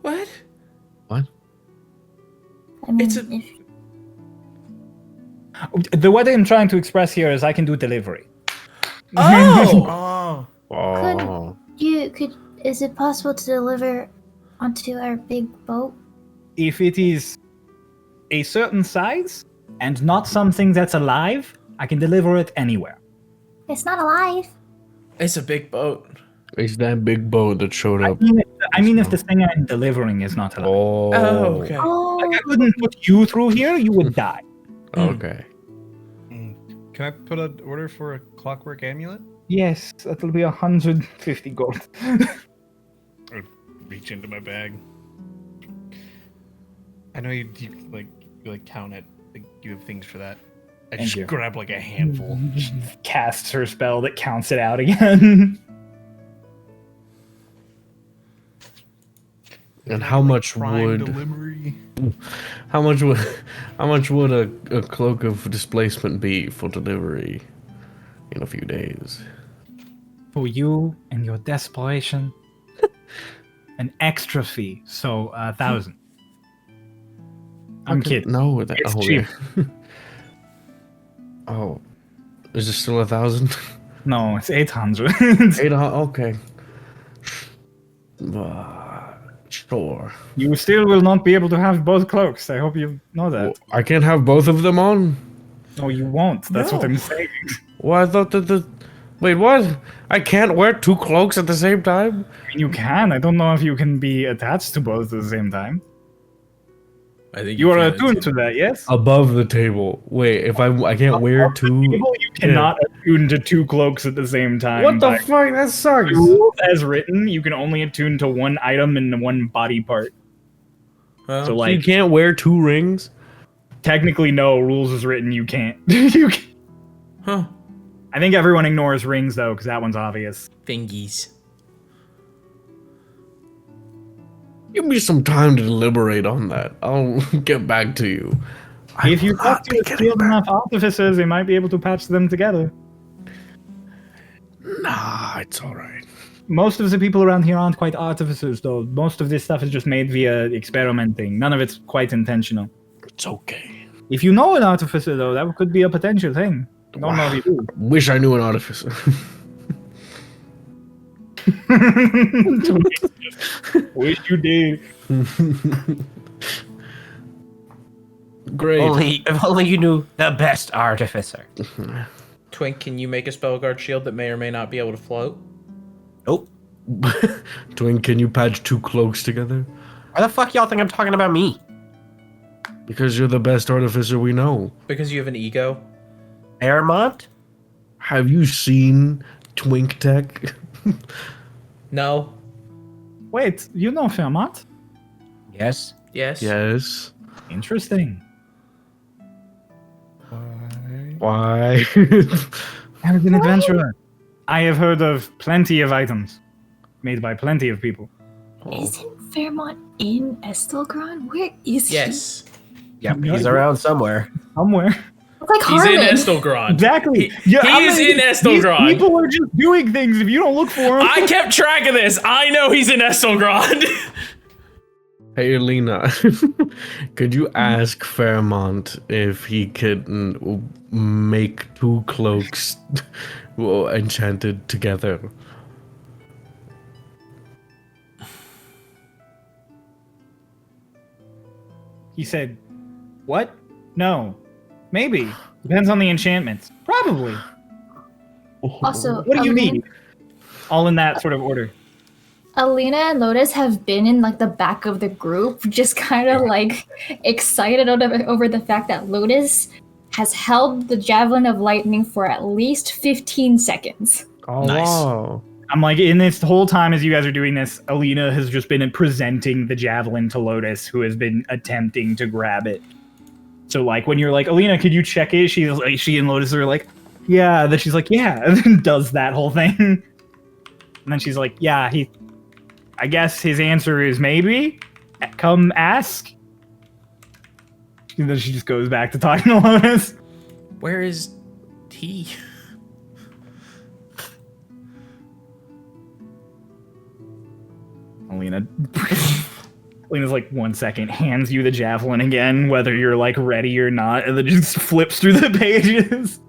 What? I mean, It's a- if What I'm trying to express here is I can do delivery. Oh! Oh. Is it possible to deliver onto our big boat? If it is a certain size and not something that's alive, I can deliver it anywhere. It's not alive. It's a big boat. It's that big boat that showed up. I mean if the thing I'm delivering is not alive. Oh. Okay. Oh, Like, I couldn't put you through here, you would die. Okay. Can I put an order for a clockwork amulet? Yes, that'll be 150 gold. Or reach into my bag. I know you count it. Like, you have things for that. I Thank just you. grab like a handful. Casts her spell that counts it out again. And how much Prime would delivery. how much would a cloak of displacement be for delivery in a few days? For you and your desperation, an extra fee, so 1,000. I'm kidding. No, that It's oh, cheap. yeah. Oh, is it still 1,000? No, it's 800. 800. Okay. Sure. You still will not be able to have both cloaks. I hope you know that. Well, I can't have both of them on. No, you won't. That's what No. I'm saying. Well, I thought that the. Wait, what? I can't wear 2 cloaks at the same time? You can. I don't know if you can be attached to both at the same time. I think You are can attuned to that, yes? Above the table. Wait, if I can't wear 2. You cannot attune to 2 cloaks at the same time. What the By fuck? That sucks. rules as written, you can only attune to one item and one body part. Well, So, So like, you can't wear 2 rings? technically, no. Rules as written, you can't. You can't. huh. I think everyone ignores rings, though, because that one's obvious. Thingies. Give me some time to deliberate on that. I'll get back to you. If you will talk not to be a getting skilled back. enough artificers, they might be able to patch them together. Nah, it's alright. Most of the people around here aren't quite artificers, though. Most of this stuff is just made via experimenting. None of it's quite intentional. It's okay. If you know an artificer, though, that could be a potential thing. I don't know if you do. Wish I knew an artificer. Wish you did. Great. If only you knew the best artificer. Twink, can you make a spell guard shield that may or may not be able to float? Nope. Twin, can you patch 2 cloaks together? Why the fuck y'all think I'm talking about me? Because you're the best artificer we know. Because you have an ego? Fairmont? Have you seen Twink Tech? No. Wait, you know Fairmont? Yes. Yes. Yes. Interesting. Why? I'm an adventurer. I have heard of plenty of items made by plenty of people. Isn't Fairmont in Estilgaron? Where is Yes. Yep, he's around somewhere. Somewhere. he? It's like He's Harmon. in Estilgaron. Exactly. He is in Estilgaron. People are just doing things if you don't look for them. I kept track of this. I know he's in Estilgaron. Hey, Alina. Could you ask Fairmont if he could make 2 cloaks enchanted together? He said, what? No. Maybe. Depends on the enchantments. Probably. Also, What do you Alina- need? All in that sort of order. Alina and Lotus have been in like the back of the group, just kind of like excited over the fact that Lotus has held the Javelin of Lightning for at least 15 seconds. Oh, Nice. wow. I'm like, in this whole time as you guys are doing this, Alina has just been presenting the javelin to Lotus, who has been attempting to grab it. So, like, when you're like, Alina, could you check it? She and Lotus are like, yeah. Then she's like, yeah, and then does that whole thing. And then she's like, yeah, I guess his answer is maybe. Come ask. And then she just goes back to talking to Lotus. Where is he? Alina. Lena's like 1 second, hands you the javelin again, whether you're like ready or not, and then just flips through the pages.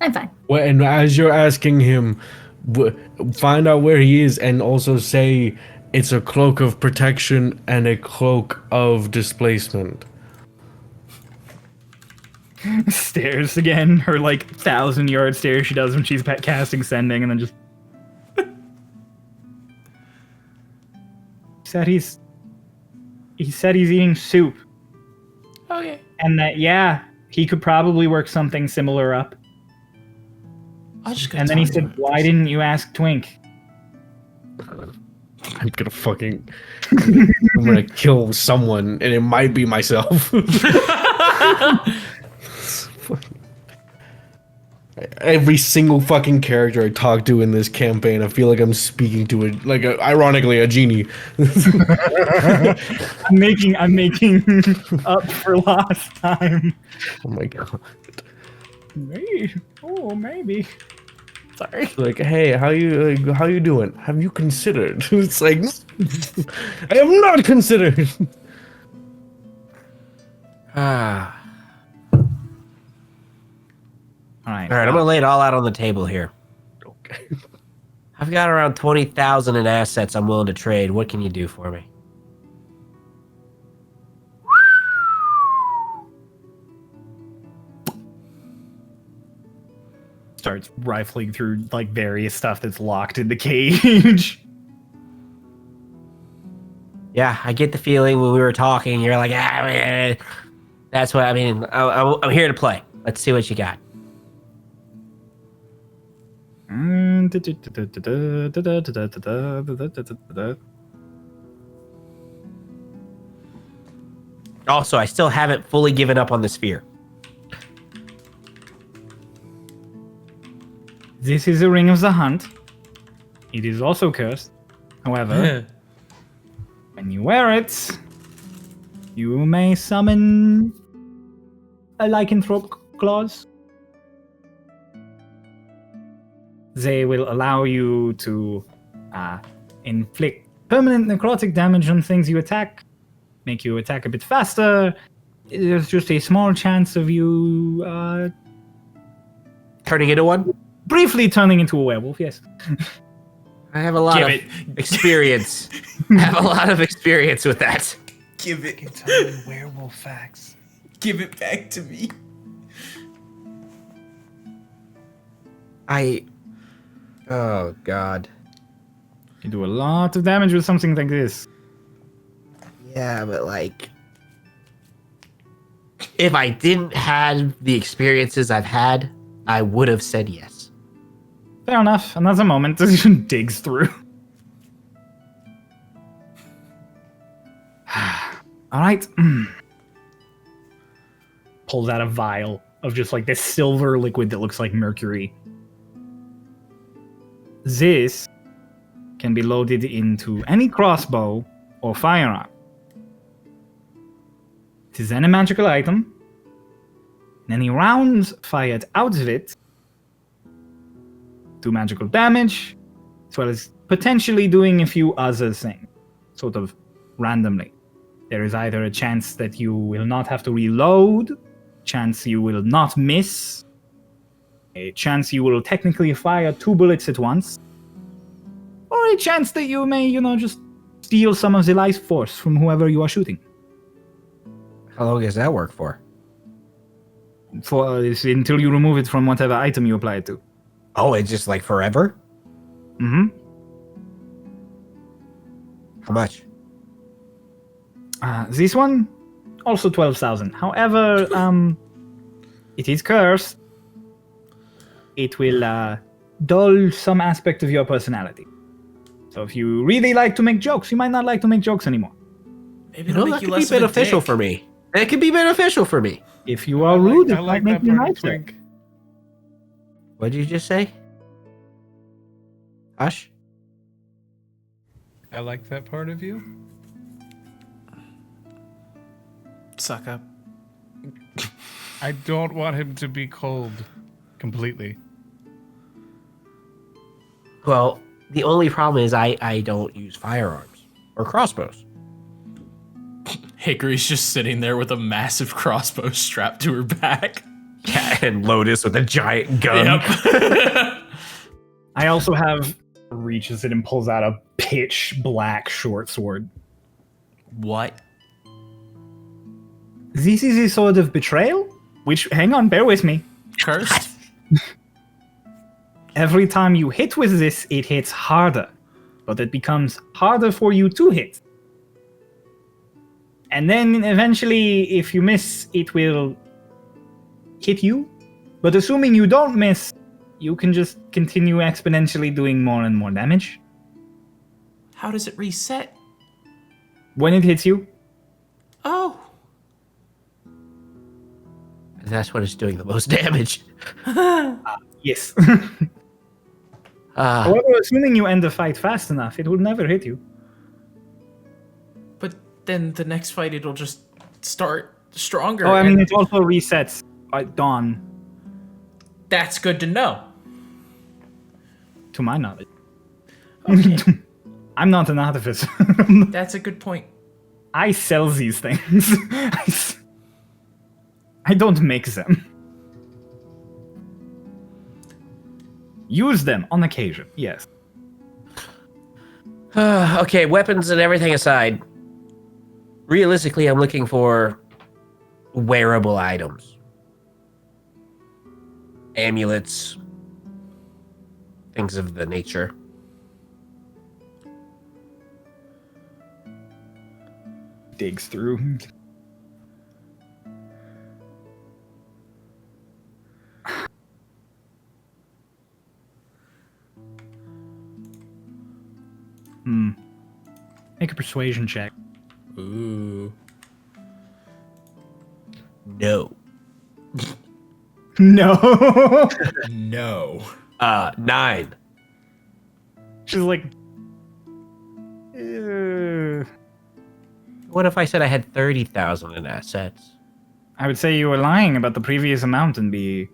I'm fine. Well, and as you're asking him, find out where he is, and also say it's a cloak of protection and a cloak of displacement. Stares again, her like 1,000-yard stare she does when she's casting sending, and then just. He said he's eating soup. Okay. And that, yeah, he could probably work something similar up. I'll just go And then he talk to said, him. why didn't you ask Twink? I'm gonna fucking. I'm gonna kill someone, and it might be myself. Every single fucking character I talk to in this campaign, I feel like I'm speaking to ironically, a genie. I'm making up for lost time. Oh my god. Maybe. Sorry. Like, hey, how you doing? Have you considered? It's like, I have not considered. All right. All right, I'm gonna lay it all out on the table here. Okay. I've got around 20,000 in assets I'm willing to trade. What can you do for me? Starts rifling through like various stuff that's locked in the cage. Yeah, I get the feeling when we were talking, you're like, that's what I mean. I'm here to play. Let's see what you got. Also, I still haven't fully given up on the sphere. This is a Ring of the Hunt. It is also cursed. However, when you wear it, you may summon a lycanthrope clause. They will allow you to inflict permanent necrotic damage on things you attack, make you attack a bit faster. There's just a small chance of you Turning into one? briefly turning into a werewolf, yes. I have a lot Give of it. experience. I have a lot of experience with that. Give it. Tell me werewolf facts. Give it back to me. Oh, God. You do a lot of damage with something like this. Yeah, but like, if I didn't have the experiences I've had, I would have said yes. Fair enough. Another moment. Digs through. All right. Pulls out a vial of just like this silver liquid that looks like mercury. This can be loaded into any crossbow or firearm. It is then a magical item. And any rounds fired out of it do magical damage, as well as potentially doing a few other things, sort of randomly. There is either a chance that you will not have to reload, chance you will not miss, a chance you will technically fire 2 bullets at once, or a chance that you may, just steal some of the life force from whoever you are shooting. How long does that work for? For until you remove it from whatever item you apply it to. Oh, it's just like forever? Mm-hmm. How much? This one, also 12,000. However, it is cursed. It will dull some aspect of your personality. So if you really like to make jokes, you might not like to make jokes anymore. Maybe You it'll know, make that you could be less of a beneficial dick. for me. It could be beneficial for me. If you are rude, I it like might make that you part of nicer. Twink. What did you just say? Hush? I like that part of you. Suck up. I don't want him to be cold completely. Well, the only problem is I don't use firearms. or crossbows. Hickory's just sitting there with a massive crossbow strapped to her back. Yeah, and Lotus with a giant gun. Yep. I also have reaches it and pulls out a pitch black short sword. What? This is a sword of betrayal? Which, hang on, bear with me. Cursed? Every time you hit with this, it hits harder. But it becomes harder for you to hit. And then eventually, if you miss, it will hit you. But assuming you don't miss, you can just continue exponentially doing more and more damage. How does it reset? When it hits you, Oh. That's when it's doing the most damage. yes. Uh, However, assuming you end the fight fast enough, it will never hit you. But then the next fight it'll just start stronger. Oh, I mean, and it also resets at dawn, that's good to know. to my knowledge. Okay. I'm not an artificer. That's a good point. I sell these things. I don't make them. Use them on occasion, yes. okay, weapons and everything aside. Realistically, I'm looking for wearable items. Amulets. Things of the nature. Digs through. Make a persuasion check. Ooh. No. No. No. 9. She's like, What if I said I had 30,000 in assets? I would say you were lying about the previous amount and be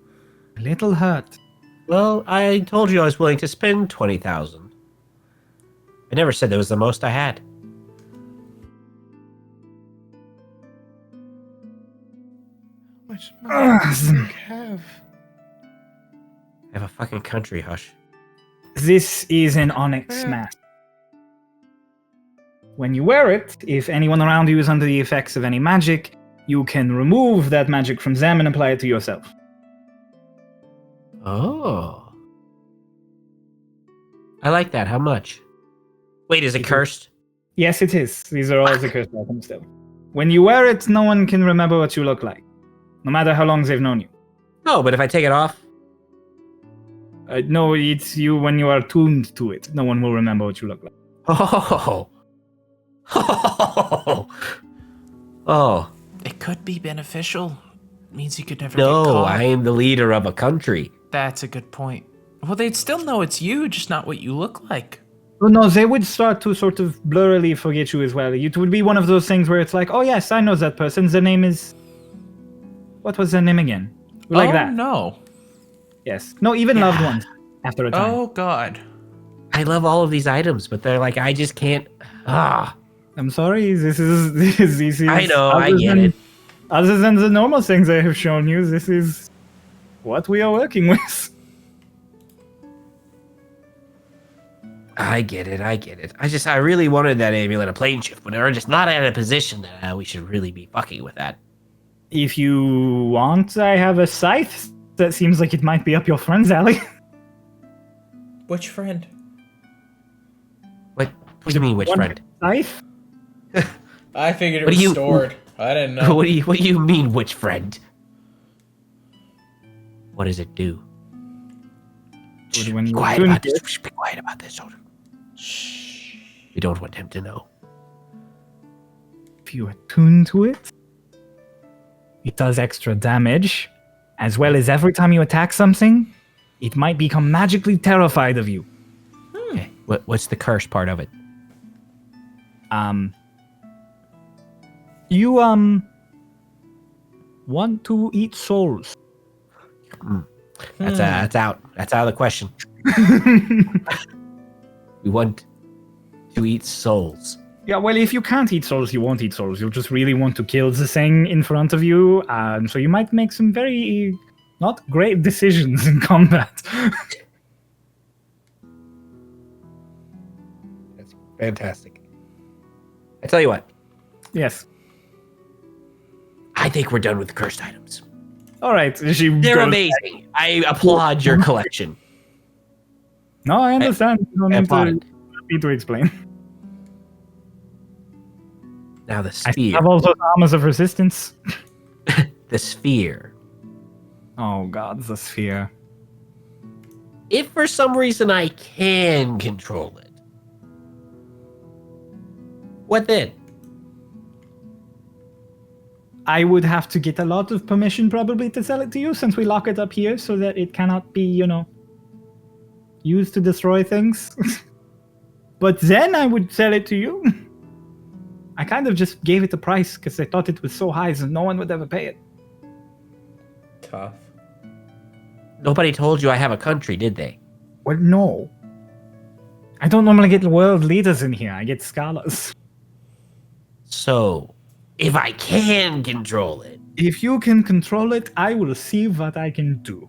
a little hurt. Well, I told you I was willing to spend 20,000. I never said that was the most I had. How much money do you have? I have a fucking country, hush. This is an onyx mask. When you wear it, if anyone around you is under the effects of any magic, you can remove that magic from them and apply it to yourself. Oh. I like that. How much? Wait, is it cursed? Yes, it is. These are all the cursed items still. When you wear it, no one can remember what you look like, no matter how long they've known you. No, but if I take it off? No, it's you when you are tuned to it. No one will remember what you look like. Oh. Oh. It could be beneficial. It means you could never get No, caught. I am the leader of a country. That's a good point. Well, they'd still know it's you, just not what you look like. Well, no, they would start to sort of blurrily forget you as well. It would be one of those things where it's like, oh yes, I know that person. Their name is... What was their name again? Like that. No. Yes. No, even loved ones after a time. Oh, God. I love all of these items, but they're like, I just can't. Ah. I'm sorry, this is I know, I other get than- it. Other than the normal things I have shown you, this is what we are working with. I get it. I really wanted that amulet, a plane shift, but we're just not in a position that we should really be fucking with that. If you want, I have a scythe that seems like it might be up your friend's alley. Which friend? What do you mean, which friend? Scythe? I figured it What was do you- stored. I didn't know. What do you mean, which friend? What does it do? Shh, When be you quiet tune about to this. it. Shh, be quiet about this, Soldier. Shh. We don't want him to know. If you attune to it, it does extra damage, as well as every time you attack something, it might become magically terrified of you. Okay. What's the curse part of it? You want to eat souls. That's out. That's out of the question. We want to eat souls. Yeah, well, if you can't eat souls, you won't eat souls. You'll just really want to kill the thing in front of you, and so you might make some very not great decisions in combat. That's fantastic. I tell you what, Yes. I think we're done with the cursed items. All right. They're amazing. I applaud your collection. No, I understand. You don't need to explain. Now the I sphere. have all those armors of resistance. The sphere. Oh god, the sphere. If for some reason I can control it, what then? I would have to get a lot of permission probably to sell it to you, since we lock it up here so that it cannot be, used to destroy things. But then I would sell it to you. I kind of just gave it a price because I thought it was so high that no one would ever pay it. Tough. Nobody told you I have a country, did they? Well, no. I don't normally get world leaders in here. I get scholars. So, if I can control it, If you can control it, I will see what I can do.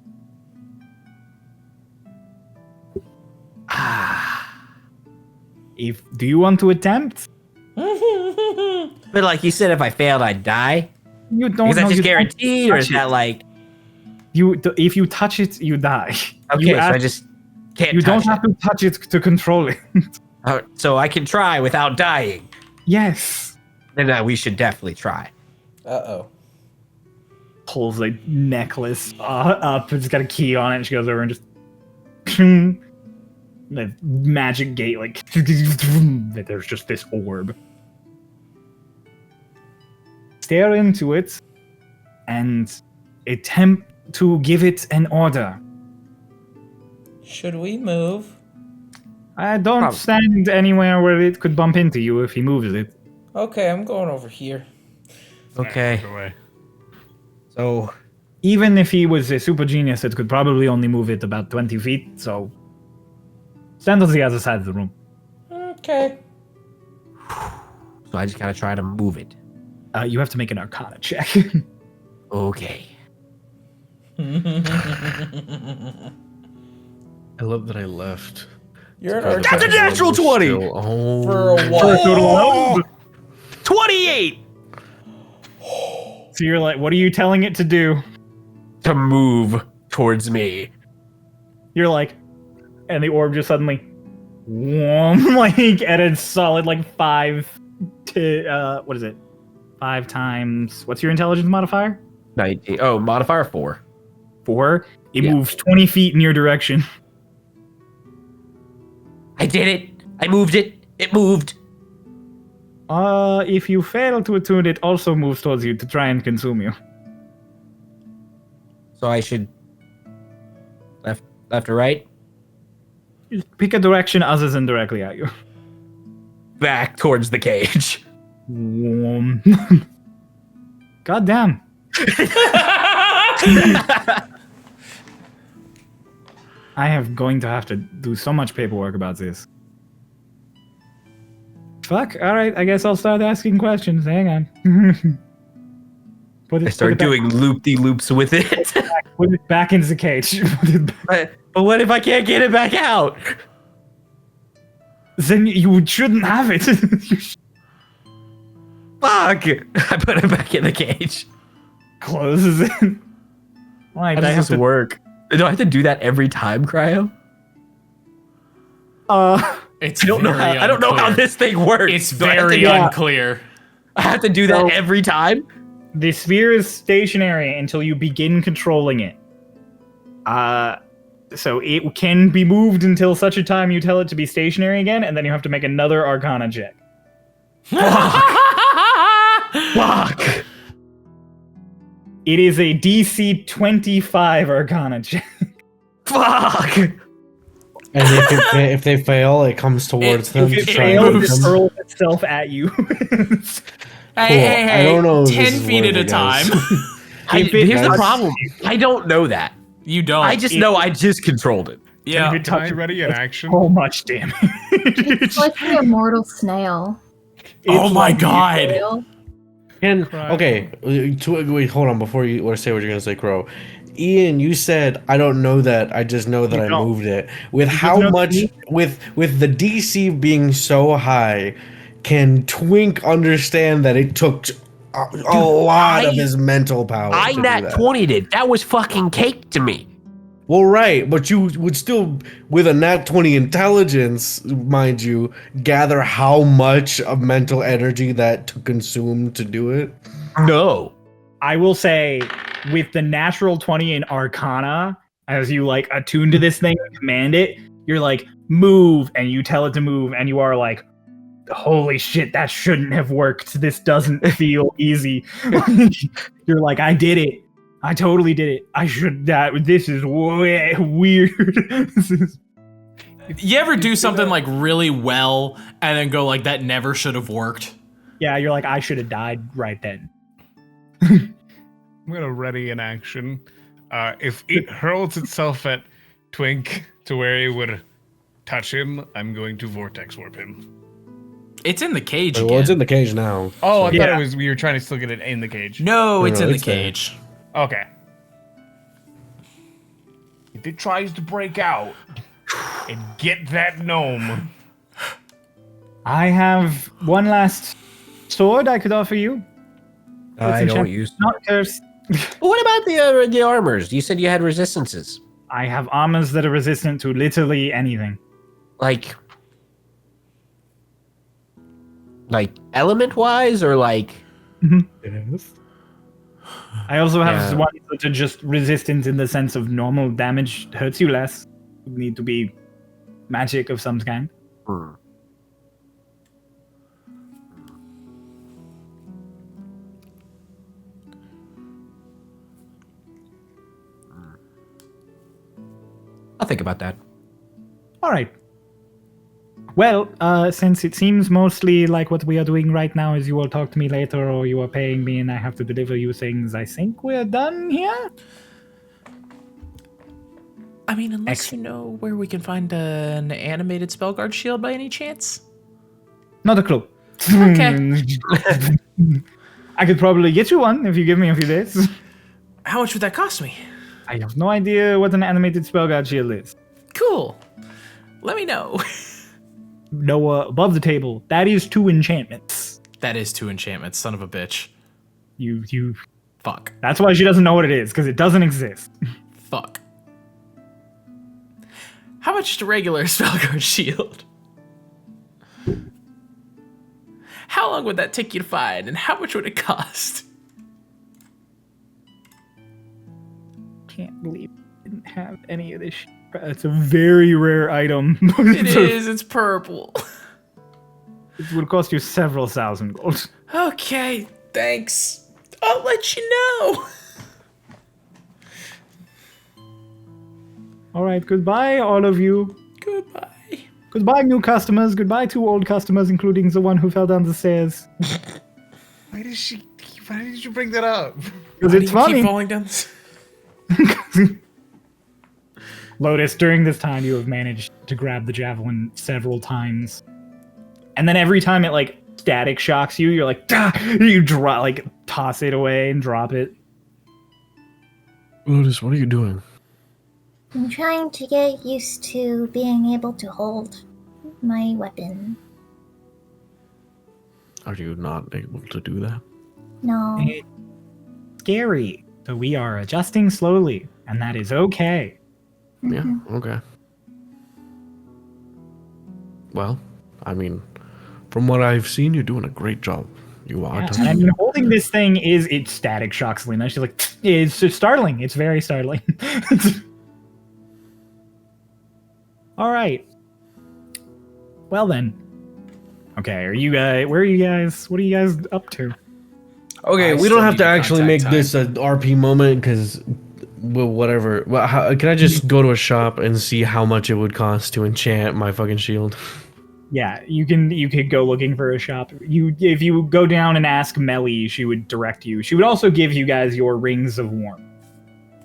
Do you want to attempt? but like you said, if I failed, I'd die. You don't Is that know, just you don't guaranteed, or is touch that it. like If you touch it, you die. okay? You So I just can't. You don't touch have to touch it to control it. it. So I can try without dying. Yes. Then we should definitely try. Uh-oh. Pulls a necklace up. It's got a key on it. And she goes over and just the magic gate, like there's just this orb. Stare into it and attempt to give it an order. Should we move? I don't Probably. stand anywhere where it could bump into you if he moves it. Okay, I'm going over here. Okay. Away. So Even if he was a super genius, it could probably only move it about 20 feet, so stand on the other side of the room. Okay. I just gotta try to move it. You have to make an Arcana check. Okay. I love that I left. You're an That's a natural 20! Oh. For a while. 28 So you're like, what are you telling it to do? To move towards me. You're like, and the orb just suddenly, whoom, like at a solid like 5 to what is it? 5 times. What's your intelligence modifier? 19. Oh, modifier 4. 4. It Yeah. moves 20 feet in your direction. I did it. I moved it. It moved. If you fail to attune, it also moves towards you to try and consume you. So I should left or right? Just pick a direction other than directly at you. Back towards the cage. Whoom. God damn. I am going to have to do so much paperwork about this. Fuck, alright, I guess I'll start asking questions. Hang on. I start doing loop-de-loops with it. Put it back into the cage. Put it back. But what if I can't get it back out? Then you shouldn't have it. Fuck! I put it back in the cage. Closes it. Right, How does this work? Do I have to do that every time, Cryo? It's I don't know how unclear. this thing works. It's Do I have to very do that- unclear. I have to do that So- every time? The sphere is stationary until you begin controlling it. So it can be moved until such a time you tell it to be stationary again, and then you have to make another Arcana check. Fuck! It is a DC 25 Arcana check. Fuck! And if they fail, it comes towards them. If to it try and fails, get it them. hurls itself at you. Hey, I don't know if this 10 is feet at worth a it, guys. time. If it Here's the touches problem. I don't know that. You don't. I just know I just controlled it. Yeah. If it Am I touches ready in action? so much damage. It's like the immortal snail. Oh my like god. Real. And okay, wait, hold on before you say what you're gonna say, Crow. Ian, you said I don't know that. I just know that You I don't. moved it. With You how just know much me? with the DC being so high, can Twink understand that it took a lot of his mental power I to do nat that? 20'd it. That was fucking cake to me. Well, right, but you would still, with a nat 20 intelligence, mind you, gather how much of mental energy that to consume to do it. No. I will say, with the natural 20 in Arcana, as you like attune to this thing and command it, you're like, move, and you tell it to move, and you are like, holy shit, that shouldn't have worked. This doesn't feel easy. You're like, I did it. I totally did it. This is way weird. This is, You ever do something like really well and then go like that never should have worked? yeah, you're like, I should have died right then. I'm gonna ready an action. If it hurls itself at Twink to where it would touch him, I'm going to vortex warp him. It's in the cage again. Well, it's in the cage now. Oh, I thought Yeah. it was we were trying to still get it in the cage. No, it's No, in the it's there. cage. Okay. If it tries to break out and get that gnome, I have one last sword I could offer you. I It's don't enchant- use. Not cursed. What about the armors? You said you had resistances. I have armors that are resistant to literally anything. Like element wise, or like Yes. I also have Yeah. ones that are just resistant in the sense of normal damage hurts you less. Would need to be magic of some kind. I'll think about that. All right. Well, since it seems mostly like what we are doing right now is you will talk to me later or you are paying me and I have to deliver you things, I think we're done here. I mean, unless you know where we can find an animated Spellguard shield by any chance. Not a clue. Okay. I could probably get you one if you give me a few days. How much would that cost me? I have no idea what an animated spellguard shield is. Cool. Let me know. Noah, above the table, that is 2 enchantments. That is 2 enchantments, son of a bitch. You. Fuck. That's why she doesn't know what it is, because it doesn't exist. Fuck. How much is a regular Spellguard shield? How long would that take you to find, and how much would it cost? Can't believe I didn't have any of this shit. It's a very rare item. It is, it's purple. It will cost you several thousand gold. Okay, thanks. I'll let you know. All right, goodbye, all of you. Goodbye. Goodbye, new customers. Goodbye to old customers, including the one who fell down the stairs. why did you bring that up? Because Why do it's you keep funny. falling down this? Lotus, during this time, you have managed to grab the javelin several times. And then every time it, like, static shocks you, you're like, "Dah!" You drop, like, toss it away and drop it. Lotus, what are you doing? I'm trying to get used to being able to hold my weapon. Are you not able to do that? No. It's scary. So we are adjusting slowly, and that is okay. Yeah, okay. Well, I mean, from what I've seen, you're doing a great job. You are. Yeah, touching and I mean, holding this thing it static shocks Lena. She's like, it's startling. It's very startling. All right. Well then. Okay, where are you guys? What are you guys up to? Okay, I we still don't have need to to actually make contact this an RP moment because, well, whatever. Well, can I just go to a shop and see how much it would cost to enchant my fucking shield? Yeah, you could go looking for a shop. If you go down and ask Melly, she would direct you. She would also give you guys your rings of warmth.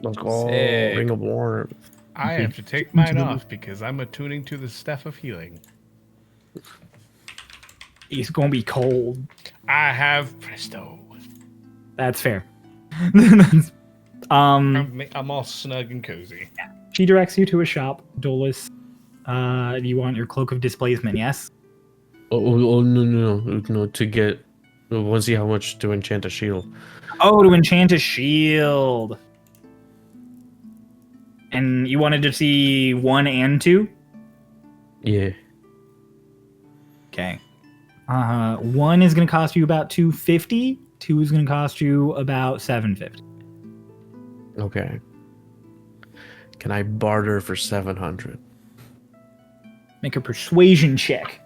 Let's go. Sick. Ring of Warmth. I have to take mine off because I'm attuning to the staff of healing. It's gonna be cold. I have presto. That's fair. I'm all snug and cozy. She directs you to a shop, Dolis. You want your cloak of displacement? Yes. No. To get, I want to see how much to enchant a shield. Oh, to enchant a shield. And you wanted to see 1 and 2? Yeah. Okay. 1 is going to cost you about 250. 2 is going to cost you about 750. Okay. Can I barter for 700? Make a persuasion check.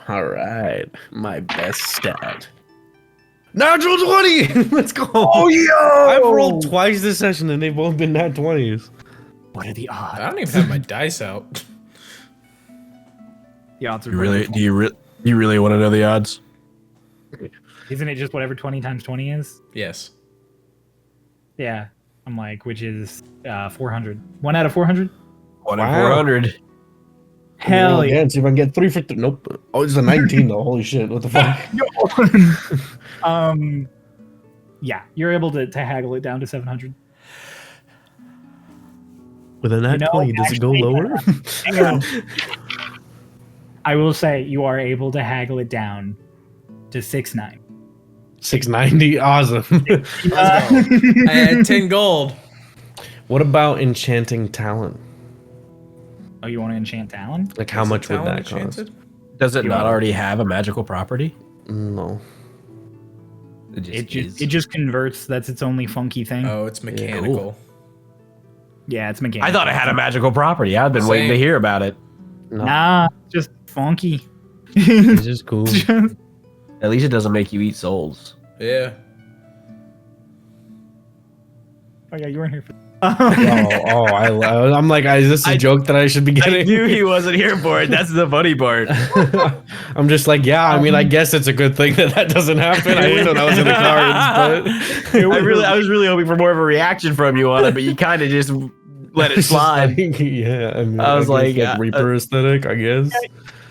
All right, my best stat. Natural 20. Let's go. Oh, yo! I've rolled twice this session and they've both been nat 20s. What are the odds? I don't even have my dice out. The odds are You really? very- Do you really want to know the odds? Isn't it just whatever 20 times 20 is? Yes. Yeah. I'm like, which is 400. 1 out of 400? 1 in Wow. 400. Hell yeah. See if I can get 3 for nope. Oh, it's a 19 though. Holy shit! What the fuck? Yeah, you're able to haggle it down to 700. With a nat You know, 20, does it go actually, lower? Hang on. I will say you are able to haggle it down to 6.9. 690. Awesome. I had 10 gold. What about enchanting talent? Oh, you want to enchant Talon? Like, how Is much the would talent that cost? enchanted? Does it You not want- already have a magical property? No. It just converts. That's its only funky thing. Oh, it's mechanical. Yeah, it's mechanical. I thought it had a magical property. I've been waiting to Same. hear about it. No. Nah, just funky. It's just cool. At least it doesn't make you eat souls. Yeah. Oh yeah, you weren't here for. I'm like, is this a joke that I should be getting? he wasn't here for it. That's the funny part. I'm just like, yeah. I mean, I guess it's a good thing that doesn't happen. I didn't know that was in the cards, but I was really hoping for more of a reaction from you on it, but you kind of just let it It's just slide. like, yeah. I mean, I was guess, like, Reaper aesthetic, I guess.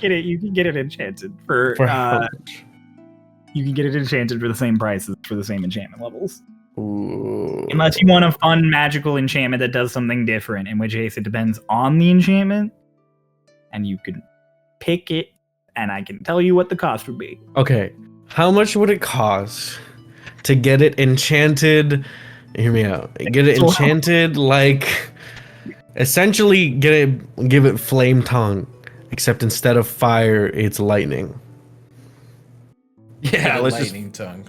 Get it? You can get it enchanted for. For how much? You can get it enchanted for the same prices for the same enchantment levels. Ooh. Unless you want a fun magical enchantment that does something different, in which case it depends on the enchantment, and you can pick it, and I can tell you what the cost would be. Okay, how much would it cost to get it enchanted? Hear me out. Get it enchanted, like essentially give it flame tongue, except instead of fire, it's lightning. Yeah, Lightning tongue.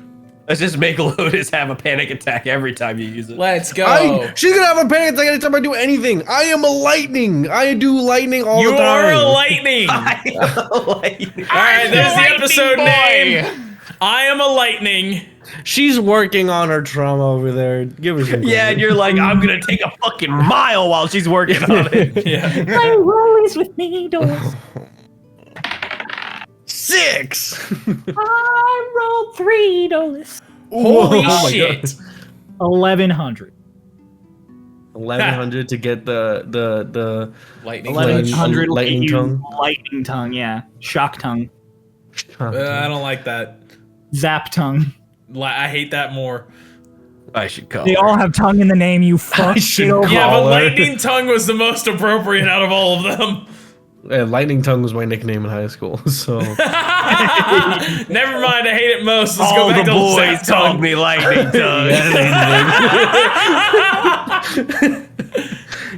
let's just make Lotus have a panic attack every time you use it. Let's go. She's gonna have a panic attack anytime I do anything. I am a lightning. I do lightning all You the time. are a lightning. All right, there's the episode name. I am a lightning. She's working on her trauma over there. Give her some Yeah, credit. and you're like, I'm gonna take a fucking mile while she's working on it. Yeah. My roll is with me, Doris. 6. I rolled 3, Doris. Holy Oh my shit. 1100. 1100 to get the Lightning. 1100 lightning lightning tongue? Lightning tongue, yeah. Shock tongue. I don't like that. Zap tongue. I hate that more. I should call They her. all have tongue in the name, you fuck. should Get over call Yeah, it. but her. lightning tongue was the most appropriate out of all of them. Lightning tongue was my nickname in high school, so Never mind, I hate it most. Let's All go back the to boys Zap called tongue. me lightning tongue.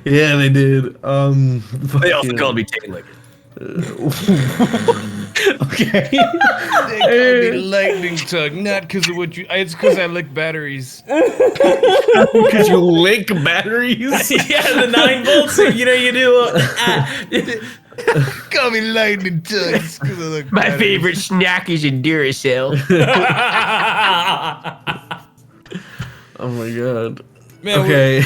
yeah, they did. They also called me Taylor. Okay. They call me lightning tongue, not because of what you. It's because I lick batteries. Because you lick batteries. Yeah, the 9 volts. You know, you do. Call me lightning tongue. It's 'cause I lick My batteries. favorite snack is a Duracell. Oh my god. Man, Okay.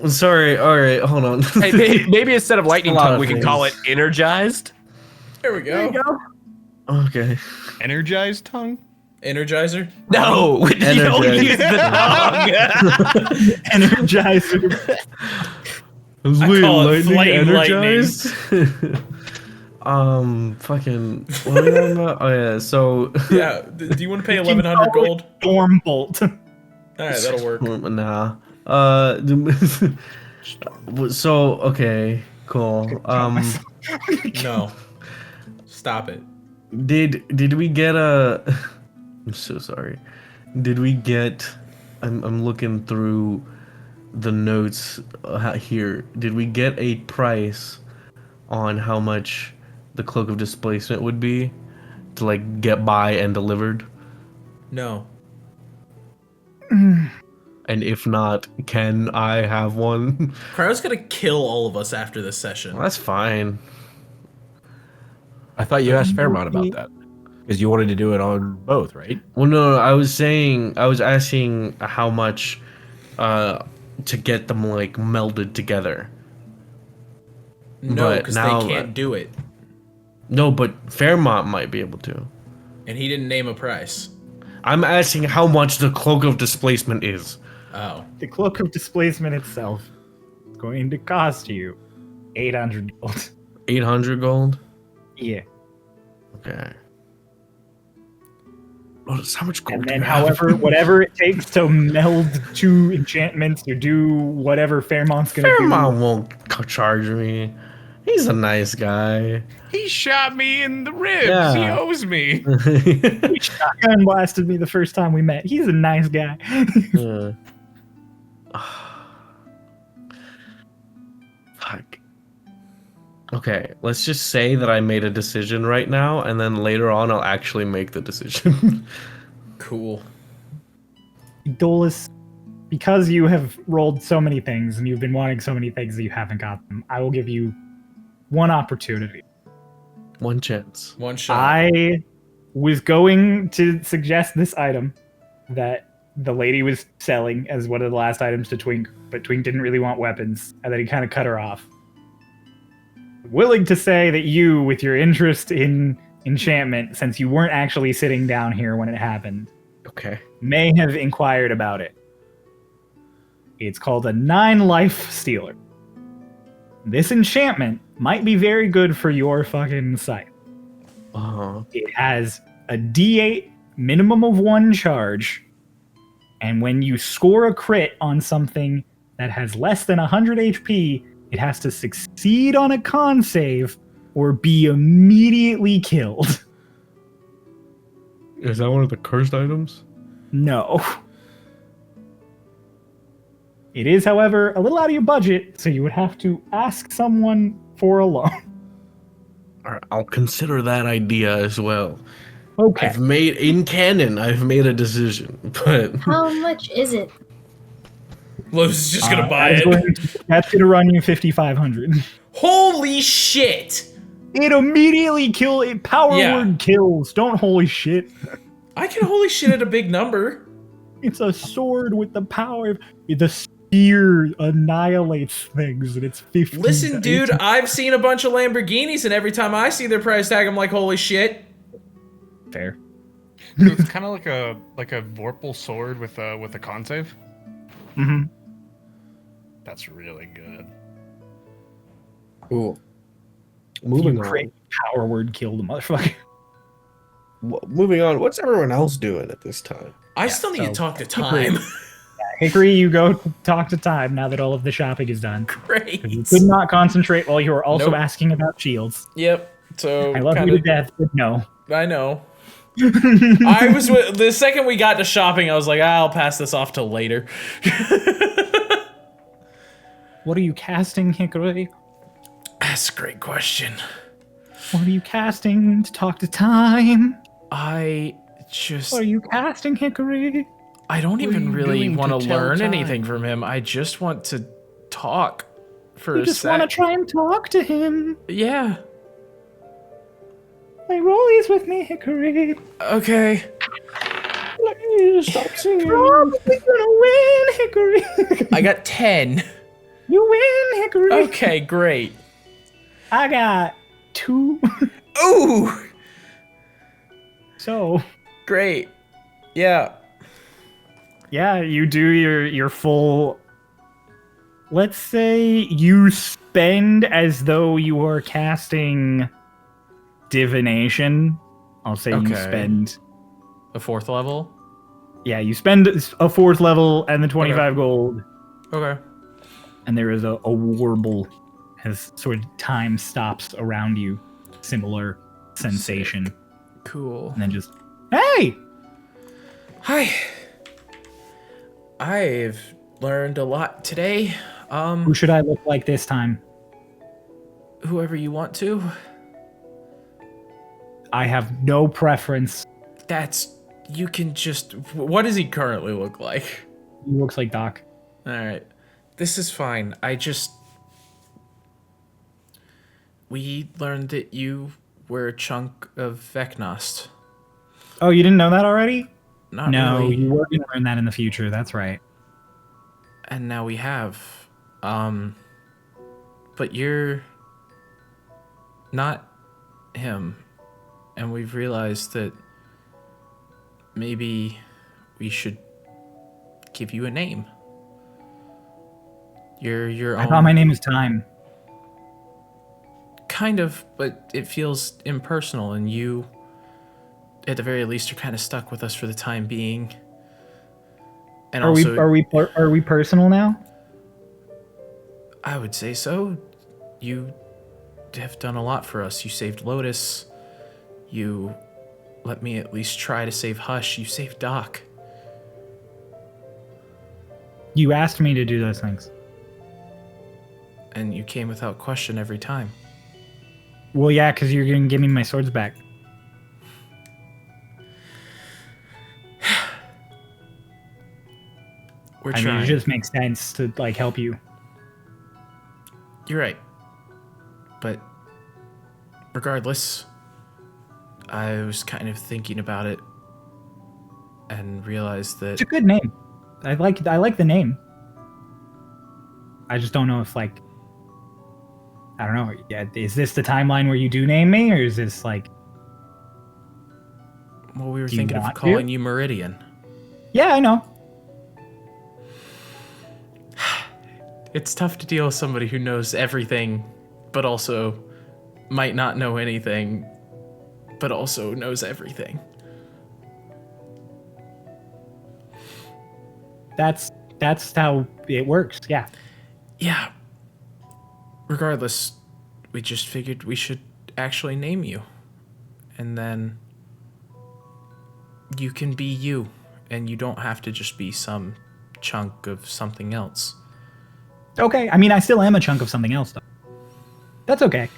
I'm sorry. All right, hold on. Hey, maybe instead of lightning A lot tongue, of we can call it things. energized. There we go. Okay. Energized tongue. Energizer. No, you don't Energized. use the tongue. Energizer. Was I we call it lightning flame energized? Fucking. What are we talking about? Oh yeah. So. Yeah. Do you want to pay 1,100 gold? Storm bolt. All right, that'll work. Nah. So okay. Cool. No. Stop it. Did we get a? I'm so sorry. Did we get? I'm looking through the notes here. Did we get a price on how much the cloak of displacement would be to like get by and delivered? No. And if not, can I have one? Cryo's gonna kill all of us after this session. Well, that's fine. I thought you asked Fairmont about that because you wanted to do it on both, right? Well, no, I was asking how much to get them like melded together. No, But because they now- can't do it. No, but Fairmont might be able to. And he didn't name a price. I'm asking how much the cloak of displacement is. Oh. The cloak of displacement itself is going to cost you 800 gold. 800 gold? Yeah. Okay. Lotus, how much gold And do then, you have? whatever it takes to meld two enchantments or do whatever Fairmont's gonna Fairmont won't charge me. He's a nice guy. He shot me in the ribs. Yeah. He owes me. do. He shotgun blasted me the first time we met. He's a nice guy. Yeah. Fuck. Okay, let's just say that I made a decision right now, and then later on I'll actually make the decision. Cool. Dolis, because you have rolled so many things and you've been wanting so many things that you haven't got them, I will give you one opportunity. One chance. One shot. I was going to suggest this item that the lady was selling as one of the last items to Twink, but Twink didn't really want weapons, and then he kind of cut her off. Willing to say that you, with your interest in enchantment, since you weren't actually sitting down here when it happened, Okay. may have inquired about it. It's called a 9-life stealer. This enchantment might be very good for your fucking site. It has a D8 minimum of 1 charge, and when you score a crit on something that has less than 100 HP, it has to succeed on a con save or be immediately killed. Is that one of the cursed items? No. It is, however, a little out of your budget, so you would have to ask someone for a loan. Alright, I'll consider that idea as well. Okay. I've made a decision, but How much is it? Lotus is just gonna buy it. That's going to run you 5,500. Holy shit! It immediately power Yeah. word kills. Don't holy shit. I can holy shit at a big number. It's a sword with the power. The spear annihilates things, and it's 50. Listen, dude, I've seen a bunch of Lamborghinis, and every time I see their price tag, I'm like, holy shit. Fair. So it's kind of like a Vorpal sword with a con save. Mm-hmm. That's really good. cool. You Moving on. crit power word kill the motherfucker. Moving on. What's everyone else doing at this time? I still need to so- talk to Time. Hickory, you go talk to Time now that all of the shopping is done. Great. You could not concentrate while you were also Nope. asking about shields. Yep. So I love you to death, but no. I know. I was the second we got to shopping, I was like, I'll pass this off till later. What are you casting, Hickory? That's a great question. What are you casting to talk to Time? I just What are you casting, Hickory? I don't are even you really doing want to to tell learn time? anything from him. I just want to talk for You a just want to sec. try and talk to him. Yeah. Play rollies with me, Hickory. Okay. Please stop singing. Probably gonna win, Hickory. I got 10. You win, Hickory. Okay, great. I got 2. Ooh, So, great. Yeah. yeah, you do your full. Let's say you spend as though you are casting divination. I'll say you Okay. spend. A 4th level? Yeah, you spend a 4th level and the 25 gold, Okay. and there is a warble as sort of time stops around you. Similar sensation. Cool. And then just, hey! Hi. I've learned a lot today. Who should I look like this time? Whoever you want to. I have no preference. You can just... What does he currently look like? He looks like Doc. Alright. This is fine. We learned that you were a chunk of Vagnost. Oh, you didn't know that already? Not No, really. you were going to learn that in the future. That's right. And now we have. But you're not him. And we've realized that maybe we should give you a name. You're your I own. thought my name was Time. Kind of, but it feels impersonal, and you, at the very least, are kind of stuck with us for the time being. And Are also, are we personal now? I would say so. You have done a lot for us. You saved Lotus. You let me at least try to save Hush. You saved Doc. You asked me to do those things. And you came without question every time. Well, yeah, because you're going to give me my swords back. We're I trying. mean, it just makes sense to, like, help you. You're right. But regardless, I was kind of thinking about it and realized that It's a good name. I like the name. I just don't know if, like, I don't know. Yeah, is this the timeline where you do name me, or is this like? well, we were Do you thinking of want to? calling you Meridian. Yeah, I know. It's tough to deal with somebody who knows everything, but also might not know anything, but also knows everything. That's how it works. Yeah. Yeah. Regardless, we just figured we should actually name you. And then you can be you, and you don't have to just be some chunk of something else. Okay. I mean, I still am a chunk of something else, though. That's okay.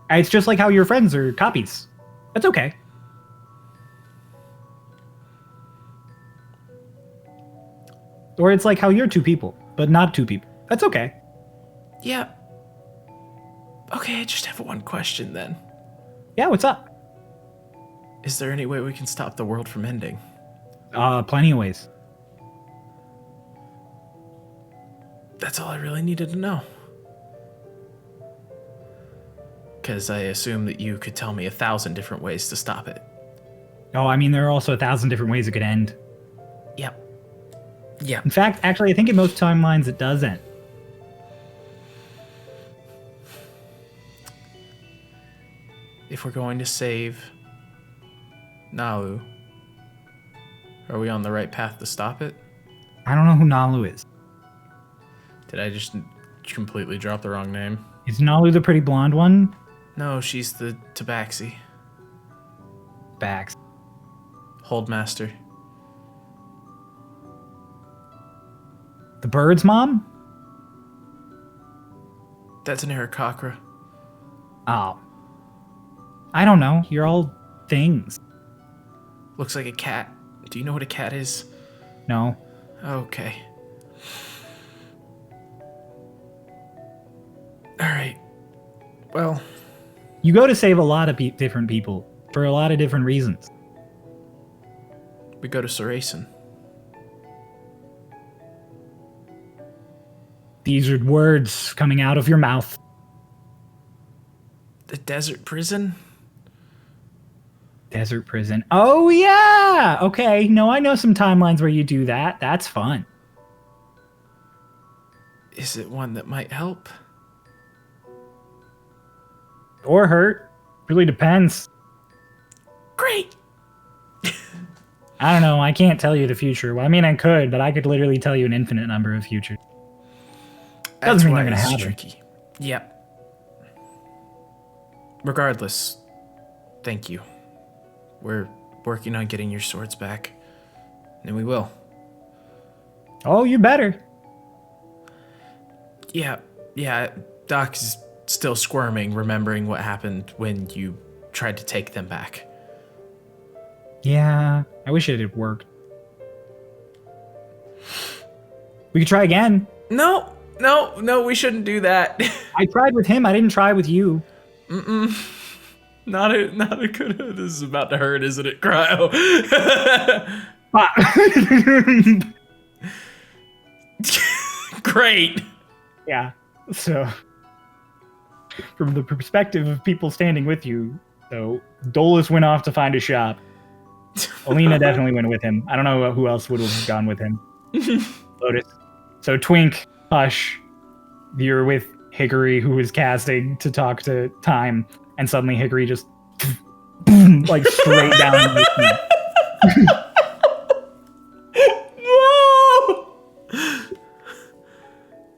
It's just like how your friends are copies. That's okay. Or it's like how you're two people, but not two people. That's okay. Yeah. Okay, I just have one question then. Yeah, what's up? Is there any way we can stop the world from ending? Plenty of ways. That's all I really needed to know. Because I assume that you could tell me 1,000 different ways to stop it. Oh, I mean, there are also 1,000 different ways it could end. Yep. Yeah. In fact, actually, I think in most timelines it does end. If we're going to save Nalu, are we on the right path to stop it? I don't know who Nalu is. Did I just completely drop the wrong name? Is Nalu the pretty blonde one? No, she's the Tabaxi. Bax. Holdmaster. The bird's mom? That's an Aarakocra. Oh. I don't know. You're all things. Looks like a cat. Do you know what a cat is? No. Okay. Alright. Well, You go to save a lot of different people for a lot of different reasons. we go to Saraisen. These are words coming out of your mouth. The desert prison? Desert prison. Oh, yeah! Okay, no, I know some timelines where you do that. That's fun. Is it one that might help? Or hurt. Really depends. Great. I don't know. I can't tell you the future. Well, I mean, I could, but I could literally tell you an infinite number of futures. That's mean why they're gonna it's happen. tricky. Yep. Regardless, thank you. We're working on getting your swords back, and we will. Oh, you better. Yeah, Doc is still squirming, remembering what happened when you tried to take them back. Yeah, I wish it had worked. We could try again. No, we shouldn't do that. I tried with him. I didn't try with you. Not a good. This is about to hurt, isn't it, Cryo? Great. Yeah. So, from the perspective of people standing with you, so Dolus went off to find a shop. Alina definitely went with him. I don't know who else would have gone with him. Lotus. So Twink, Hush, you're with Hickory, who was casting to talk to Time, and suddenly Hickory just boom, like straight down the snake.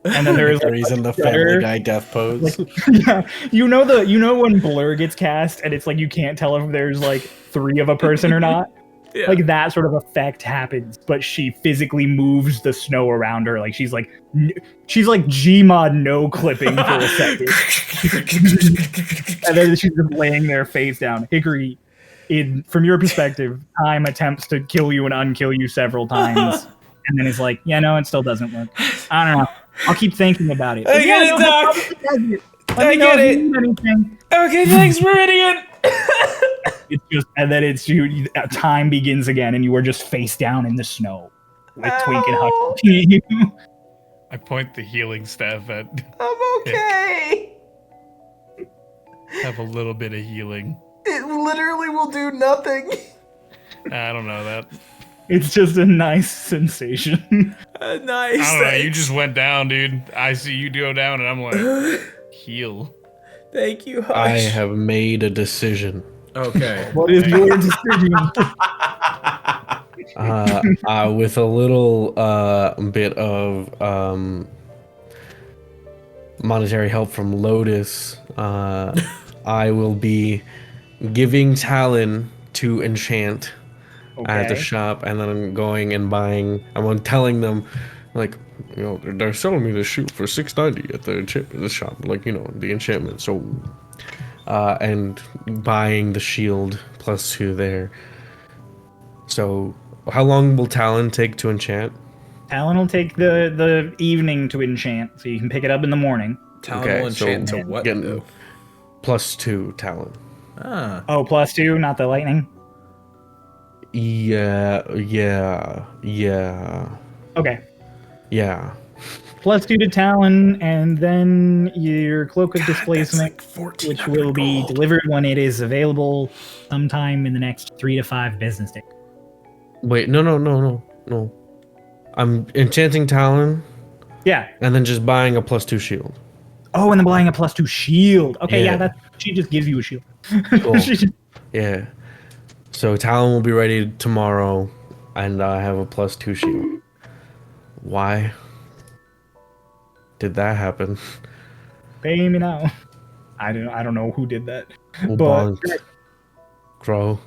And then there is He's in the Family Guy death pose. yeah, you know when Blur gets cast and it's like you can't tell if there's like 3 of a person or not. Yeah. Like that sort of effect happens, but she physically moves the snow around her. Like she's like Gmod no clipping for a second, and then she's just laying there face down. Hickory, from your perspective, Time attempts to kill you and unkill you several times, and then it's like, yeah, no, it still doesn't work. I don't know. I'll keep thinking about it. I get it, Doc. I get it. Okay, thanks, Meridian. It's just, and then it's you. Time begins again, and you are just face down in the snow with Twink and Hush. I point the healing staff at. I'm okay. Have a little bit of healing. It literally will do nothing. I don't know that. It's just a nice sensation. Nice. I don't know. You just went down, dude. I see you go down, and I'm like, heal. Thank you, Hush. I have made a decision. Okay. What is your decision? With a little bit of monetary help from Lotus, I will be giving Talon to enchant at the shop, and then I'm going and buying. I'm telling them, like, you know, they're selling me the shoot for $6.90 at the shop, like, you know, the enchantment. So, and buying the shield +2 there. So, how long will Talon take to enchant? Talon will take the evening to enchant, so you can pick it up in the morning. Talon Okay, will enchant so to what, getting though? +2 Talon. Ah. Oh, +2, not the lightning. Yeah. Okay. Yeah. +2 to Talon, and then your Cloak of Displacement, which will be delivered when it is available sometime in the next 3 to 5 business days. Wait, no. I'm enchanting Talon Yeah. and then just buying a +2 shield. Oh, and then buying a +2 shield. Okay, Yeah. that she just gives you a shield. Cool. She just- Yeah. So Talon will be ready tomorrow, and I have a +2 shield. Why did that happen? Pay me now. I don't know who did that. Well, But bonk. Grow.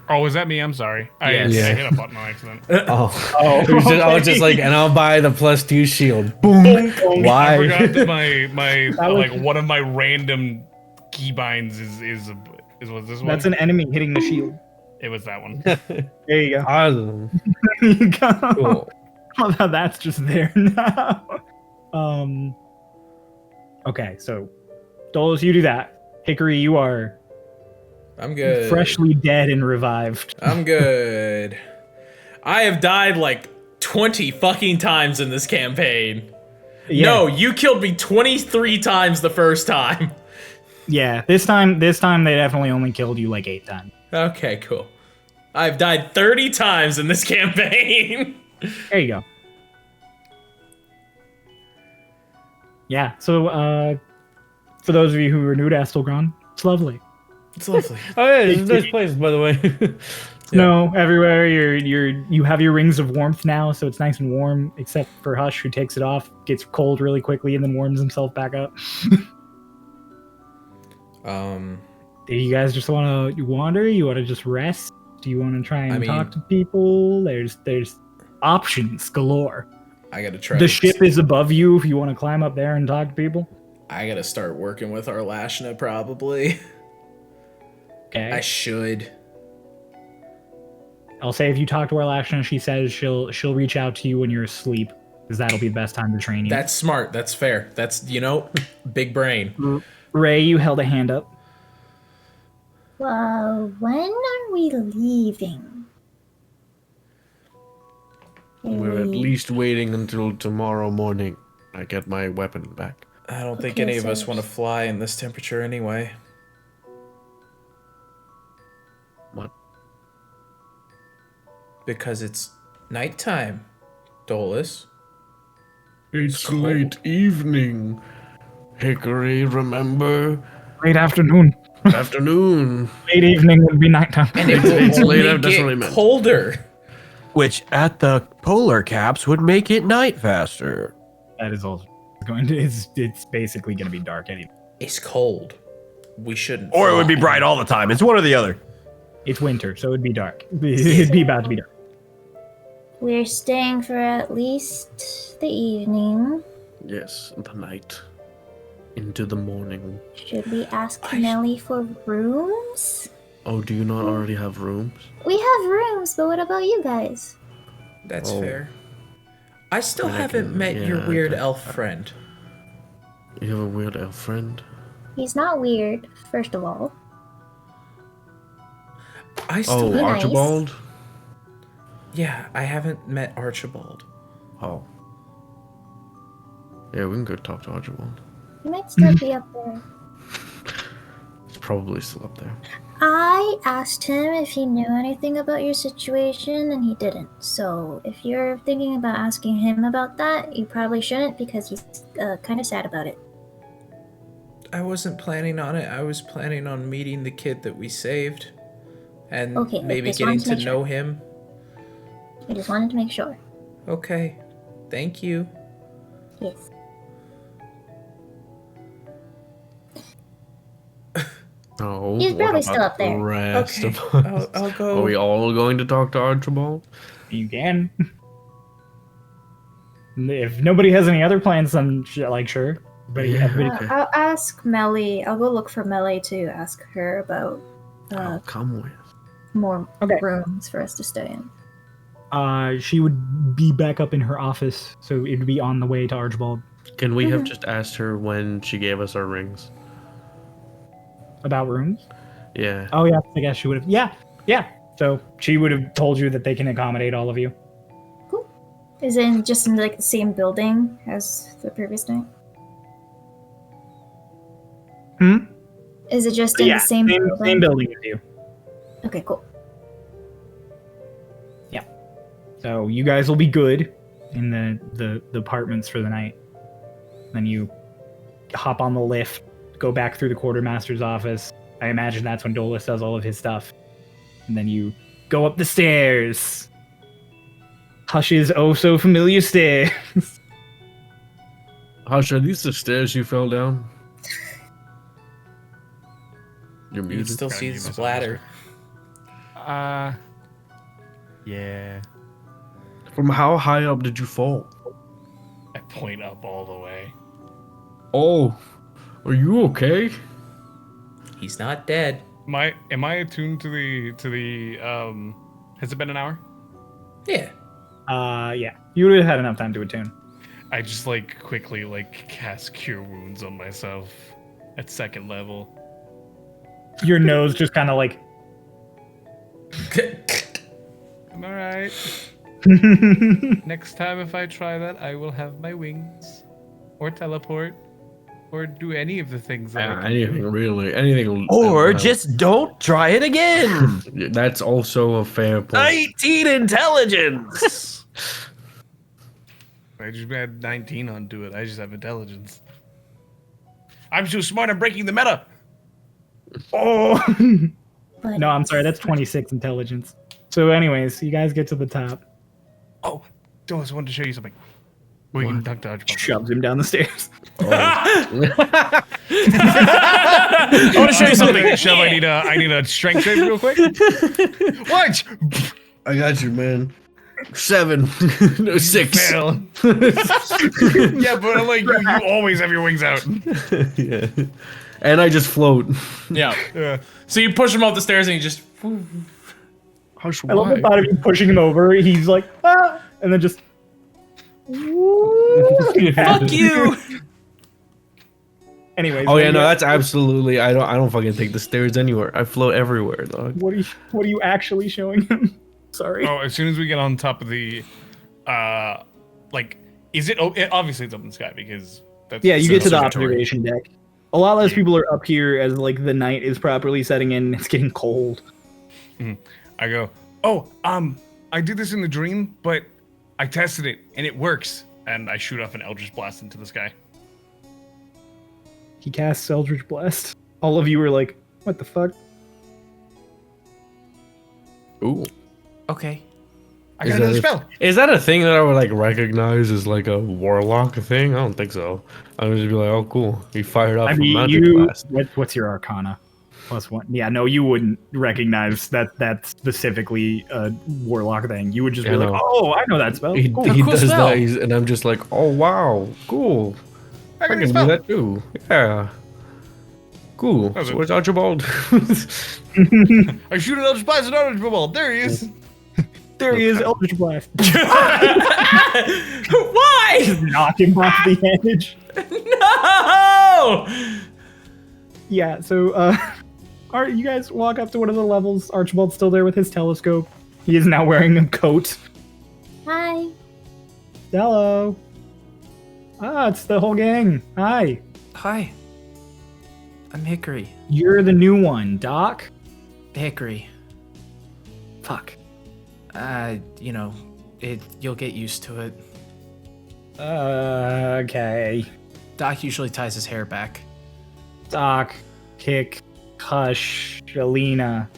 Oh, was that me? I'm sorry. I Yes. hit a button on accident. Oh. oh, I was just like, and I'll buy the +2 shield. Boom. I Why? forgot that my was- like one of my random keybinds is was this one? that's an enemy hitting the shield. It was that one. There you go. Awesome. There you go. Cool. Well, that's just there now. Okay, so Dolus, you do that. Hickory, you are I'm good. freshly dead and revived. I'm good. I have died like 20 fucking times in this campaign. Yeah. No, you killed me 23 times the first time. Yeah, this time they definitely only killed you like 8 times. Okay, cool. I've died 30 times in this campaign. There you go. Yeah, so for those of you who are new to Estilgaron, it's lovely. It's lovely. Oh yeah, it's a nice place, by the way. Snow everywhere. You have your rings of warmth now, so it's nice and warm. Except for Hush, who takes it off, gets cold really quickly, and then warms himself back up. Do you guys just want to wander? You want to just rest? Do you want to try and talk to people? There's options galore. I gotta try. The ship is above you if you want to climb up there and talk to people. I gotta start working with our Lashna probably. Okay. I should. I'll say if you talk to our Lashna, she says she'll reach out to you when you're asleep, because that'll be the best time to train you. That's smart. That's fair. That's, big brain. Ray, you held a hand up. Well, when are we leaving? We're at least waiting until tomorrow morning. I get my weapon back. I don't think Okay, any of so- us want to fly in this temperature anyway. What? Because it's nighttime, Dolis. It's cold. late evening. Hickory, remember? Late afternoon. Afternoon. Late evening would be nighttime. And it will It's late, only that's what I get meant. colder. Which at the polar caps would make it night faster. That is also going to. It's basically going to be dark anyway. It's cold. We shouldn't. Or it would be fly. bright all the time. It's one or the other. It's winter, so it'd be dark. It'd be about to be dark. We're staying for at least the evening. Yes, the night. Into the morning. Should we ask Nelly for rooms? Oh, do you not already have rooms? We have rooms, but what about you guys? That's Oh. fair. I still I haven't can- met yeah, your I weird can- elf friend. You have a weird elf friend? He's not weird, first of all. I still. Oh, nice. Archibald? Yeah, I haven't met Archibald. Oh. Yeah, we can go talk to Archibald. He might still be up there. He's probably still up there. I asked him if he knew anything about your situation, and he didn't. So if you're thinking about asking him about that, you probably shouldn't, because he's kind of sad about it. I wasn't planning on it. I was planning on meeting the kid that we saved. And Okay, I maybe just getting wanted to to make know sure. him. I just wanted to make sure. Okay. Thank you. Yes. Oh, He's what probably about still up the there. rest Okay. of us? I'll go. Are we all going to talk to Archibald? You can. If nobody has any other plans, then sure. But Yeah. everybody. Okay. I'll ask Melly. I'll go look for Melly to ask her about I'll come with. more Okay. rooms for us to stay in. She would be back up in her office, so it would be on the way to Archibald. Can we have just asked her when she gave us our rings? About rooms? Yeah. Oh yeah, I guess she would have. Yeah. So she would have told you that they can accommodate all of you. Is it just in like the same building as the previous night? Is it just in the same building? same building as you. Okay, cool. So you guys will be good in the apartments for the night. Then you hop on the lift, go back through the quartermaster's office. I imagine that's when Dolis does all of his stuff. And then you go up the stairs. Hush's oh so familiar stairs. Hush, are these the stairs you fell down? You're You muted. can still see the splatter. Yeah. From how high up did you fall? I point up all the way. Oh, are you okay? He's not dead. Am I attuned to the has it been an hour? Yeah. Yeah. You would have had enough time to attune. I just quickly cast Cure Wounds on myself at second level. Your nose just kind of like. I'm alright. Next time if I try that, I will have my wings. Or teleport. Or do any of the things that I can Anything do. really? Anything? Or just don't try it again. That's also a fair point. 19 intelligence. I just had 19 onto it. I just have intelligence. I'm too smart. I'm breaking the meta. Oh! But No, I'm sorry. That's 26 intelligence. So, anyways, you guys get to the top. Oh, Dolis, I wanted to show you something. We can talk to Archibald. Shoves him down the stairs. I want to show you something. Shove, I need a strength save real quick. What? I got you, man. 7. No, 6. Fail. Yeah, but I'm like, you always have your wings out. Yeah. And I just float. Yeah. Yeah. So you push him off the stairs and you just. Hush, I love the why? thought of you pushing him over. He's like, ah! And then just. Fuck you! Anyways. Oh what yeah, do no, you- that's absolutely. I don't fucking take the stairs anywhere. I float everywhere, dog. What are you actually showing him? Sorry. Oh, as soon as we get on top of the, like, is it? Obviously, it's up in the sky because that's. Yeah, you get to the observatory. observation deck. A lot less people are up here as like the night is properly setting in. It's getting cold. I go. Oh, I did this in the dream, but I tested it and it works. And I shoot off an Eldritch Blast into the sky. He casts Eldritch Blast. All of you were like, "What the fuck?" Ooh. Okay. I got another spell. Is that a thing that I would like recognize as like a warlock thing? I don't think so. I would just be like, oh, cool. He fired off I a mean, magic you. blast. What's your Arcana? +1. Yeah, no, you wouldn't recognize that specifically a warlock thing. You would just be Yeah, like, no. "Oh, I know that spell." He, Cool. he cool does spell. that, and I'm just like, oh wow, cool. I I got a can do spell. that too. Yeah. Cool. That was So it. where's Archibald? I shoot an Eldritch Blast at Eldritch Blast. There he is. There he is, Eldritch Blast. Why? Knock him off the edge. No! Yeah, so you guys walk up to one of the levels. Archibald's still there with his telescope. He is now wearing a coat. hi. Hello. Ah, it's the whole gang. Hi. Hi. I'm Hickory. You're the new one, Doc. Hickory. Fuck. You know, you'll get used to it. Okay. Doc usually ties his hair back. Doc, Kick, Hush, Alina.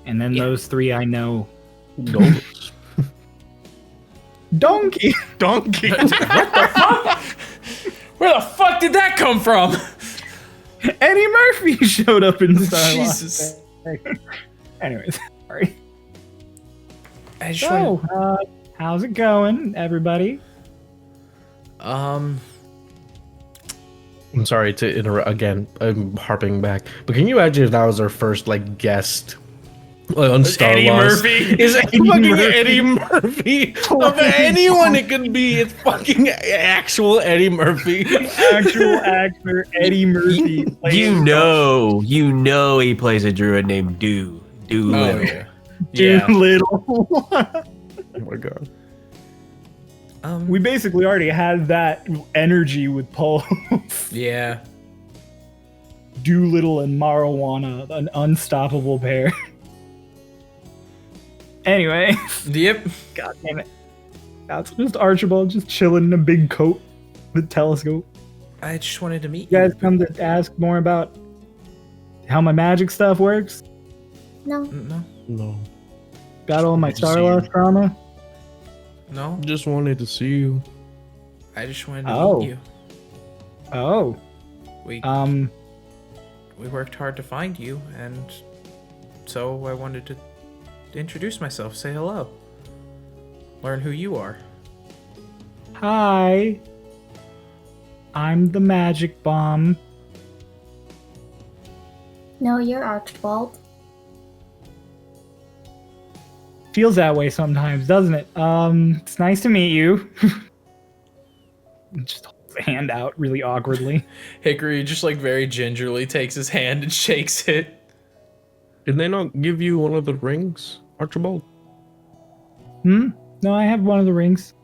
And then Yeah. those three I know. Dolis. Donkey! Donkey. Where the fuck did that come from? Eddie Murphy showed up in Starlost. Jesus. Anyways, sorry. I just wanted, So, how's it going, everybody? I'm sorry to interrupt again. I'm harping back, but can you imagine if that was our first like guest on Starlost? Eddie Murphy. Is it fucking Murphy. Eddie Murphy? Of anyone it could be, it's fucking actual Eddie Murphy. Actual actor Eddie Murphy. You know he plays a druid named Doolittle. yeah. Yeah. Little. Oh my god. We basically already had that energy with Paul. Yeah. Doolittle and marijuana, an unstoppable pair. Anyway, Yep. god damn it. That's just Archibald just chilling in a big coat with telescope. I just wanted to meet You guys come to ask more about how my magic stuff works? No. No. No. Got all my Good to see Starlost drama? No. Just wanted to see you. I just wanted to Oh. meet you. Oh. We we worked hard to find you, and so I wanted to introduce myself, say hello, learn who you are. Hi. I'm the magic bomb. No, you're Archibald. Feels that way sometimes, doesn't it? It's nice to meet you. Just holds a hand out really awkwardly. Hickory just like very gingerly takes his hand and shakes it. Did they not give you one of the rings, Archibald? No, I have one of the rings.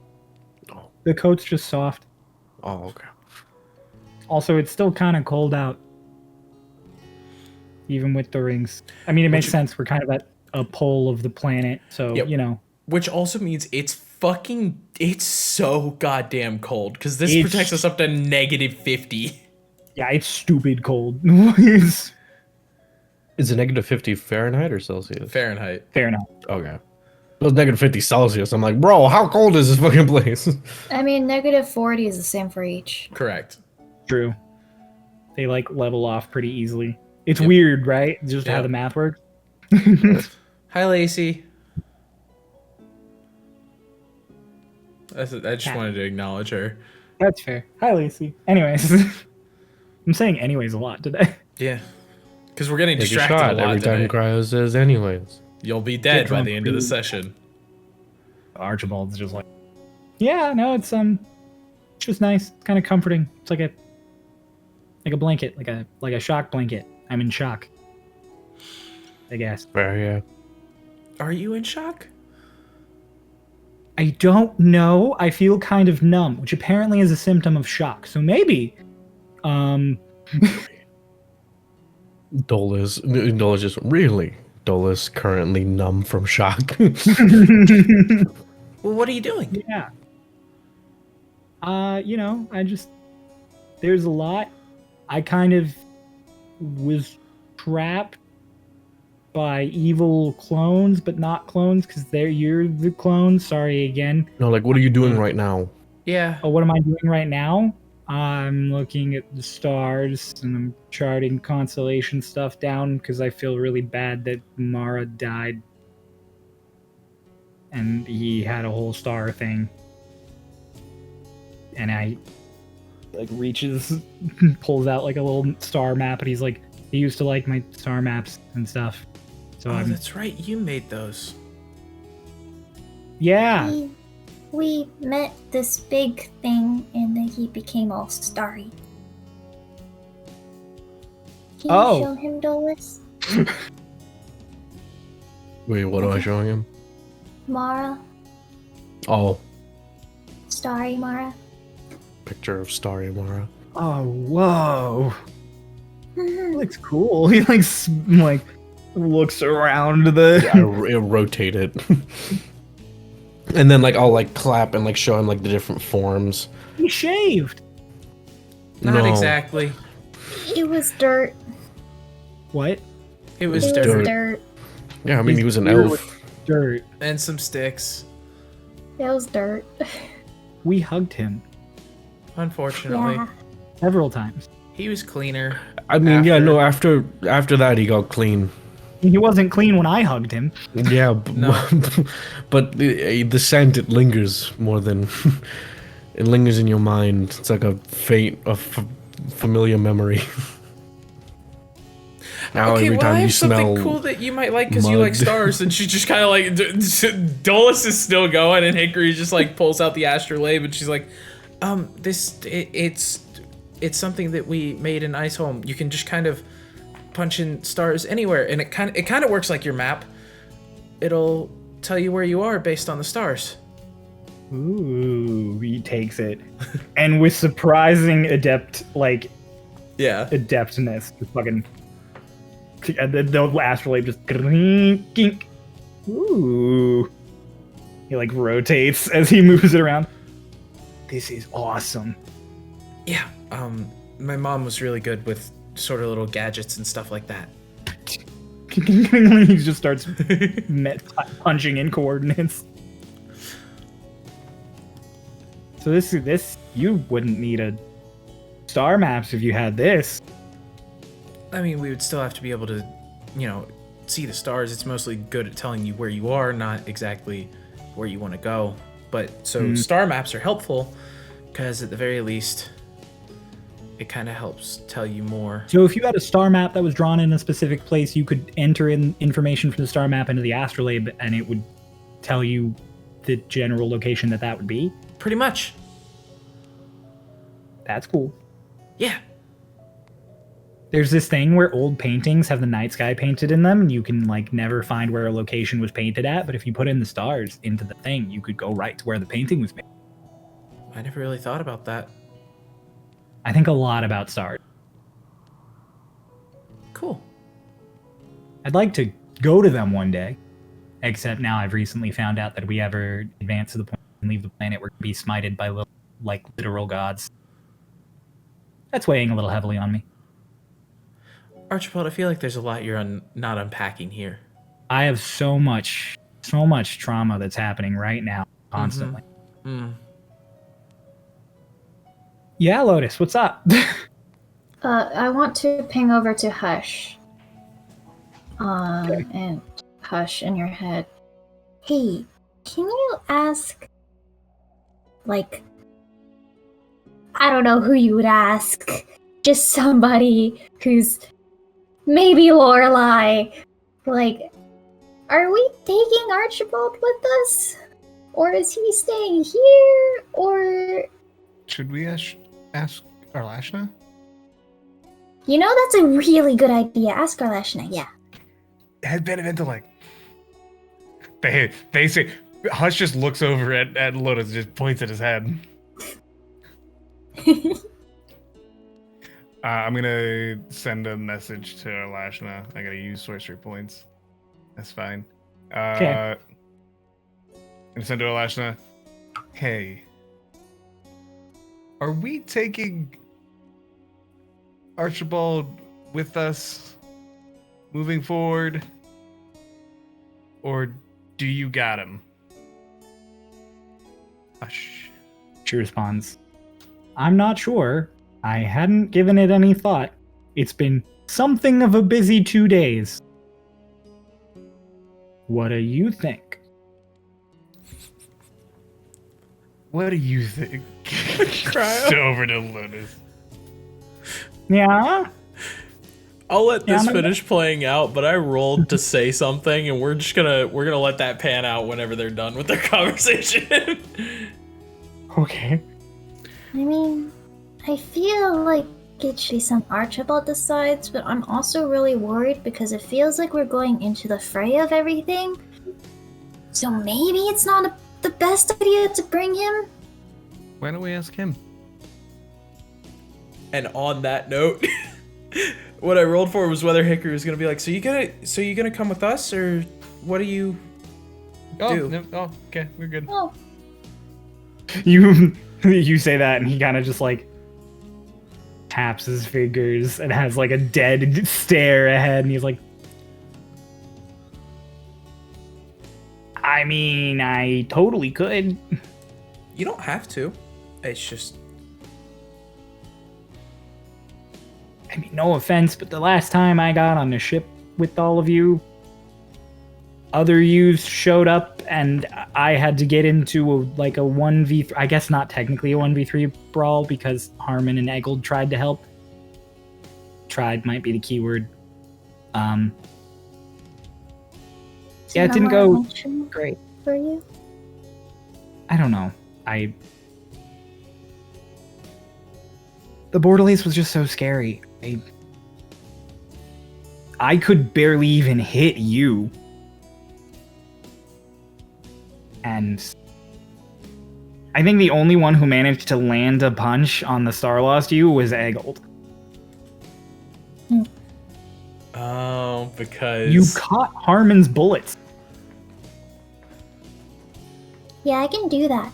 Oh. The coat's just soft. Oh, okay. Also, it's still kind of cold out. Even with the rings. I mean, it makes sense. We're kind of at a pole of the planet, so, Yep. you know. Which also means it's so goddamn cold, because this It's- protects us up to -50. Yeah, it's stupid cold. It's Is it negative 50 Fahrenheit or Celsius? Fahrenheit. fair enough. Okay. It was negative 50 Celsius. I'm like, bro, how cold is this fucking place? I mean, -40 is the same for each. Correct. True. They like level off pretty easily. It's Yep. weird, right? Just how Yep. the math works. Hi, Lacey. I just wanted to acknowledge her. That's fair. Hi, Lacey. Anyways, I'm saying anyways a lot today. Yeah. Because we're getting Take a distracted a shot lot every time today. Cryo says anyways. You'll be dead by drunk, the end of the please. session. Archibald's just like, yeah, no, it's just nice. It's kind of comforting. It's like a blanket, like a shock blanket. I'm in shock, I guess. Fair, yeah. Are you in shock? I don't know. I feel kind of numb, which apparently is a symptom of shock. So maybe, Dolis just really. Dolis currently numb from shock. Well, what are you doing? yeah. There's a lot. I kind of was trapped by evil clones, but not clones because you're the clones. Sorry again. No, like, what are you doing right now? Yeah. Oh, what am I doing right now? I'm looking at the stars and I'm charting constellation stuff down because I feel really bad that Mara died. And he had a whole star thing. And I reaches, pulls out like a little star map, and he's like, he used to like my star maps and stuff. So Oh, that's right. You made those. yeah. We met this big thing, and then he became all starry. Can Oh. you show him, Dolis? Wait, what am I showing him? Mara? Oh, Starry Mara? picture of Starry Mara. Oh, whoa. Looks cool. He like looks around the. I rotate it. And then, like, I'll, like, clap and, like, show him, like, the different forms. He shaved. Not No. exactly. It was dirt. What? It was It dirt was dirt. Yeah, I mean, he was an Weird elf. with Dirt. and some sticks. It was dirt. We hugged him Unfortunately, Yeah. several times. he was cleaner. I mean, yeah, After- no, after that, he got clean. He wasn't clean when I hugged him. Yeah, No. but the scent, it lingers more than... it lingers in your mind. It's like a familiar memory. Now Okay, every well, I time you have something smell... cool that you might like because you like mud. stars, and she just kind of like Dulles is still going, and Hickory just like pulls out the astrolabe, and she's like, it's something that we made in Iceholm. You can just kind of punch in stars anywhere, and it kind of works like your map. It'll tell you where you are based on the stars. Ooh, he takes it. And with surprising adeptness, just fucking... And then the astrolabe just... Gink. Ooh. He, like, rotates as he moves it around. This is awesome. Yeah. My mom was really good with sort of little gadgets and stuff like that. He just starts punching in coordinates. So this you wouldn't need a star maps if you had this. I mean, we would still have to be able to, see the stars. It's mostly good at telling you where you are, not exactly where you want to go. But so star maps are helpful because at the very least, it kind of helps tell you more. So if you had a star map that was drawn in a specific place, you could enter in information from the star map into the astrolabe, and it would tell you the general location that would be. Pretty much. That's cool. Yeah. There's this thing where old paintings have the night sky painted in them, and you can like never find where a location was painted at. But if you put in the stars into the thing, you could go right to where the painting was made. I never really thought about that. I think a lot about stars. Cool. I'd like to go to them one day, except now I've recently found out that if we ever advance to the point and leave the planet, we're going to be smited by literal gods. That's weighing a little heavily on me. Archibald, I feel like there's a lot you're not unpacking here. I have so much trauma that's happening right now, constantly. Yeah, Lotus, what's up? I want to ping over to Hush. And Hush in your head. Hey, can you ask, like, I don't know who you would ask. Just somebody who's maybe Lorelai. Like, are we taking Archibald with us? Or is he staying here? Or... Should we ask Arlashna? You know, that's a really good idea. Ask Arlashna, yeah. Head Benevento, like... They say... Hush just looks over at Lotus and just points at his head. I'm gonna send a message to Arlashna. I gotta use sorcery points. That's fine. Okay. I'm gonna send to Arlashna. Hey. Are we taking Archibald with us moving forward? Or do you got him? Hush. She responds, I'm not sure. I hadn't given it any thought. It's been something of a busy 2 days. What do you think? What do you think? Over to Lotus. Yeah? I'll let this Yeah, finish playing out, but I rolled to say something, and we're gonna let that pan out whenever they're done with their conversation. Okay. I mean, I feel like it should be some Archibald decides, but I'm also really worried because it feels like we're going into the fray of everything. So maybe it's not the best idea to bring him? Why don't we ask him? And on that note, what I rolled for was whether Hickory was gonna be like, so you gonna come with us, or what do you do? No, oh, okay, we're good. Oh, You say that, and he kind of just like taps his fingers and has like a dead stare ahead, and he's like, I mean, I totally could. You don't have to. It's just... I mean, no offense, but the last time I got on the ship with all of you, other youths showed up and I had to get into a 1v3, I guess not technically a 1v3 brawl because Harmon and Eggold tried to help. Tried might be the key word. Yeah, it didn't go great. For you? I don't know. The Bordelaise was just so scary. I could barely even hit you. And I think the only one who managed to land a punch on the Starlost you was Eggold. Oh, because... You caught Harmon's bullets. Yeah, I can do that.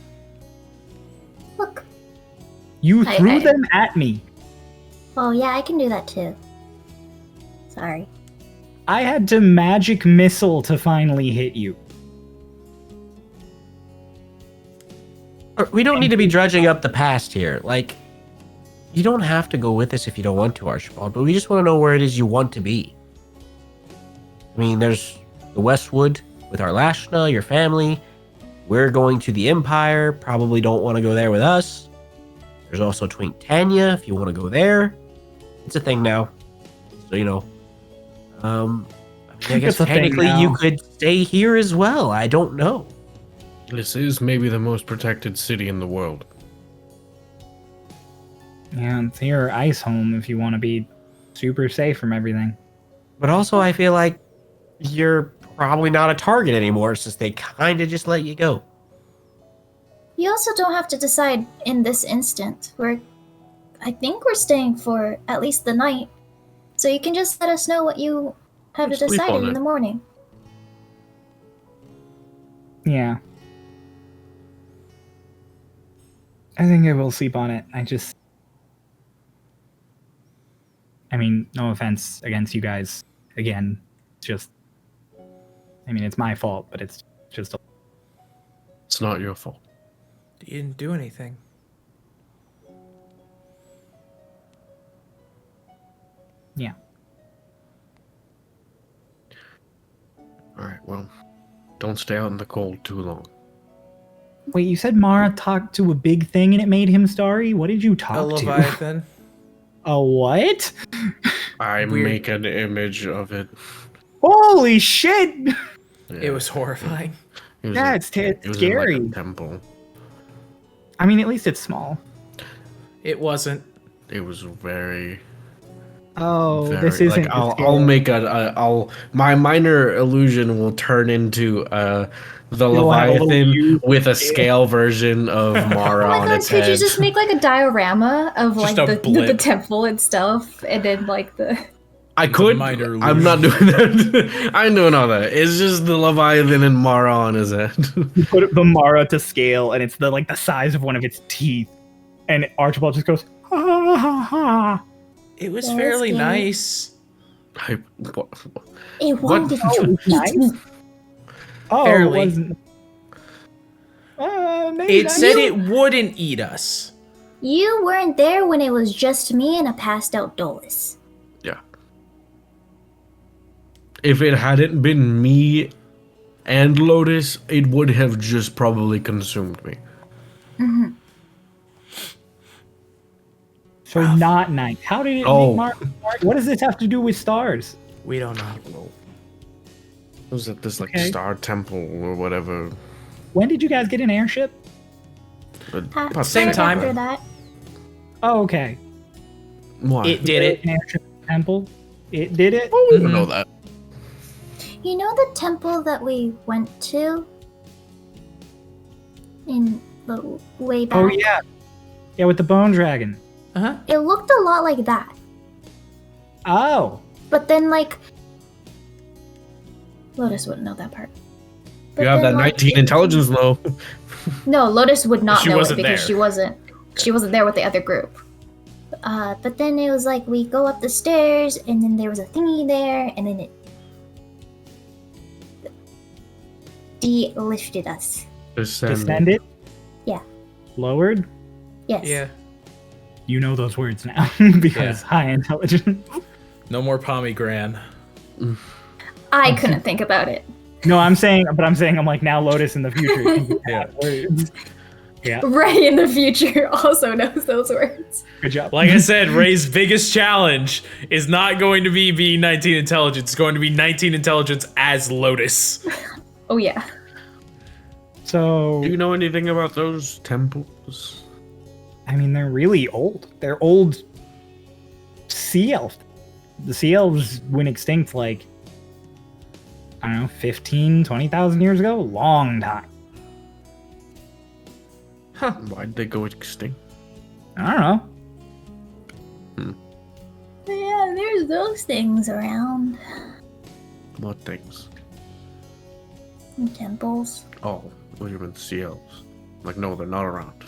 Look. You threw them at me. Oh, yeah, I can do that too. Sorry. I had to magic missile to finally hit you. We don't need to be dredging up the past here. Like, you don't have to go with us if you don't want to, Archibald, but we just want to know where it is you want to be. I mean, there's the Westwood with Arlashna, your family. We're going to the Empire. Probably don't want to go there with us. There's also Twink Tanya if you want to go there. It's a thing now. So, you know. I guess technically you could stay here as well. I don't know. This is maybe the most protected city in the world. Yeah, it's your ice home if you want to be super safe from everything. But also, I feel like you're probably not a target anymore since they kind of just let you go. You also don't have to decide in this instant. I think we're staying for at least the night. So you can just let us know what you have Sleep decided on in it. the morning. Yeah. I think I will sleep on it. I mean, no offense against you guys. Again, it's just, I mean, it's my fault, but it's just. It's not your fault. You didn't do anything. Yeah. All right, well, don't stay out in the cold too long. Wait, you said Mara talked to a big thing and it made him starry? What did you A talk to? Leviathan. A what? I Weird. make an image of it. Holy shit! Yeah. It was horrifying. It was Yeah, in- it's it was scary. in like a temple. I mean, at least it's small. It wasn't. It was very, Oh, very this isn't. like I'll make my minor illusion will turn into the You'll have a little Leviathan youth with a scale version of Mara Oh my on god, its could you head. just make like a diorama of like Just a the blip. temple and stuff, and then like the I a could. minor I'm not doing that. I'm doing all that. It's just the Leviathan and Mara on his head. You put the Mara to scale, and it's the size of one of its teeth, and Archibald just goes ha ha ha ha. It was That was fairly scary. nice. it wanted Oh, to nice. eat me. Oh, Barely. it wasn't. Maybe It not. said it wouldn't eat us. You weren't there when it was just me and a passed out Dolis. Yeah. If it hadn't been me and Lotus, it would have just probably consumed me. So not nice. How did it Oh. make Mara? What does this have to do with stars? We don't know. It was at this like Okay. star temple or whatever. When did you guys get an airship? About Same Right time. after that, Oh, okay. Why? It did it. An airship temple. It did it. Oh, we don't know that. you know the temple that we went to in the way back. Oh yeah. Yeah, with the bone dragon. Uh-huh. It looked a lot like that, Oh. but then like Lotus wouldn't know that part. But You have then, that like, 19 intelligence though. No, Lotus would not She know it wasn't because there. she wasn't there with the other group. But then it was like we go up the stairs and then there was a thingy there and then it de-lifted us. Descended. Yeah. Lowered. Yes. Yeah. You know those words now because Yeah. high intelligence. No more pomegran. I couldn't think about it. No, I'm saying I'm like now Lotus in the future. Yeah. Words. Yeah. Ray in the future also knows those words. Good job. Like I said, Ray's biggest challenge is not going to be being 19 intelligence. It's going to be 19 intelligence as Lotus. Oh yeah. So Do you know anything about those temples? I mean, they're really old. They're old sea elf. The sea elves went extinct like, I don't know, 15, 20,000 years ago? Long time. Why'd they go extinct? I don't know. But yeah, there's those things around. What things? In temples. Oh, what do you mean sea elves? Like, no, they're not around.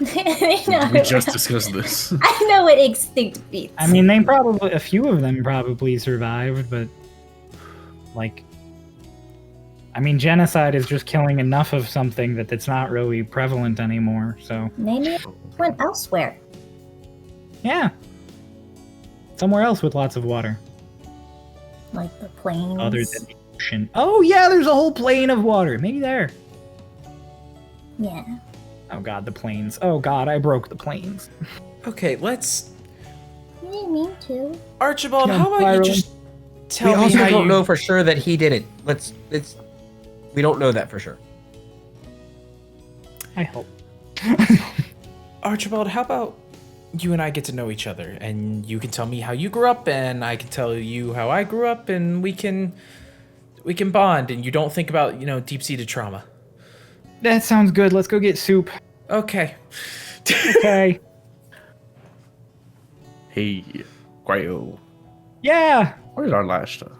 I know. We just discussed this. I know what extinct means. I mean, a few of them probably survived, but like, I mean, genocide is just killing enough of something that it's not really prevalent anymore. So maybe it went elsewhere. yeah, somewhere else with lots of water Like the plains. other than the ocean. Oh yeah, there's a whole plain of water. Maybe there. Yeah. Oh god, the plains. Oh god, I broke the plains. Okay, let's. You didn't mean to. Archibald, Yeah, how about you Byron. just We tell me also how don't you. know for sure that he did it. We don't know that for sure. I hope. Archibald, how about you and I get to know each other, and you can tell me how you grew up, and I can tell you how I grew up, and we can bond, and you don't think about deep-seated trauma. That sounds good. Let's go get soup. Okay. Okay. Hey, Quayo. Yeah. Where's our Lashta?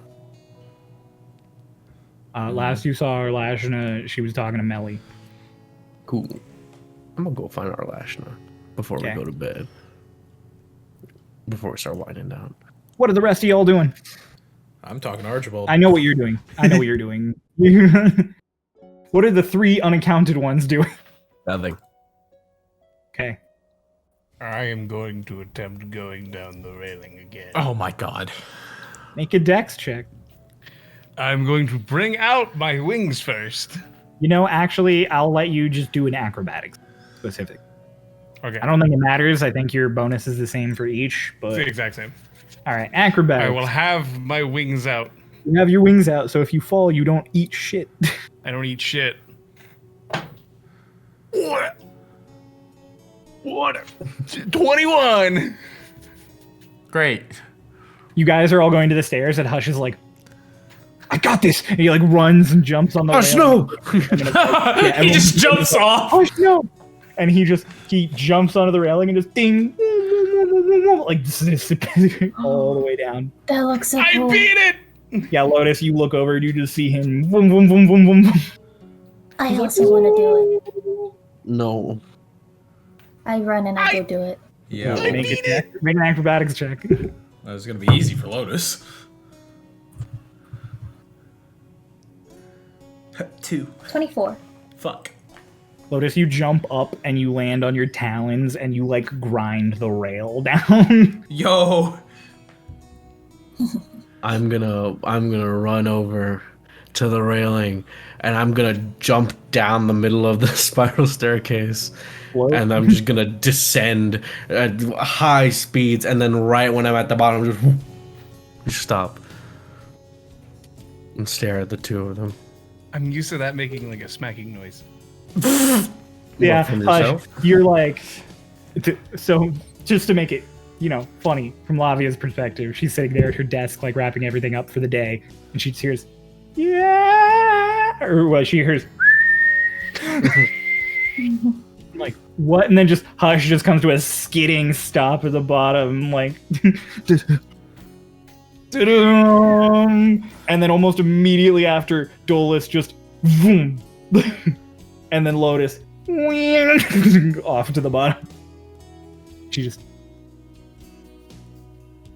Last you saw her, Lashna, she was talking to Melly. Cool. I'm gonna go find our Lashna before Okay. we go to bed. Before we start winding down. What are the rest of y'all doing? I'm talking Archibald. I know what you're doing. What are the 3 unaccounted ones doing? Nothing. Okay. I am going to attempt going down the railing again. Oh my god. Make a dex check. I'm going to bring out my wings first. You know, actually, I'll let you just do an acrobatics specific. Okay. I don't think it matters. I think your bonus is the same for each, but... It's the exact same. All right, acrobatics. I will have my wings out. You have your wings out, so if you fall, you don't eat shit. I don't eat shit. What? 21! Great. You guys are all going to the stairs, and Hush is like, I got this! And he like runs and jumps on the Hush, rail. no! He just jumps off. Hush, no! And he jumps onto the railing and just ding, like all the way down. That looks so I cool. beat it! Yeah, Lotus, you look over and you just see him. Boom, boom, boom, boom, boom. I also want to do it. No. I run and I go do it. Yeah, Make an acrobatics check. that was gonna be easy for Lotus. 2. 24. Fuck. Lotus, you jump up and you land on your talons and you like grind the rail down. Yo. I'm gonna run over to the railing and I'm gonna jump down the middle of the spiral staircase. Whoa. And I'm just gonna descend at high speeds, and then right when I'm at the bottom, just stop and stare at the two of them. I'm used to that making like a smacking noise. Yeah, From yourself? you're like, so just to make it, funny from Lavia's perspective, she's sitting there at her desk, like wrapping everything up for the day, and she hears, yeah, or what she hears, like what, and then just Hush just comes to a skidding stop at the bottom, like, and then almost immediately after, Dolis just, boom, and then Lotus off to the bottom. She just,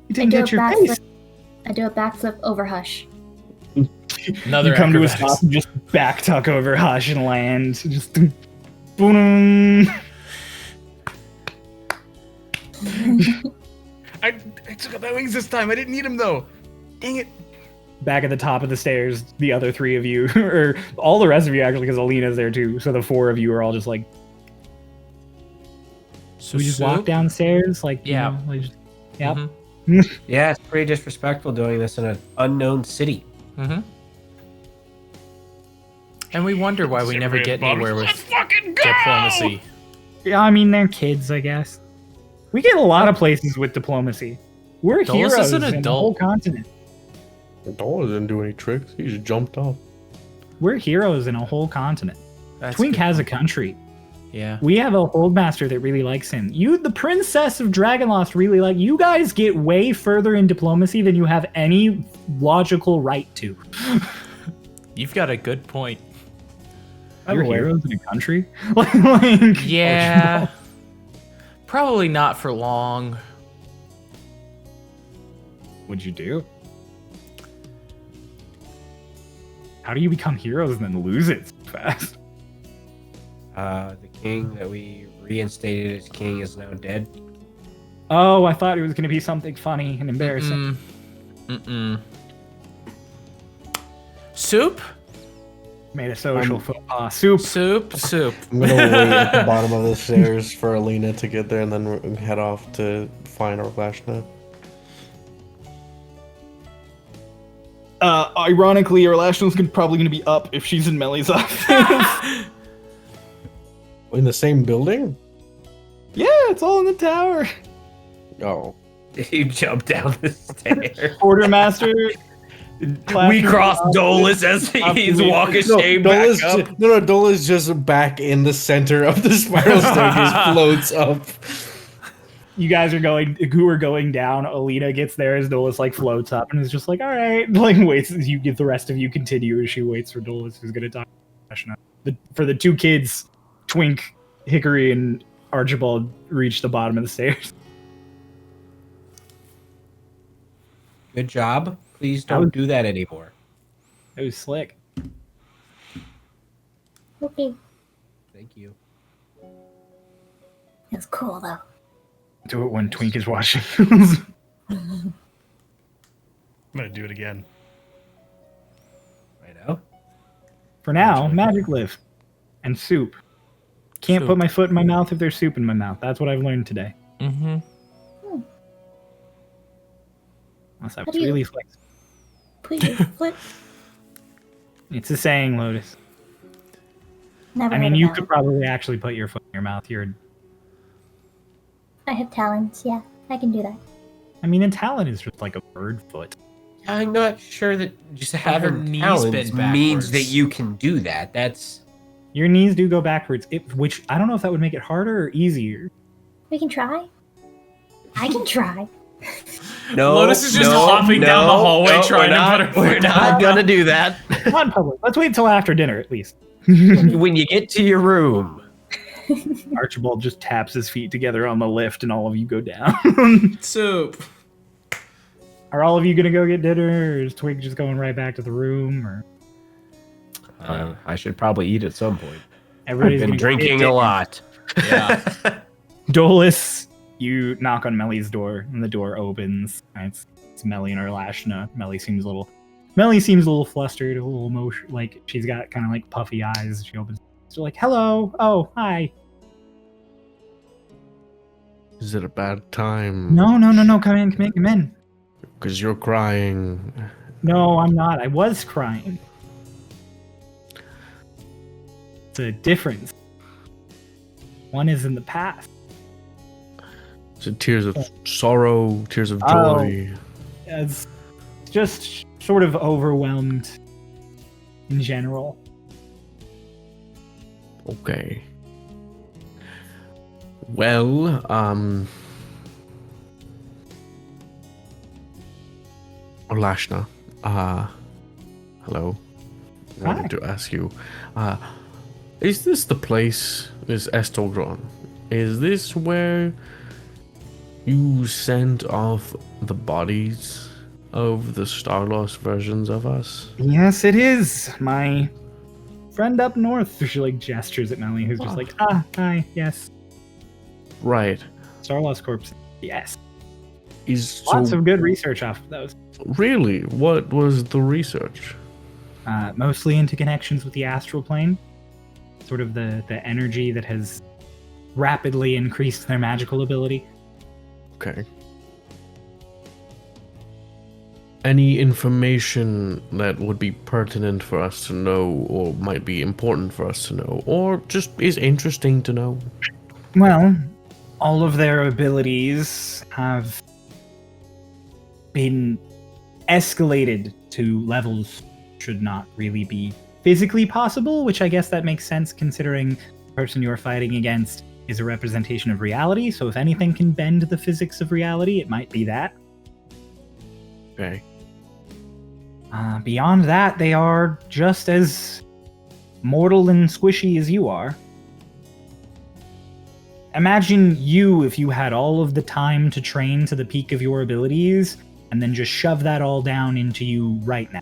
you didn't get your face. I do a backflip over Hush. Another You come to a acrobatics. stop and just back tuck over Hush and land. Just boom. I took out my wings this time. I didn't need them though. Dang it. Back at the top of the stairs, the other 3 of you, or all the rest of you actually, because Alina's there too. So the 4 of you are all just like, So we just walk downstairs, like, Yeah. like just, yep. Mhm. Yeah, it's pretty disrespectful doing this in an unknown city. Mm-hmm. And we wonder why we never get anywhere with Let's fucking go! diplomacy. Yeah, I mean, they're kids, I guess. We get a lot of places with diplomacy. We're Dulles heroes is an in the whole adult. continent. Dolan didn't do any tricks. He just jumped off. We're heroes in a whole continent. That's Twink good has a point. country. Yeah. We have a Holdmaster that really likes him. You, the Princess of Dragonlost, really like. You guys get way further in diplomacy than you have any logical right to. You've got a good point. You're aware. heroes in a country. Like, Yeah. Probably not for long. What'd you do? How do you become heroes and then lose it so fast? The king that we reinstated as king is now dead. Oh, I thought it was going to be something funny and embarrassing. Mm-mm. Soup? Made a social faux pas. Soup. Soup. I'm gonna wait at the bottom of the stairs for Alina to get there, and then head off to find our flashlight. Ironically, our last one's probably going to be up if she's in Melly's office. In the same building? Yeah, it's all in the tower. Oh. You jump down the stairs. Quartermaster. We cross Dolis as he's walking straight back Dola's up. Dola's just back in the center of the spiral staircase, floats up. You guys are going down. Alina gets there as Dolus like floats up and is just like, all right, like waits as you get the rest of you continue as she waits for Dolus, who's gonna talk. For the 2 kids, Twink, Hickory, and Archibald reach the bottom of the stairs. Good job. Please That was- don't do that anymore. It was slick. Okay. Thank you. It's cool though. Do it when Twink is watching. I'm gonna do it again. Righto. For now, magic lift and soup. Can't Soup. put my foot in my mouth if there's soup in my mouth. That's what I've learned today. Mm-hmm. Unless I How was do you- really flexible. Put your foot. It's a saying, Lotus. Never I mean, heard you about could it. probably actually put your foot in your mouth. I have talents. Yeah, I can do that. I mean, a talon is just like a bird foot. I'm not sure that just her having knees talons bend means backwards. that you can do that. That's Your knees do go backwards, which I don't know if that would make it harder or easier. We can try. I can try. no. Lotus is just hopping down the hallway trying to put her We're foot not down. gonna do that. Come on, public. Let's wait until after dinner, at least. When you get to your room. Archibald just taps his feet together on the lift, and all of you go down. Soup. Are all of you gonna go get dinner, or is Twig just going right back to the room? Or I should probably eat at some point. I've everybody's been gonna go get drinking a dinner? lot. Yeah. Dolis, you knock on Melly's door, and the door opens. And it's Melly and Lashna. Melly seems a little flustered, a little emotion, like she's got kind of like puffy eyes. She opens. She's like, "Hello, oh, hi." Is it a bad time? No, come in. Because you're crying. No, I'm not. I was crying. It's a difference. One is in the past. Is it tears of sorrow, tears of Oh. joy? It's just sort of overwhelmed in general. Okay. Well, Lashna, hello. Hi. Wanted to ask you, is this the place, is Estilgaron? Is this where you sent off the bodies of the Starlost versions of us? Yes, it is. My friend up north. She like gestures at Melly, who's just like, hi, yes. Right. Starlost Corpse. Yes. Is Lots so of good research off of those. really, what was the research? Mostly into connections with the astral plane. Sort of the energy that has rapidly increased their magical ability. Okay. Any information that would be pertinent for us to know, or might be important for us to know, or just is interesting to know? Well, all of their abilities have been escalated to levels should not really be physically possible, which I guess that makes sense considering the person you're fighting against is a representation of reality, so if anything can bend the physics of reality, it might be that. Okay. Beyond that, they are just as mortal and squishy as you are. Imagine you if you had all of the time to train to the peak of your abilities, and then just shove that all down into you right now.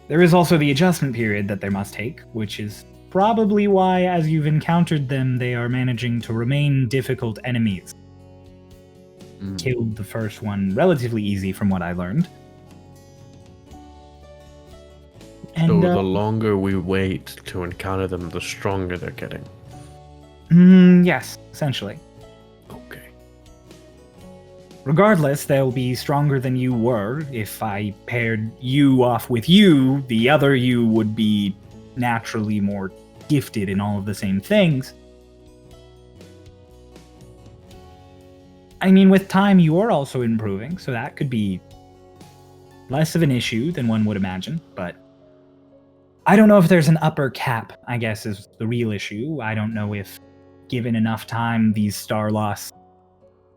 There is also the adjustment period that they must take, which is probably why, as you've encountered them, they are managing to remain difficult enemies. Killed the first one relatively easy from what I learned. And, So the longer we wait to encounter them, the stronger they're getting. yes, essentially. Okay. Regardless, they'll be stronger than you were. If I paired you off with you, the other you would be naturally more gifted in all of the same things. I mean, with time, you are also improving, so that could be less of an issue than one would imagine, but I don't know if there's an upper cap, I guess, is the real issue. I don't know if, given enough time, these Starlost,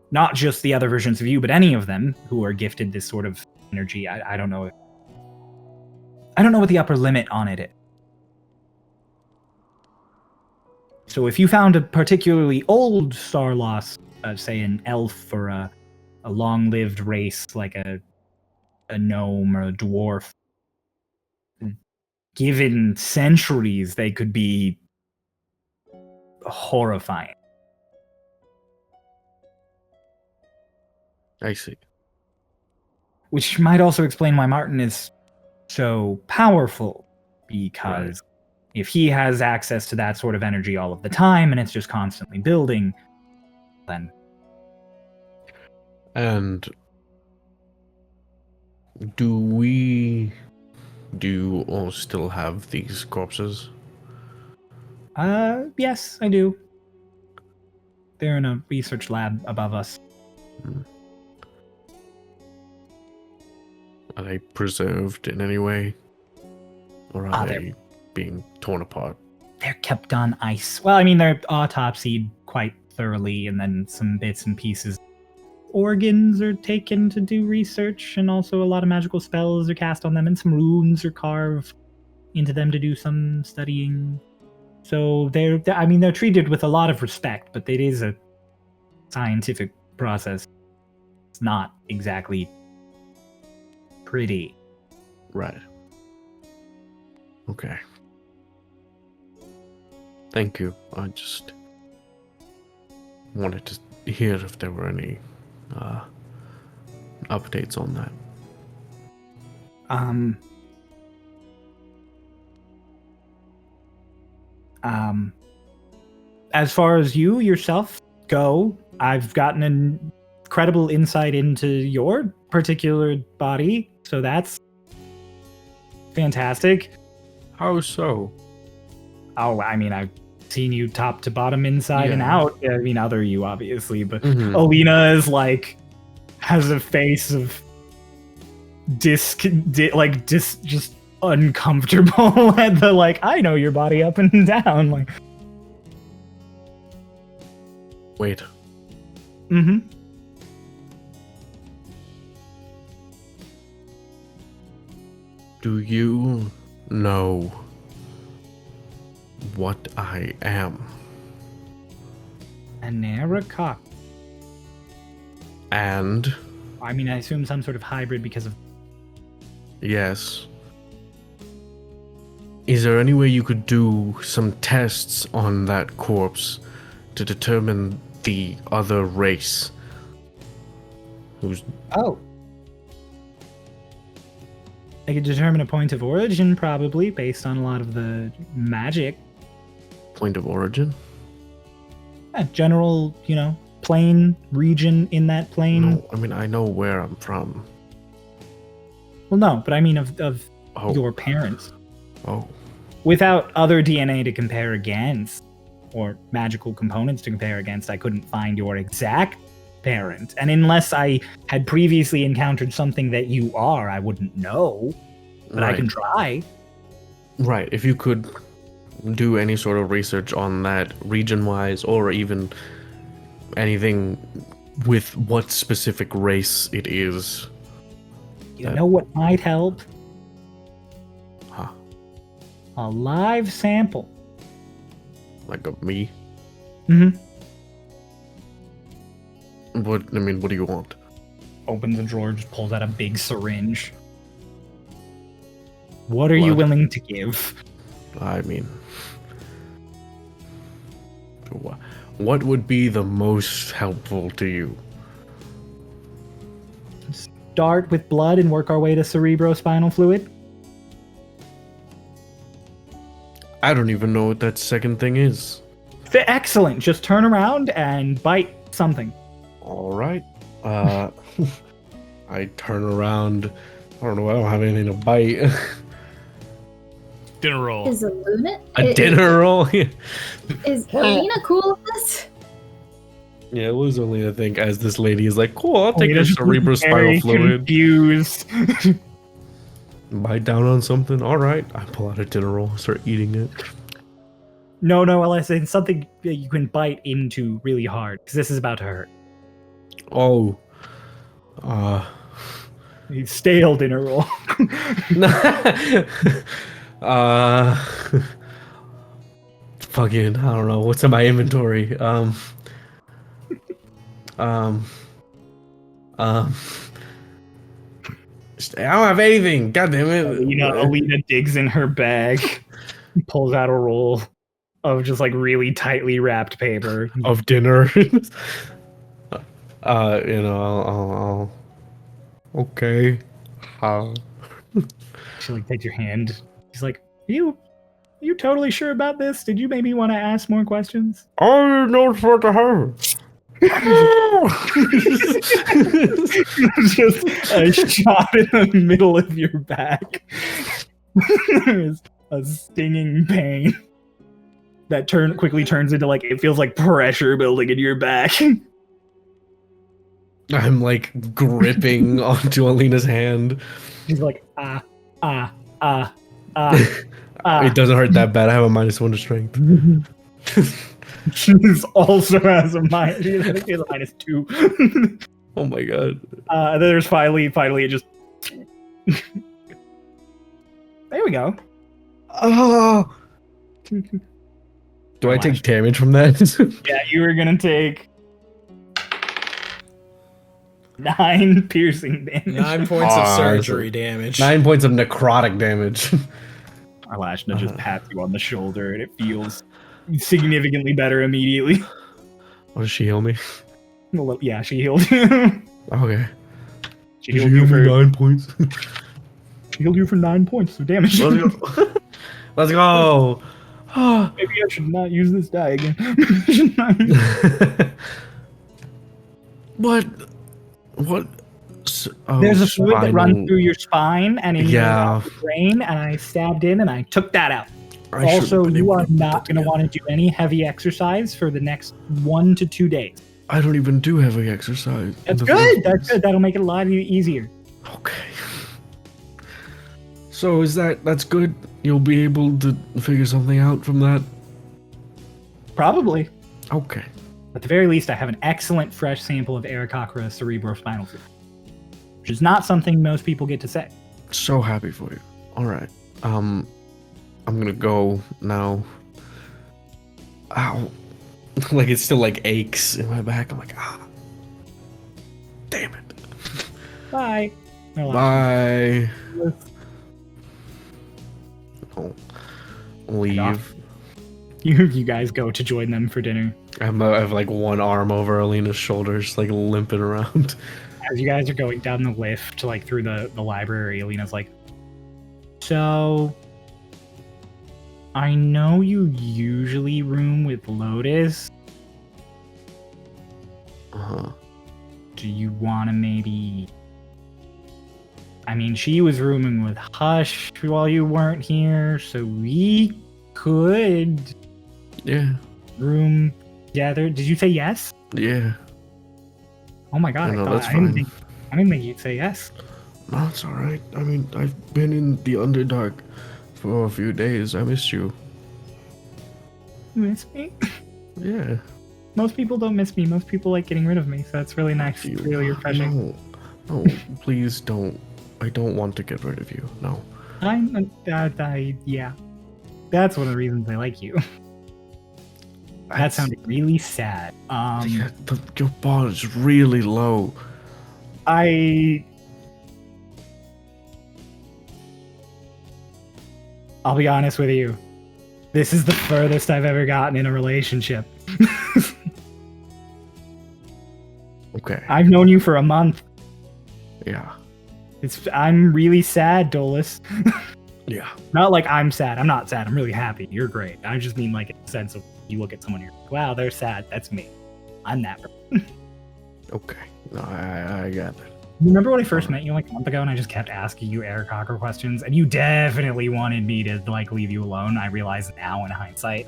not just the other versions of you, but any of them who are gifted this sort of energy, I don't know. I don't know what the upper limit on it is. So if you found a particularly old Starlost say, an elf or a long-lived race like a gnome or a dwarf, given centuries, they could be horrifying. I see. Which might also explain why Martin is so powerful, because if he has access to that sort of energy all of the time and it's just constantly building, then... And do you all still have these corpses? Yes, I do. They're in a research lab above us. Are they preserved in any way? Or are they're- they being torn apart? They're kept on ice. Well, I mean, they're autopsied quite thoroughly, and then some bits and pieces. Organs are taken to do research, and also a lot of magical spells are cast on them, and some runes are carved into them to do some studying. So they're treated with a lot of respect, but it is a scientific process. It's not exactly pretty. Right. Okay. Thank you. I just wanted to hear if there were any updates on that. As far as you yourself go, I've gotten an incredible insight into your particular body, so that's fantastic. How so? Oh, I mean, I've seen you top to bottom, inside and Yeah. out. I mean, other you, obviously, but Mhm. Alina is like, has a face of just uncomfortable at the, like, I know your body up and down. Like, Wait. mm-hmm. Do you know what I am? An Arakok. And I mean, I assume some sort of hybrid because of... yes. Is there any way you could do some tests on that corpse to determine the other race? Who's Oh. I could determine a point of origin, probably, based on a lot of the magic. point of origin? A general, plane, region in that plane. No, I mean I know where I'm from. Well, no, but I mean of Oh. your parents. Oh. Without other DNA to compare against, or magical components to compare against, I couldn't find your exact parent. And unless I had previously encountered something that you are, I wouldn't know. But I can try. Right, if you could do any sort of research on that region-wise, or even anything with what specific race it is. You know what might help? Huh. A live sample. Like of me? Mm-hmm. What do you want? Opens a drawer, just pulls out a big syringe. What are you Blood. willing to give? I mean, what would be the most helpful to you? Start with blood and work our way to cerebrospinal fluid. I don't even know what that second thing is. Excellent. Just turn around and bite something. All right. I turn around. I don't know. I don't have anything to bite. Dinner roll. Is Luna? A dinner roll. Is Alina cool with this? Yeah, it was only I think as this lady is like, cool. I'll take Alina's your just very cerebrospinal fluid. confused. Bite down on something. All right. I pull out a dinner roll. Start eating it. No, Elisa, it's something that you can bite into really hard, because this is about to hurt. Oh. Stale dinner roll. Fucking, I don't know. What's in my inventory? I don't have anything. God damn it. Alina digs in her bag, pulls out a roll of just like really tightly wrapped paper. Of dinner. I'll okay. How? She like takes your hand. She's like, you totally sure about this? Did you maybe want to ask more questions? I know what to have. Just a shot in the middle of your back. There's a stinging pain that quickly turns into like it feels like pressure building in your back. I'm like gripping onto Alina's hand. She's like It doesn't hurt that bad. I have a -1 to strength. She's also has a minus. She has a -2. Oh my god. And then there's finally it just. There we go. Oh. Do I take damage from that? Yeah, you were gonna take 9 piercing damage. 9 points of surgery damage. 9 points of necrotic damage. Arlashna just pats you on the shoulder, and it feels significantly better immediately. Oh, does she heal me? Well, yeah, she healed you. Okay. She healed you for 9 points. She healed you for 9 points of damage. Let's go. Let's go. Maybe I should not use this die again. What? Oh, There's a fluid that runs spinal- through your spine and in Yeah. your brain, and I stabbed in and I took that out. I Also, should've been you able are to not put going to together. want to do any heavy exercise for the next 1 to 2 days. I don't even do heavy exercise. in That's the good. first That's place. good. That'll make it a lot easier. Okay. So that's good? You'll be able to figure something out from that? Probably. Okay. At the very least, I have an excellent fresh sample of Aarakocra cerebrospinal fluid, which is not something most people get to say. So happy for you. Alright. I'm gonna go now. Ow. Like it still like aches in my back. I'm like, damn it. Bye. Bye. Oh. Leave. You guys go to join them for dinner. I have like one arm over Alina's shoulders, like limping around. As you guys are going down the lift, like through the library, Alina's like, so I know you usually room with Lotus. Uh-huh. Do you want to maybe... I mean, she was rooming with Hush while you weren't here, so we could Yeah. room together. Did you say yes? Yeah. Oh my god, No, I that's didn't fine. think you'd say yes. No, it's alright. I mean, I've been in the Underdark for a few days. I missed you. You miss me? Yeah. Most people don't miss me. Most people like getting rid of me, so it's really nice. You. It's really refreshing. No, please don't. I don't want to get rid of you. No. Yeah. That's one of the reasons I like you. That sounded really sad. Yeah, your bar is really low. I'll be honest with you. This is the furthest I've ever gotten in a relationship. Okay. I've known you for a month. Yeah. I'm really sad, Dolis. Yeah. Not like I'm sad. I'm not sad. I'm really happy. You're great. I just mean like in the sense of you look at someone and you're like, wow, they're sad. That's me. I'm that person. Okay. No, I got that. You remember when I first met you like a month ago and I just kept asking you Aarakocra questions and you definitely wanted me to like leave you alone? I realize now in hindsight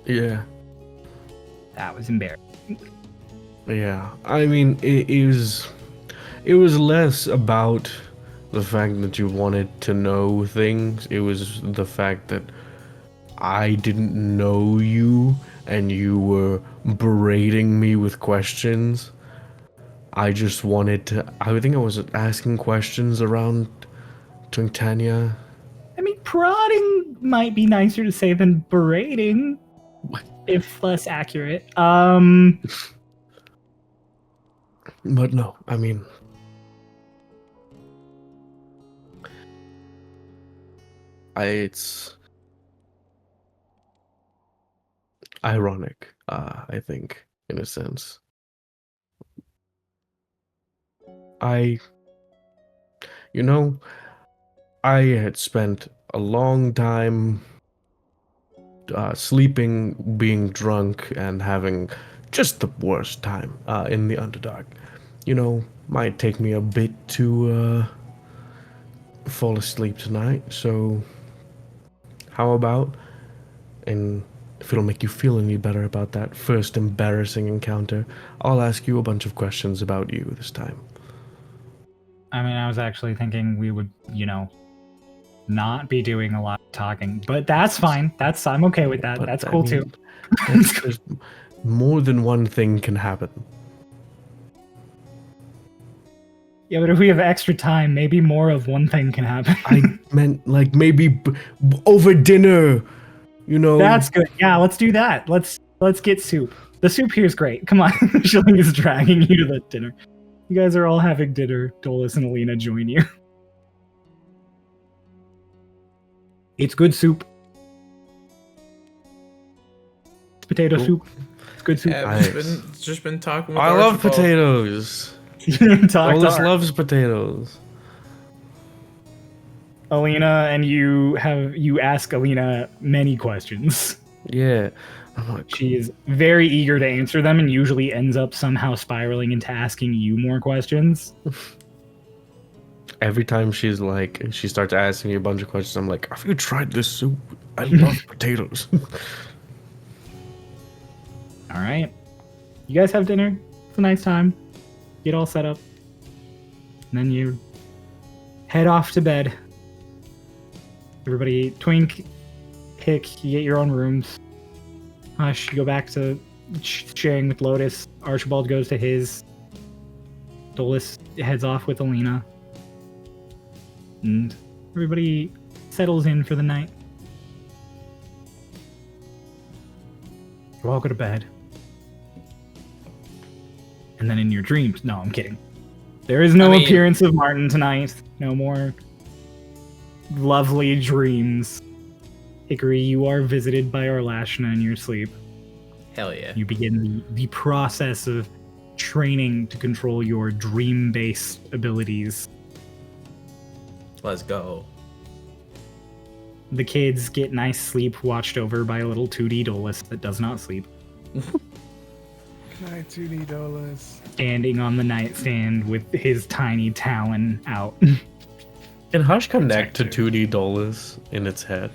Yeah. that was embarrassing. Yeah. I mean, it was less about the fact that you wanted to know things. It was the fact that I didn't know you and you were berating me with questions. I just wanted to... I think I was asking questions around Twinktania. I mean, prodding might be nicer to say than berating, if less accurate. But no, I mean, it's ironic, I think, in a sense. You know, I had spent a long time sleeping, being drunk, and having just the worst time in the Underdark. You know, might take me a bit to fall asleep tonight, so how about, and if it'll make you feel any better about that first embarrassing encounter, I'll ask you a bunch of questions about you this time. I mean, I was actually thinking we would, not be doing a lot of talking, but that's fine. I'm okay with that. But That's I cool mean, too. there's more than one thing can happen. Yeah, but if we have extra time, maybe more of one thing can happen. I meant like maybe over dinner, That's good. Yeah, let's do that. Let's get soup. The soup here is great. Come on. Shilling is dragging you to the dinner. You guys are all having dinner. Dolis and Alina join you. It's good soup. It's potato soup. It's good soup. Yeah, Nice. it's just been talking with I love Archibald. potatoes. Talk Dolis to loves potatoes. Alina, and you ask Alina many questions. Yeah. I'm like, She is very eager to answer them and usually ends up somehow spiraling into asking you more questions. every time she starts asking me a bunch of questions, I'm like, have you tried this soup? I love potatoes. All right. You guys have dinner. It's a nice time. Get all set up. And then you head off to bed. Everybody, Twink, Hick, you get your own rooms. Hush, you go back to sharing with Lotus. Archibald goes to his. Dolis heads off with Alina. And everybody settles in for the night. You all go to bed. And then in your dreams, no, I'm kidding. There is no appearance of Martin tonight. No more lovely dreams. Hickory, you are visited by Arlashna in your sleep. Hell yeah. You begin the process of training to control your dream-based abilities. Let's go. The kids get nice sleep watched over by a little 2D Dolis that does not sleep. Night 2D Dolis. Standing on the nightstand with his tiny talon out. Can Hush connect to 2D Dolis in its head?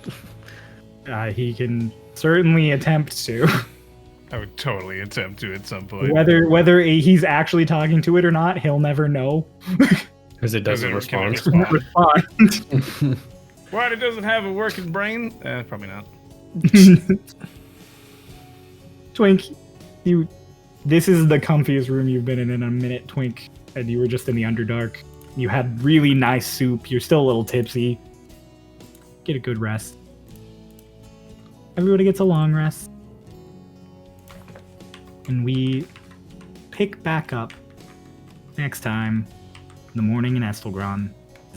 He can certainly attempt to. I would totally attempt to at some point. Whether he's actually talking to it or not, he'll never know. Because it doesn't respond. Respond. What? It doesn't have a working brain? Probably not. Twink, this is the comfiest room you've been in a minute, Twink. And you were just in the Underdark. You had really nice soup. You're still a little tipsy. Get a good rest. Everybody gets a long rest. And we pick back up next time in the morning in Estilgaron.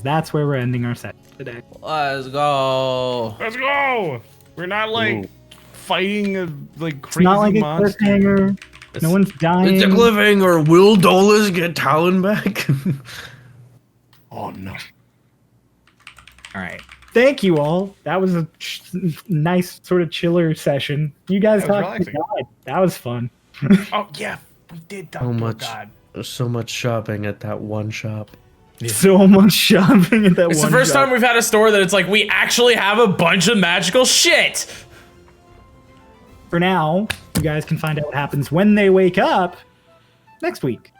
That's where we're ending our set today. Let's go. Let's go! We're not fighting a crazy It's not like monster. a cliffhanger. No one's dying. It's a cliffhanger. Will Dolis get Talon back? Oh no. All right. Thank you all. That was a nice sort of chiller session. You guys That was talked to relaxing. God. That was fun. Oh yeah, we did talk So to much, God. so much shopping at that one shop. So much shopping at that It's one the first shop. time we've had a store that it's like, we actually have a bunch of magical shit. For now, you guys can find out what happens when they wake up next week.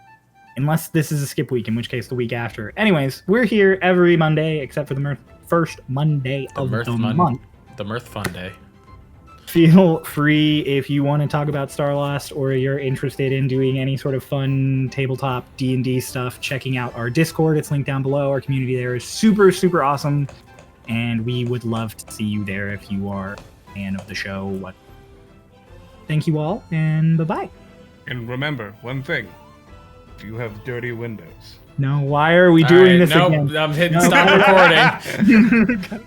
Unless this is a skip week, in which case the week after. Anyways, we're here every Monday, except for the first Monday of the month. The Mirth Fun Day. Feel free if you want to talk about Starlost or you're interested in doing any sort of fun tabletop D&D stuff, checking out our Discord. It's linked down below. Our community there is super, super awesome. And we would love to see you there if you are a fan of the show. Thank you all, and bye-bye. And remember one thing: You have dirty windows. No, why are we All doing right, this nope, again? I'm hitting No. stop recording.